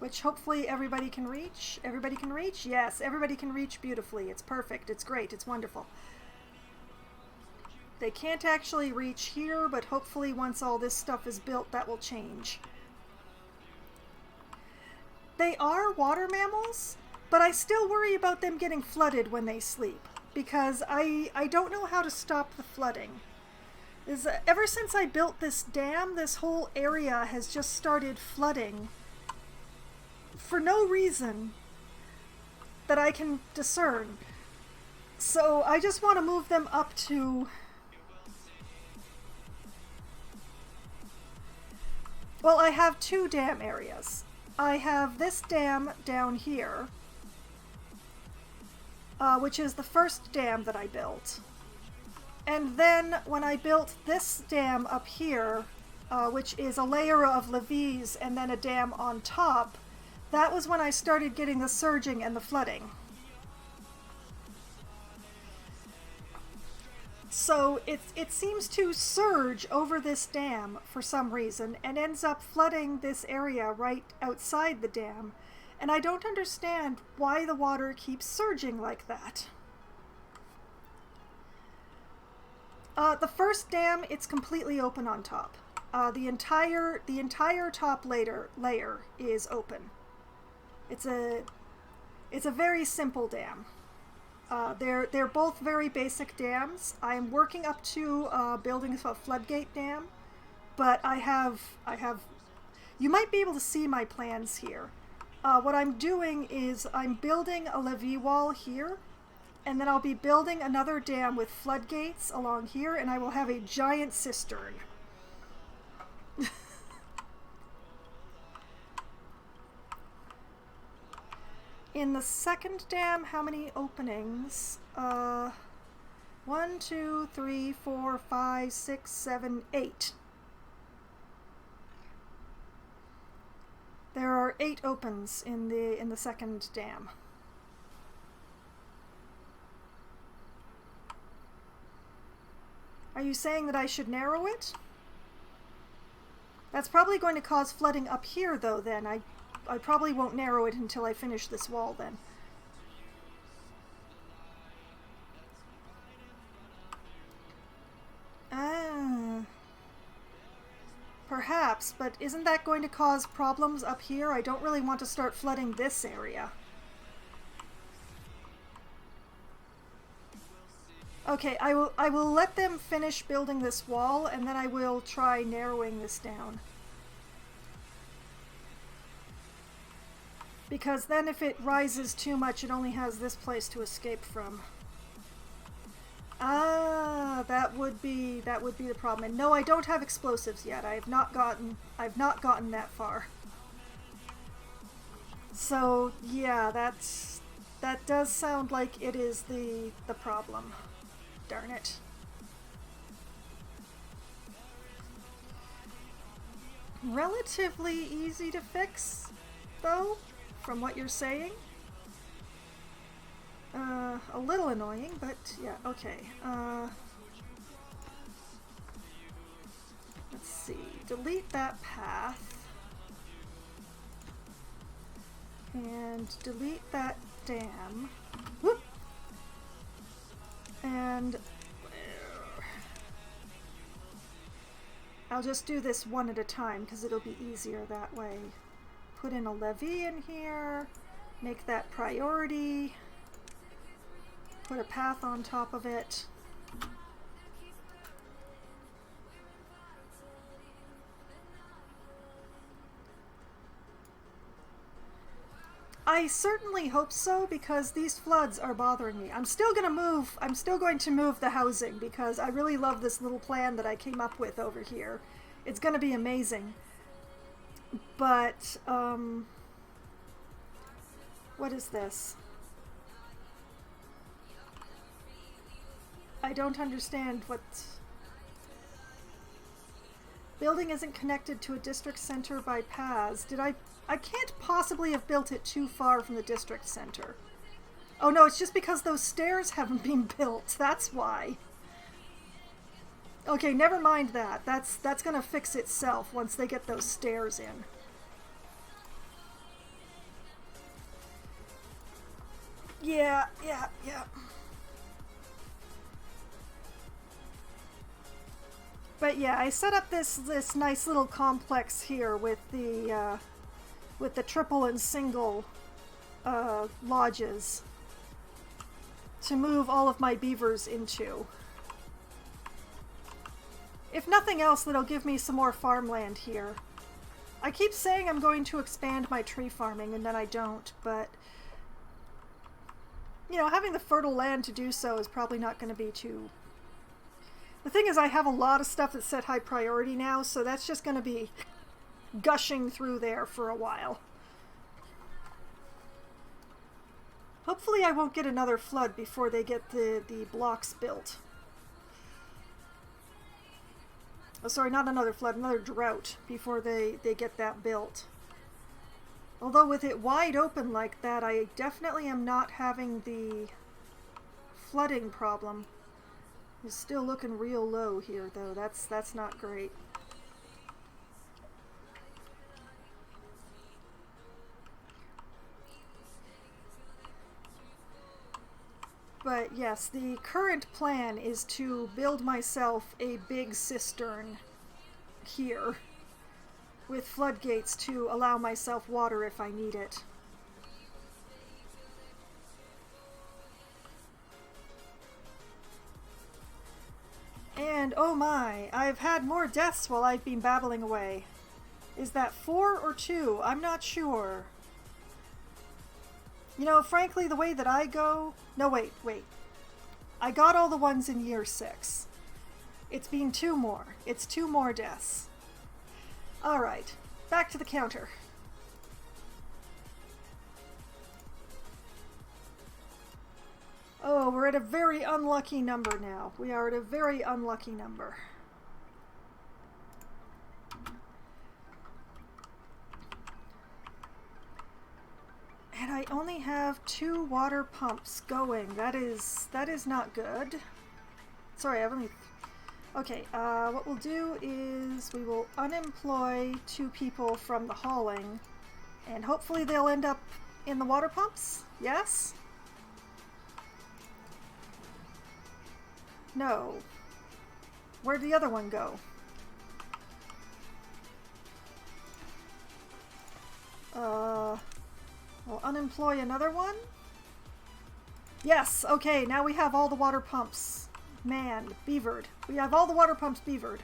which hopefully everybody can reach. Everybody can reach? Yes, everybody can reach beautifully. It's perfect. It's great. It's wonderful. They can't actually reach here, but hopefully once all this stuff is built, that will change. They are water mammals, but I still worry about them getting flooded when they sleep, because I don't know how to stop the flooding. Ever since I built this dam, this whole area has just started flooding for no reason that I can discern. So I just want to move them up to... Well, I have two dam areas. I have this dam down here, which is the first dam that I built. And then when I built this dam up here, which is a layer of levees and then a dam on top, that was when I started getting the surging and the flooding. So it seems to surge over this dam for some reason and ends up flooding this area right outside the dam. And I don't understand why the water keeps surging like that. The first dam, it's completely open on top. The entire top layer is open. It's a very simple dam. They're both very basic dams. I'm working up to building a Floodgate dam, but I have. You might be able to see my plans here. What I'm doing is I'm building a levee wall here, and then I'll be building another dam with floodgates along here, and I will have a giant cistern. In the second dam, how many openings? 1, 2, 3, 4, 5, 6, 7, 8. There are 8 opens in the second dam. Are you saying that I should narrow it? That's probably going to cause flooding up here, though, then. I probably won't narrow it until I finish this wall, then. Ah. Perhaps, but isn't that going to cause problems up here? I don't really want to start flooding this area. Okay, I will let them finish building this wall, and then I will try narrowing this down. Because then if it rises too much, it only has this place to escape from. Ah, that would be the problem. And no, I don't have explosives yet. I've not gotten that far. So yeah, that does sound like it is the problem. Darn it. Relatively easy to fix, though, from what you're saying. A little annoying, but yeah, okay. Let's see. Delete that path. And delete that dam. Whoop! And I'll just do this one at a time because it'll be easier that way. Put in a levee in here. Make that priority. Put a path on top of it. I certainly hope so, because these floods are bothering me. I'm still going to move the housing because I really love this little plan that I came up with over here. It's going to be amazing. But, what is this? I don't understand what... Building isn't connected to a district center by paths. I can't possibly have built it too far from the district center. Oh no, it's just because those stairs haven't been built. That's why. Okay, never mind that. That's gonna fix itself once they get those stairs in. Yeah. But yeah, I set up this nice little complex here with the triple and single lodges to move all of my beavers into. If nothing else, that'll give me some more farmland here. I keep saying I'm going to expand my tree farming, and then I don't, but you know, having the fertile land to do so is probably not going to be too... The thing is, I have a lot of stuff that's set high priority now, so that's just going to be gushing through there for a while. Hopefully I won't get another flood before they get the blocks built. Oh, sorry, not another flood, another drought before they get that built. Although with it wide open like that, I definitely am not having the flooding problem. It's still looking real low here, though. That's not great. But yes, the current plan is to build myself a big cistern here with floodgates to allow myself water if I need it. And oh my, I've had more deaths while I've been babbling away. Is that 4 or 2? I'm not sure. You know, frankly, the way that I go... No, wait. I got all the ones in year 6. It's been 2 more. It's 2 more deaths. Alright, back to the counter. Oh, we're at a very unlucky number now. We are at a very unlucky number. And I only have 2 water pumps going. That is not good. Sorry, I've only... Okay, what we'll do is we will unemploy 2 people from the hauling, and hopefully they'll end up in the water pumps? Yes? No. Where'd the other one go? unemploy another one? Yes, okay, now we have all the water pumps. Man, beavered. We have all the water pumps beavered.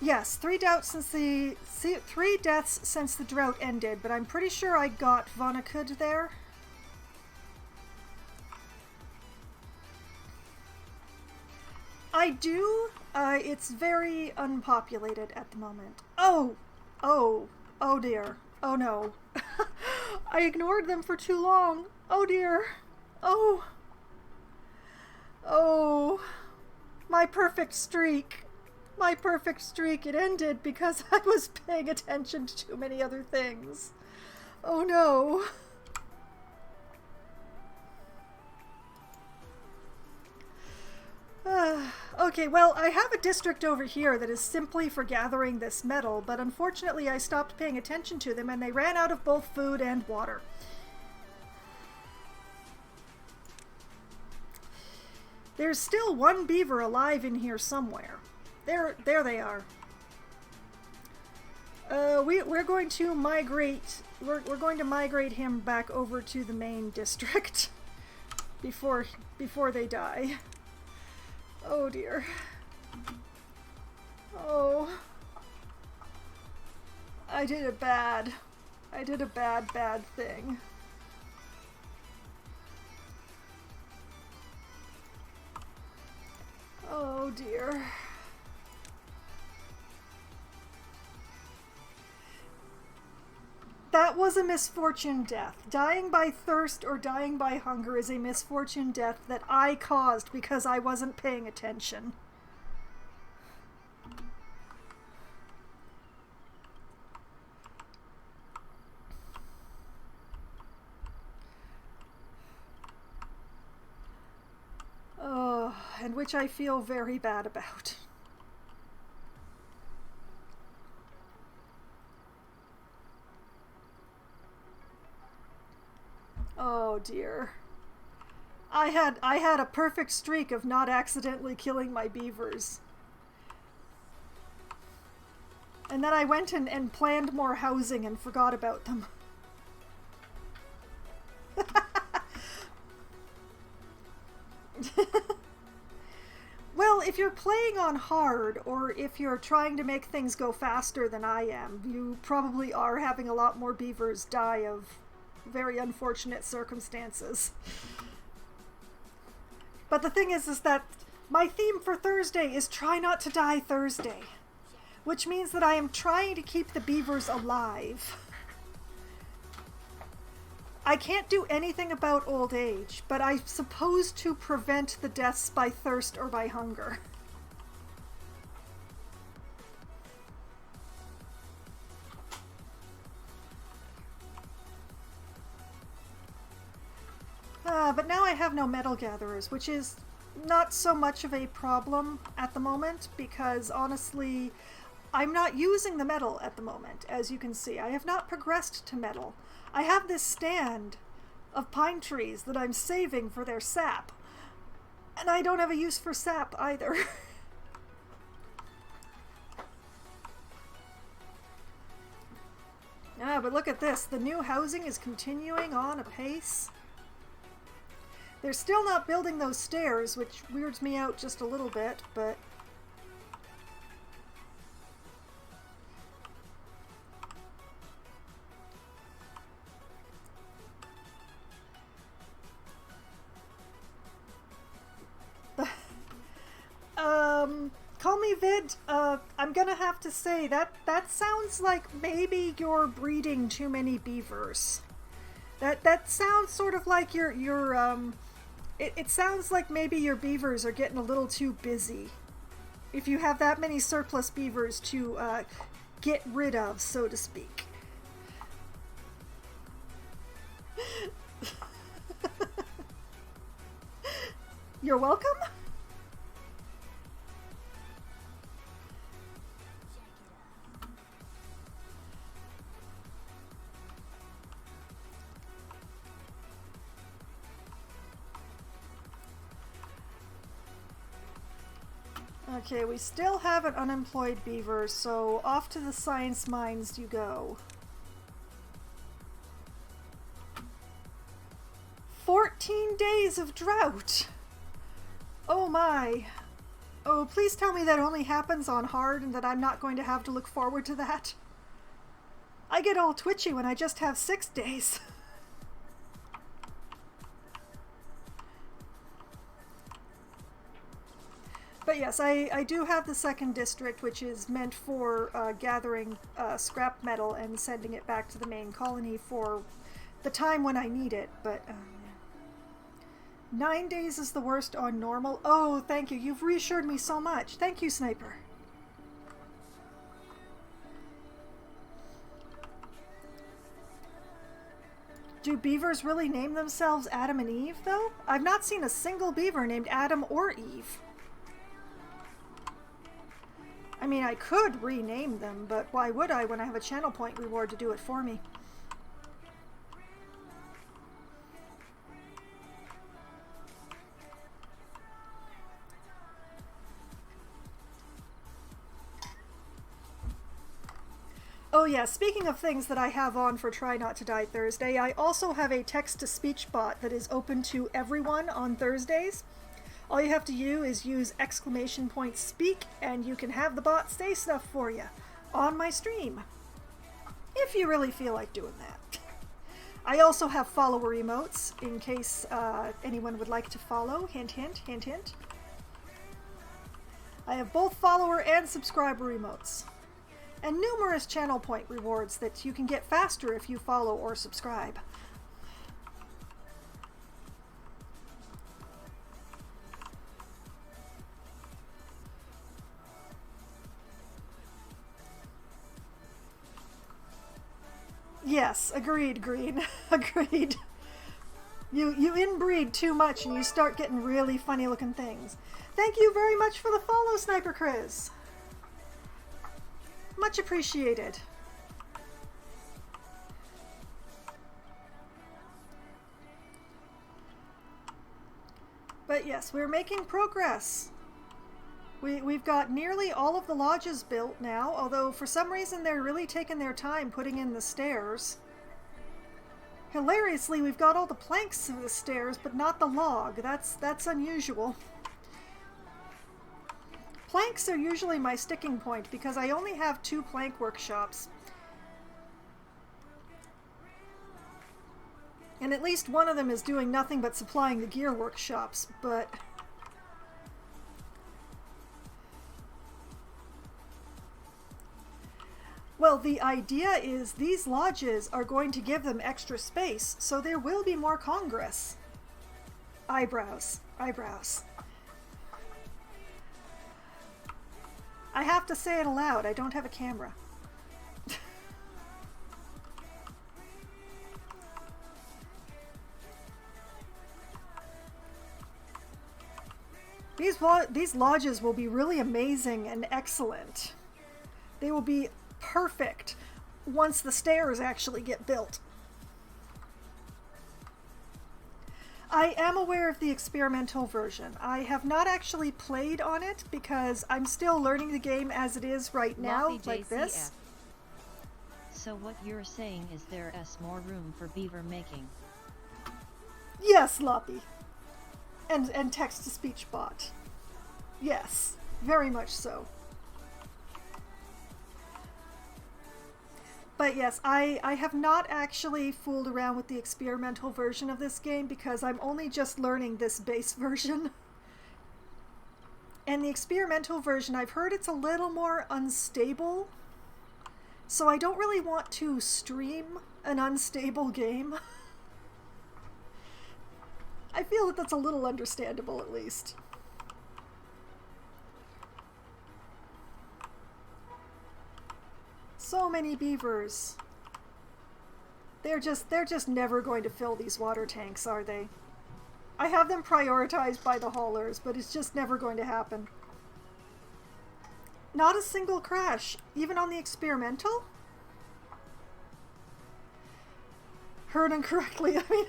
Yes, 3 deaths since the drought ended, but I'm pretty sure I got Vonnegut there. I do. It's very unpopulated at the moment. Oh! Oh! Oh dear. Oh no. I ignored them for too long. Oh dear. Oh. Oh. My perfect streak. My perfect streak. It ended because I was paying attention to too many other things. Oh no. Okay, well, I have a district over here that is simply for gathering this metal, but unfortunately I stopped paying attention to them and they ran out of both food and water. There's still one beaver alive in here somewhere. There they are. We're going to migrate. We're going to migrate him back over to the main district before they die. Oh dear. Oh. I did a bad thing. Oh dear. That was a misfortune death. Dying by thirst or dying by hunger is a misfortune death that I caused because I wasn't paying attention. Oh, and which I feel very bad about. Oh dear. I had a perfect streak of not accidentally killing my beavers. And then I went and planned more housing and forgot about them. Well, if you're playing on hard, or if you're trying to make things go faster than I am, you probably are having a lot more beavers die of very unfortunate circumstances. But the thing is that my theme for Thursday is try not to die Thursday, which means that I am trying to keep the beavers alive. I can't do anything about old age, but I'm supposed to prevent the deaths by thirst or by hunger. But now I have no metal gatherers, which is not so much of a problem at the moment, because honestly, I'm not using the metal at the moment, as you can see. I have not progressed to metal. I have this stand of pine trees that I'm saving for their sap, and I don't have a use for sap either. But look at this. The new housing is continuing on apace. They're still not building those stairs, which weirds me out just a little bit, but... Call me Vid, I'm gonna have to say that sounds like maybe you're breeding too many beavers. That sounds sort of like it sounds like maybe your beavers are getting a little too busy. If you have that many surplus beavers to get rid of, so to speak. You're welcome? Okay, we still have an unemployed beaver, so off to the science mines you go. 14 days of drought! Oh my. Oh, please tell me that only happens on hard and that I'm not going to have to look forward to that. I get all twitchy when I just have 6 days. But yes, I do have the second district, which is meant for gathering scrap metal and sending it back to the main colony for the time when I need it. But 9 days is the worst on normal. Oh, thank you. You've reassured me so much. Thank you, Sniper. Do beavers really name themselves Adam and Eve, though? I've not seen a single beaver named Adam or Eve. I mean, I could rename them, but why would I when I have a channel point reward to do it for me? Oh yeah, speaking of things that I have on for Try Not to Die Thursday, I also have a text-to-speech bot that is open to everyone on Thursdays. All you have to do is use !speak and you can have the bot say stuff for you on my stream. If you really feel like doing that. I also have follower emotes in case anyone would like to follow. Hint, hint, hint, hint. I have both follower and subscriber emotes. And numerous channel point rewards that you can get faster if you follow or subscribe. Yes, agreed, Green. Agreed. You inbreed too much and you start getting really funny looking things. Thank you very much for the follow, Sniper Chris. Much appreciated. But yes, we're making progress. We've got nearly all of the lodges built now, although for some reason they're really taking their time putting in the stairs. Hilariously, we've got all the planks of the stairs, but not the log. That's unusual. Planks are usually my sticking point because I only have 2 plank workshops. And at least one of them is doing nothing but supplying the gear workshops, but... Well, the idea is these lodges are going to give them extra space, so there will be more Congress. Eyebrows. Eyebrows. I have to say it aloud. I don't have a camera. These lodges will be really amazing and excellent. They will be perfect once the stairs actually get built. I am aware of the experimental version. I have not actually played on it because I'm still learning the game as it is right now, like this. So what you're saying is there's more room for beaver making? Yes, Loppy. And text-to-speech bot. Yes, very much so. But yes, I have not actually fooled around with the experimental version of this game because I'm only just learning this base version. And the experimental version, I've heard it's a little more unstable. So I don't really want to stream an unstable game. I feel that that's a little understandable, at least. So many beavers. They're just never going to fill these water tanks, are they? I have them prioritized by the haulers, but it's just never going to happen. Not a single crash, even on the experimental? Heard incorrectly, I mean...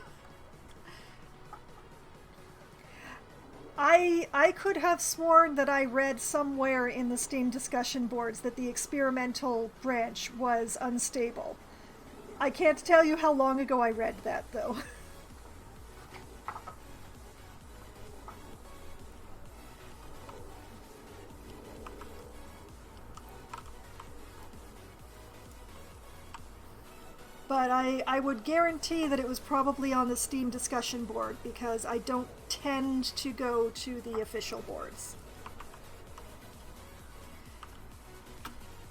I could have sworn that I read somewhere in the Steam discussion boards that the experimental branch was unstable. I can't tell you how long ago I read that, though. But I would guarantee that it was probably on the Steam discussion board because I don't tend to go to the official boards.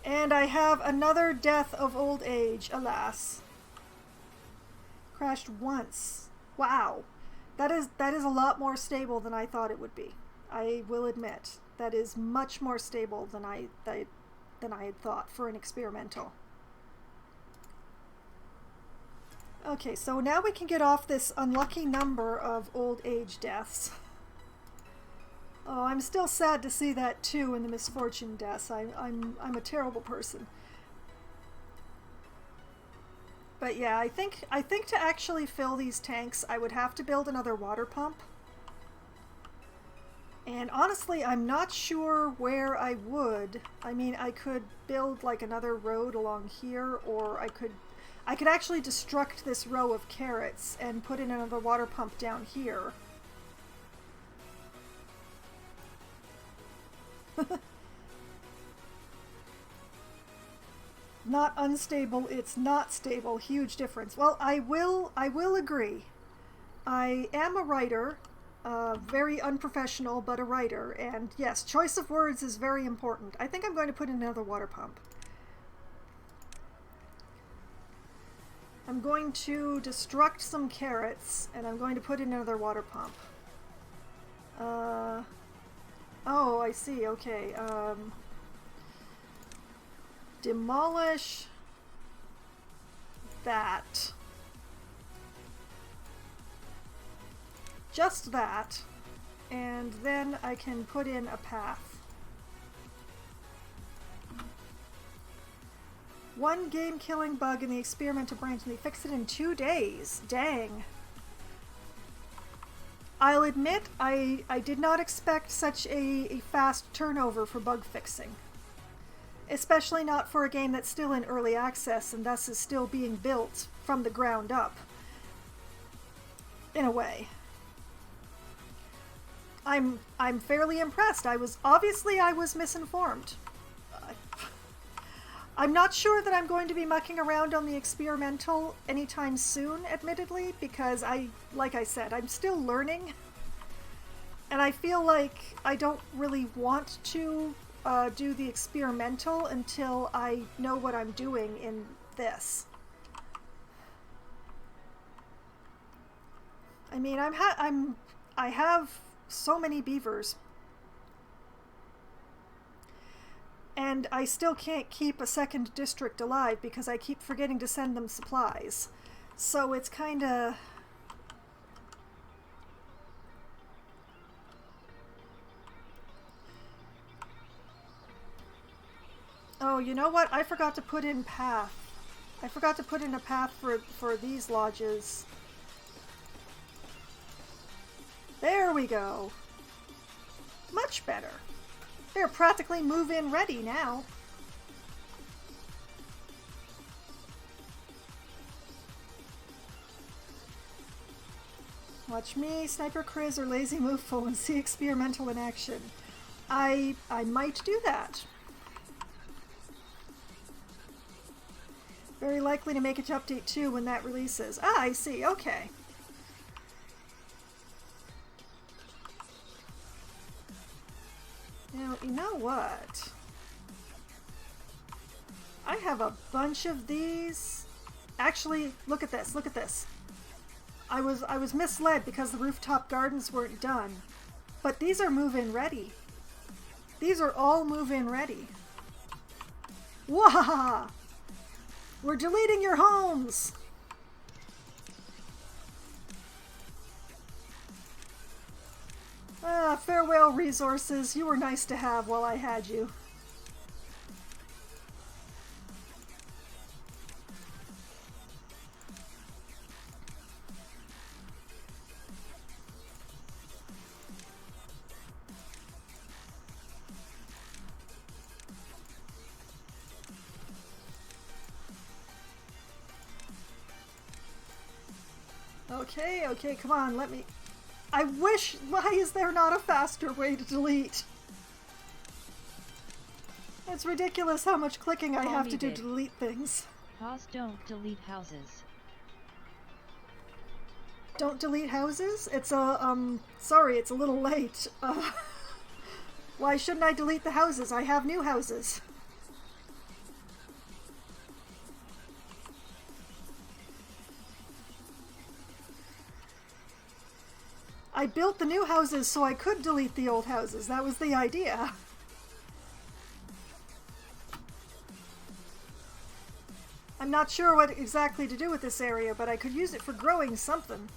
And I have another death of old age, alas. Crashed once. Wow. That is a lot more stable than I thought it would be. I will admit. That is much more stable than I had thought for an experimental. Okay, so now we can get off this unlucky number of old age deaths. Oh, I'm still sad to see that too in the misfortune deaths. I'm a terrible person. But yeah, I think to actually fill these tanks, I would have to build another water pump. And honestly, I'm not sure where I would. I mean, I could build like another road along here, or I could actually destruct this row of carrots and put in another water pump down here. Not unstable, it's not stable. Huge difference. Well, I will agree. I am a writer, very unprofessional, but a writer, and yes, choice of words is very important. I think I'm going to put in another water pump. I'm going to destruct some carrots, and I'm going to put in another water pump. Oh, I see, okay. Demolish that. Just that. And then I can put in a path. One game-killing bug in the experimental branch, and they fixed it in 2 days. Dang. I'll admit, I did not expect such a fast turnover for bug fixing. Especially not for a game that's still in early access and thus is still being built from the ground up. In a way. I'm fairly impressed. I was misinformed. I'm not sure that I'm going to be mucking around on the experimental anytime soon, admittedly, because like I said, I'm still learning. And I feel like I don't really want to do the experimental until I know what I'm doing in this. I mean, I have so many beavers. And I still can't keep a second district alive because I keep forgetting to send them supplies. So it's kinda... Oh, you know what? I forgot to put in path. I forgot to put in a path for these lodges. There we go. Much better. They're practically move-in ready now. Watch me, Sniper Criz, or Lazy Moveful and see experimental in action. I might do that. Very likely to make it to update 2 when that releases. Ah, I see. Okay. Now, you know what? I have a bunch of these. Actually, look at this. Look at this. I was misled because the rooftop gardens weren't done. But these are move-in ready. These are all move-in ready. Wahaha! We're deleting your homes! Ah, farewell resources. You were nice to have while I had you. Okay, okay, come on, let me... I wish... Why is there not a faster way to delete? It's ridiculous how much clicking I have to do to delete things. Pause, don't delete houses. Don't delete houses? It's a, sorry, it's a little late. Why shouldn't I delete the houses? I have new houses. I built the new houses so I could delete the old houses. That was the idea. I'm not sure what exactly to do with this area, but I could use it for growing something.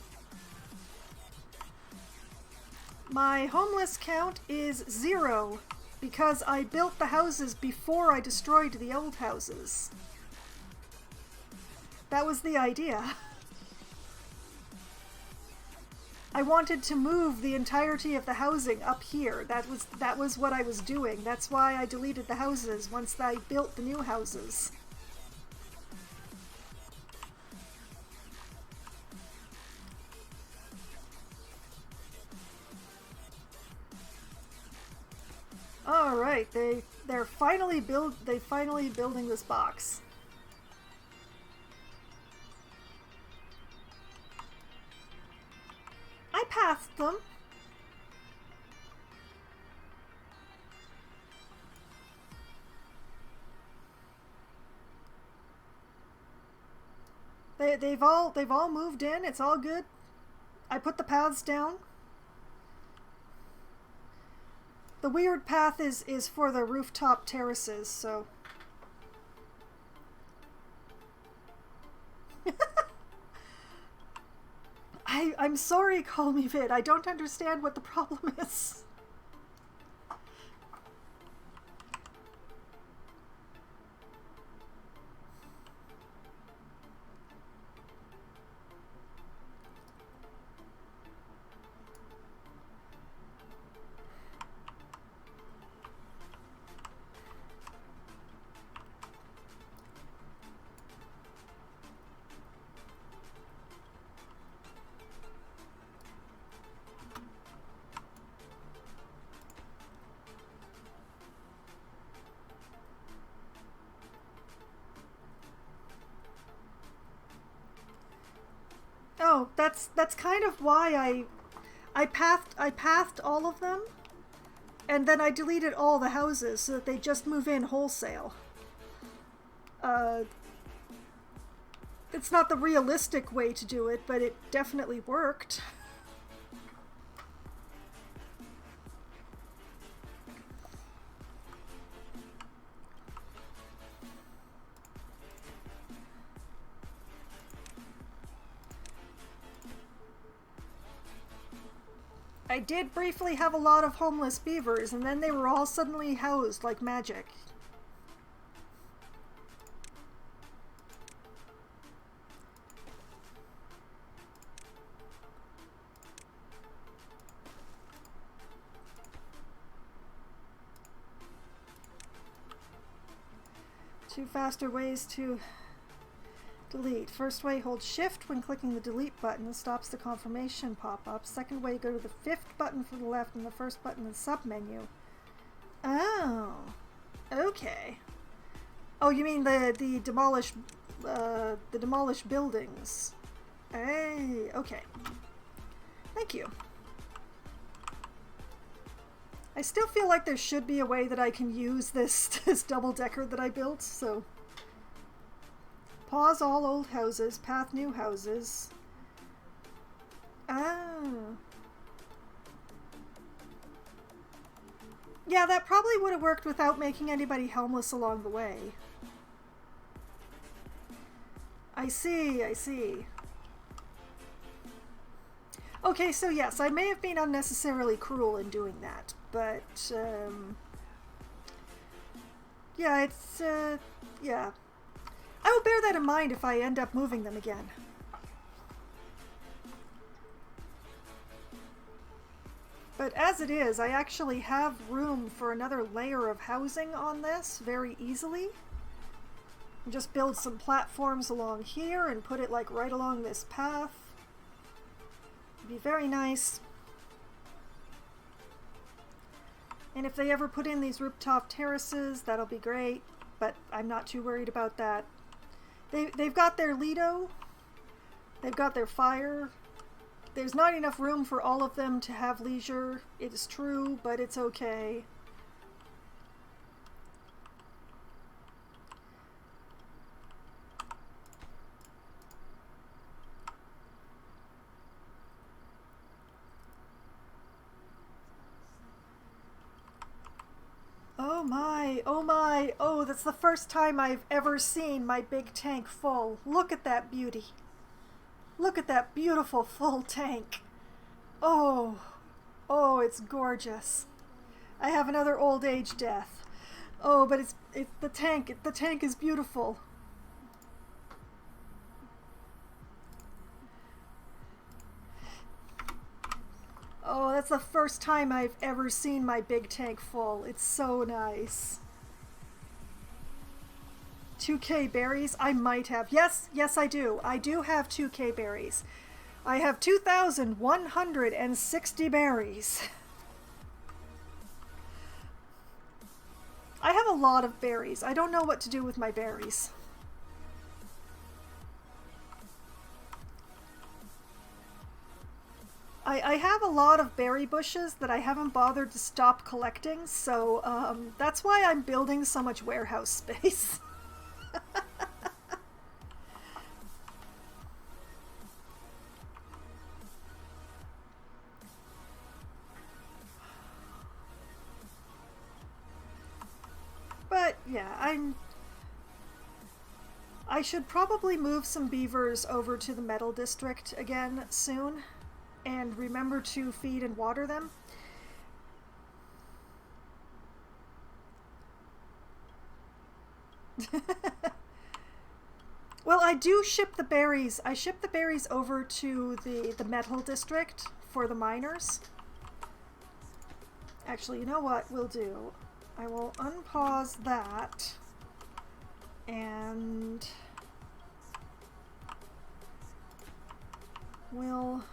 My homeless count is 0 because I built the houses before I destroyed the old houses. That was the idea. I wanted to move the entirety of the housing up here. That was what I was doing. That's why I deleted the houses once I built the new houses. All right, they're finally building this box. I passed them. They've all moved in. It's all good. I put the paths down. The weird path is for the rooftop terraces, so... I'm sorry, Call Me Vid. I don't understand what the problem is. Oh, that's kind of why I pathed all of them, and then I deleted all the houses so that they just move in wholesale. It's not the realistic way to do it, but it definitely worked. I did briefly have a lot of homeless beavers, and then they were all suddenly housed like magic. Two faster ways to delete. First way, hold shift when clicking the delete button, stops the confirmation pop-up. Second way, go to the 5th button from the left and the first button in the sub-menu. Oh, okay. Oh, you mean the demolished buildings. Hey, okay. Thank you. I still feel like there should be a way that I can use this double-decker that I built, so... Pause all old houses, path new houses. Oh. Yeah, that probably would have worked without making anybody homeless along the way. I see, I see. Okay, so yes, I may have been unnecessarily cruel in doing that, but, yeah, it's, yeah. I will bear that in mind if I end up moving them again. But as it is, I actually have room for another layer of housing on this very easily. Just build some platforms along here and put it like right along this path. It'd be very nice. And if they ever put in these rooftop terraces, that'll be great. But I'm not too worried about that. They've got their Lido. They've got their fire. There's not enough room for all of them to have leisure. It is true, but it's okay. Oh my, oh my, oh, that's the first time I've ever seen my big tank full. Look at that beauty. Look at that beautiful full tank. Oh, oh, it's gorgeous. I have another old age death. Oh, but it's the tank is beautiful. Oh, that's the first time I've ever seen my big tank full. It's so nice. 2K berries? I might have. Yes, I do. I do have 2K berries. I have 2,160 berries. I have a lot of berries. I don't know what to do with my berries. I have a lot of berry bushes that I haven't bothered to stop collecting, so that's why I'm building so much warehouse space. But yeah, I should probably move some beavers over to the metal district again soon. And remember to feed and water them. Well, I do ship the berries. I ship the berries over to the metal district for the miners. Actually, you know what we'll do? I will unpause that and we'll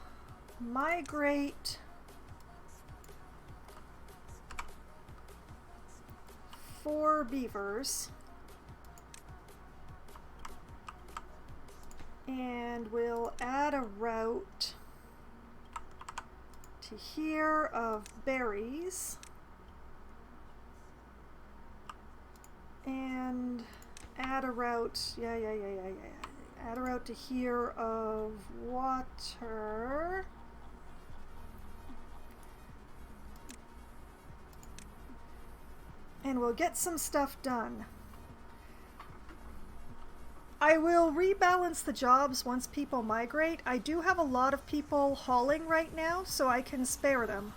migrate four beavers and we'll add a route to here of berries and add a route, add a route to here of water. And we'll get some stuff done. I will rebalance the jobs once people migrate. I do have a lot of people hauling right now, so I can spare them.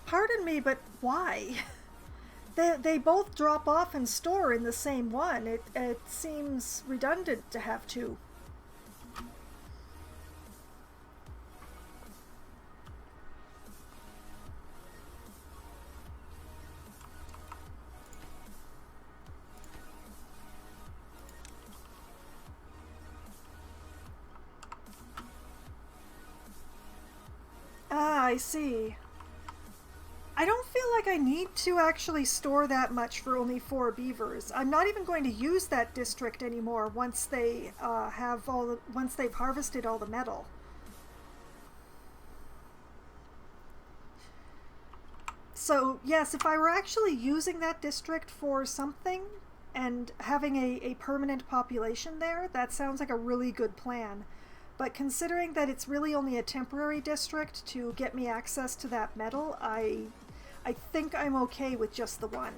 Pardon me, but why? They both drop off and store in the same one. It seems redundant to have two. Ah, I see. I don't feel like I need to actually store that much for only 4 beavers. I'm not even going to use that district anymore once they once they've harvested all the metal. So yes, if I were actually using that district for something and having a permanent population there, that sounds like a really good plan. But considering that it's really only a temporary district to get me access to that metal, I think I'm okay with just the one.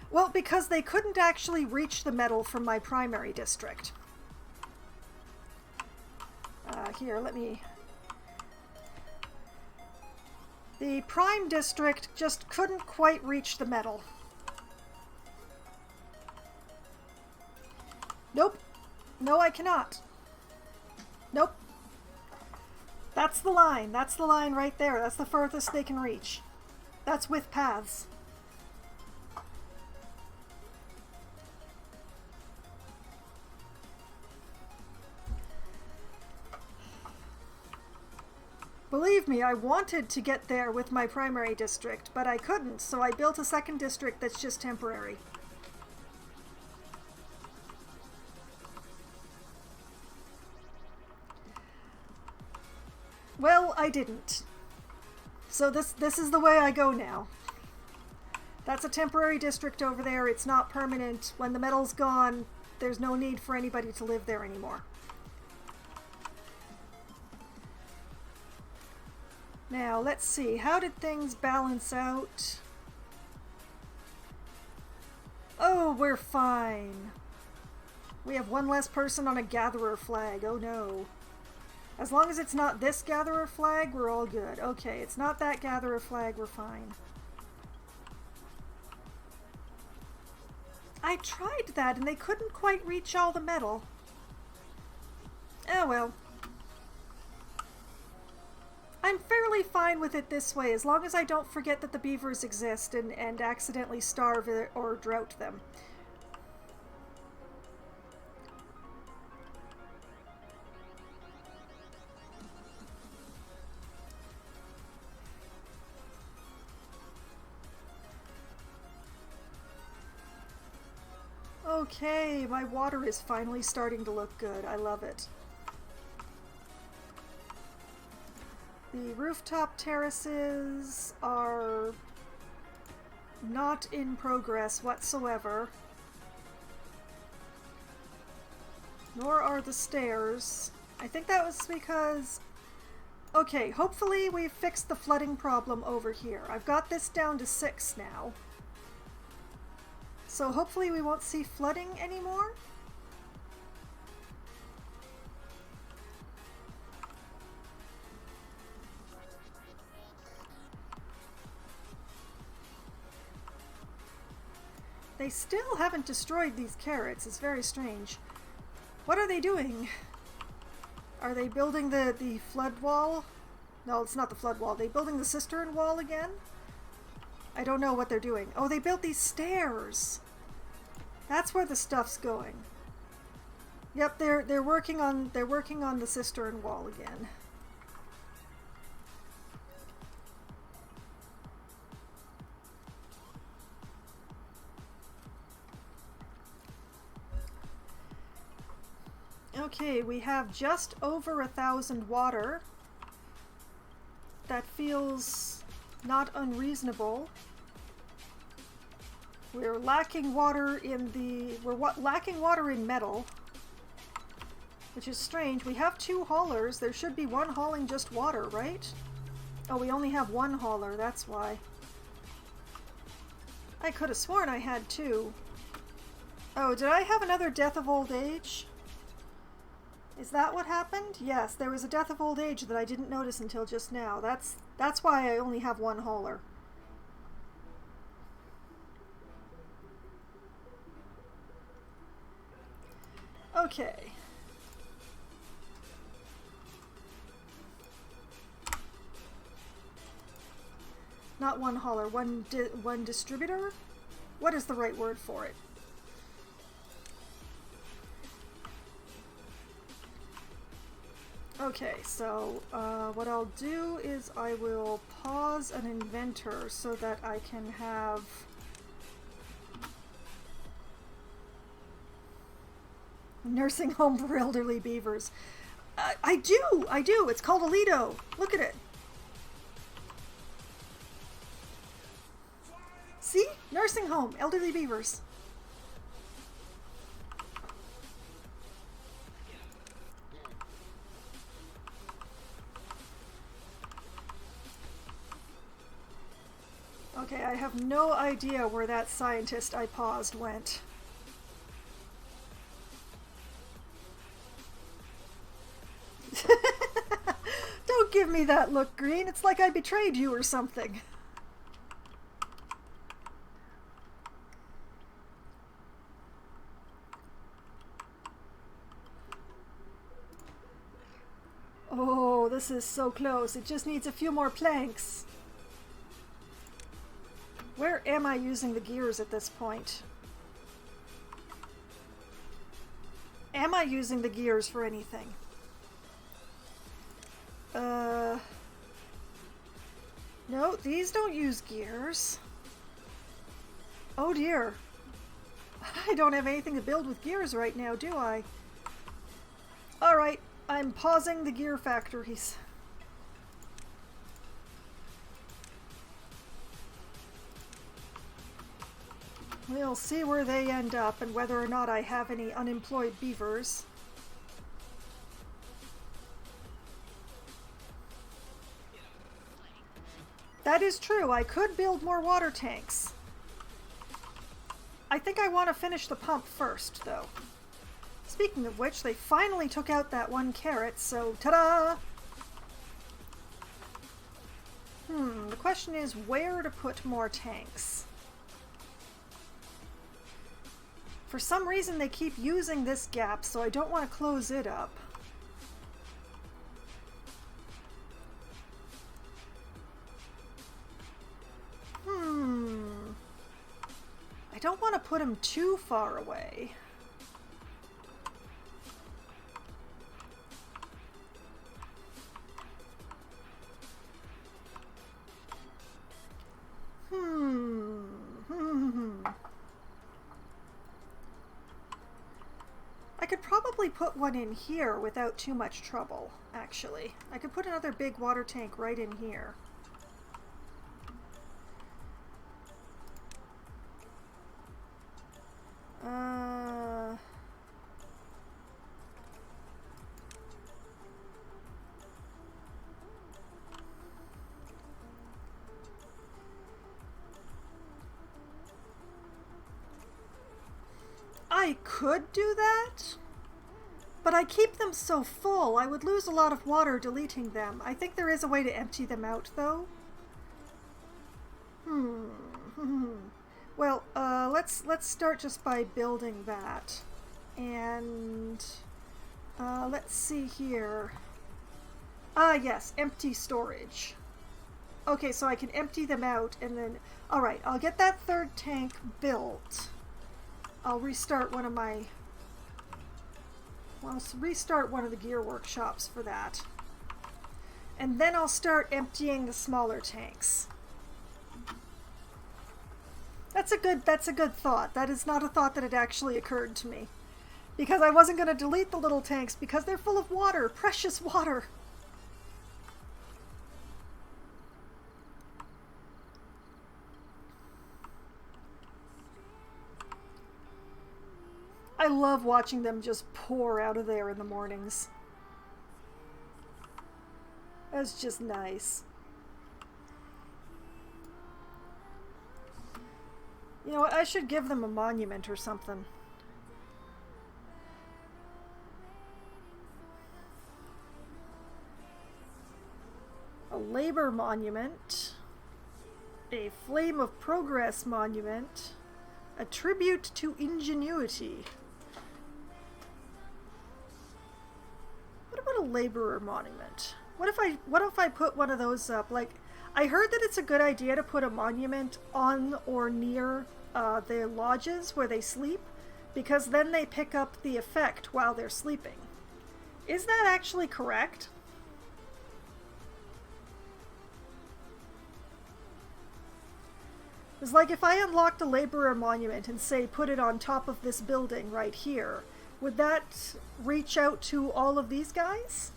Well, because they couldn't actually reach the metal from my primary district. Here, let me... The prime district just couldn't quite reach the metal. Nope. No, I cannot. Nope. That's the line. That's the line right there. That's the furthest they can reach. That's with paths. Believe me, I wanted to get there with my primary district, but I couldn't, so I built a second district that's just temporary. Well, I didn't. So this is the way I go now. That's a temporary district over there. It's not permanent. When the metal's gone, there's no need for anybody to live there anymore. Now, let's see. How did things balance out? Oh, we're fine. We have one less person on a gatherer flag. Oh no. As long as it's not this gatherer flag, we're all good. Okay, it's not that gatherer flag, we're fine. I tried that and they couldn't quite reach all the metal. Oh well. I'm fairly fine with it this way, as long as I don't forget that the beavers exist and accidentally starve or drought them. Okay, my water is finally starting to look good. I love it. The rooftop terraces are not in progress whatsoever. Nor are the stairs. I think that was because... Okay, hopefully we've fixed the flooding problem over here. I've got this down to 6 now. So hopefully we won't see flooding anymore. They still haven't destroyed these carrots. It's very strange. What are they doing? Are they building the flood wall? No, it's not the flood wall. Are they building the cistern wall again? I don't know what they're doing. Oh, they built these stairs. That's where the stuff's going. Yep, they're working on the cistern wall again. Okay, we have just over 1,000 water. That feels not unreasonable. We're lacking water in lacking water in metal, which is strange. We have 2 haulers. There should be one hauling just water, right? Oh, we only have 1 hauler. That's why. I could have sworn I had 2. Oh, did I have another death of old age? Is that what happened? Yes, there was a death of old age that I didn't notice until just now. That's why I only have 1 hauler. Okay. Not 1 hauler, one distributor? What is the right word for it? Okay, so what I'll do is I will pause an inventor so that I can have nursing home for elderly beavers. I do! It's called a Lido. Look at it. See? Nursing home, elderly beavers. Okay, I have no idea where that scientist I paused went. Don't give me that look, Green. It's like I betrayed you or something. this is so close. It just needs a few more planks. Where am I using the gears at this point? Am I using the gears for anything? No, these don't use gears. Oh dear. I don't have anything to build with gears right now, do I? Alright, I'm pausing the gear factories. We'll see where they end up and whether or not I have any unemployed beavers. That is true, I could build more water tanks. I think I want to finish the pump first, though. Speaking of which, they finally took out that one carrot, so ta-da! The question is where to put more tanks. For some reason they keep using this gap, so I don't want to close it up. I don't want to put them too far away. I could probably put one in here without too much trouble, actually. I could put another big water tank right in here. I could do that, but I keep them so full, I would lose a lot of water deleting them. I think there is a way to empty them out, though. Well, let's start just by building that. And let's see here. Yes, empty storage. Okay, so I can empty them out and then... Alright, I'll get that third tank built. I'll restart one of my... Well, I'll restart one of the gear workshops for that. And then I'll start emptying the smaller tanks. That's a good thought. That is not a thought that had actually occurred to me. Because I wasn't going to delete the little tanks because they're full of water, precious water. I love watching them just pour out of there in the mornings. That's just nice. You know what? I should give them a monument or something. A labor monument. A flame of progress monument. A tribute to ingenuity. What about a laborer monument? What if I put one of those up? Like, I heard that it's a good idea to put a monument on or near the lodges where they sleep, because then they pick up the effect while they're sleeping. Is that actually correct? It's like if I unlocked a laborer monument and say put it on top of this building right here, would that reach out to all of these guys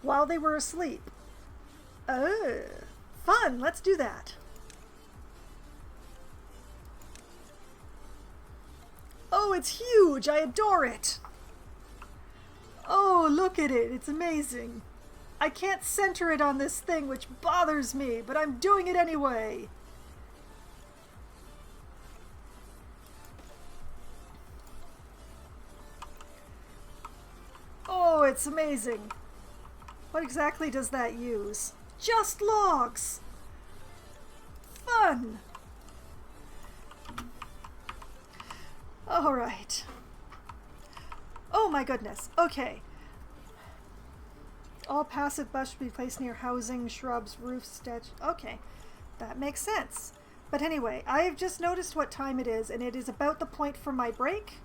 while they were asleep? Oh, fun! Let's do that. Oh, it's huge! I adore it! Oh, look at it! It's amazing! I can't center it on this thing, which bothers me, but I'm doing it anyway! Oh, it's amazing! What exactly does that use? Just logs! Fun! Alright. Oh my goodness. Okay. All passive bush should be placed near housing, shrubs, roofs, Okay, that makes sense. But anyway, I've just noticed what time it is, and it is about the point for my break.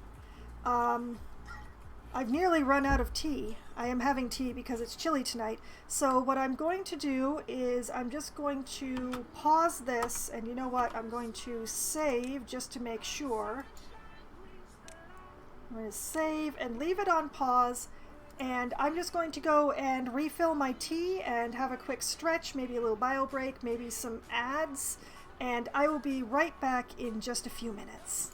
I've nearly run out of tea. I am having tea because it's chilly tonight. So what I'm going to do is I'm just going to pause this, and you know what? I'm going to save just to make sure. I'm going to save and leave it on pause, and I'm just going to go and refill my tea and have a quick stretch, maybe a little bio break, maybe some ads, and I will be right back in just a few minutes.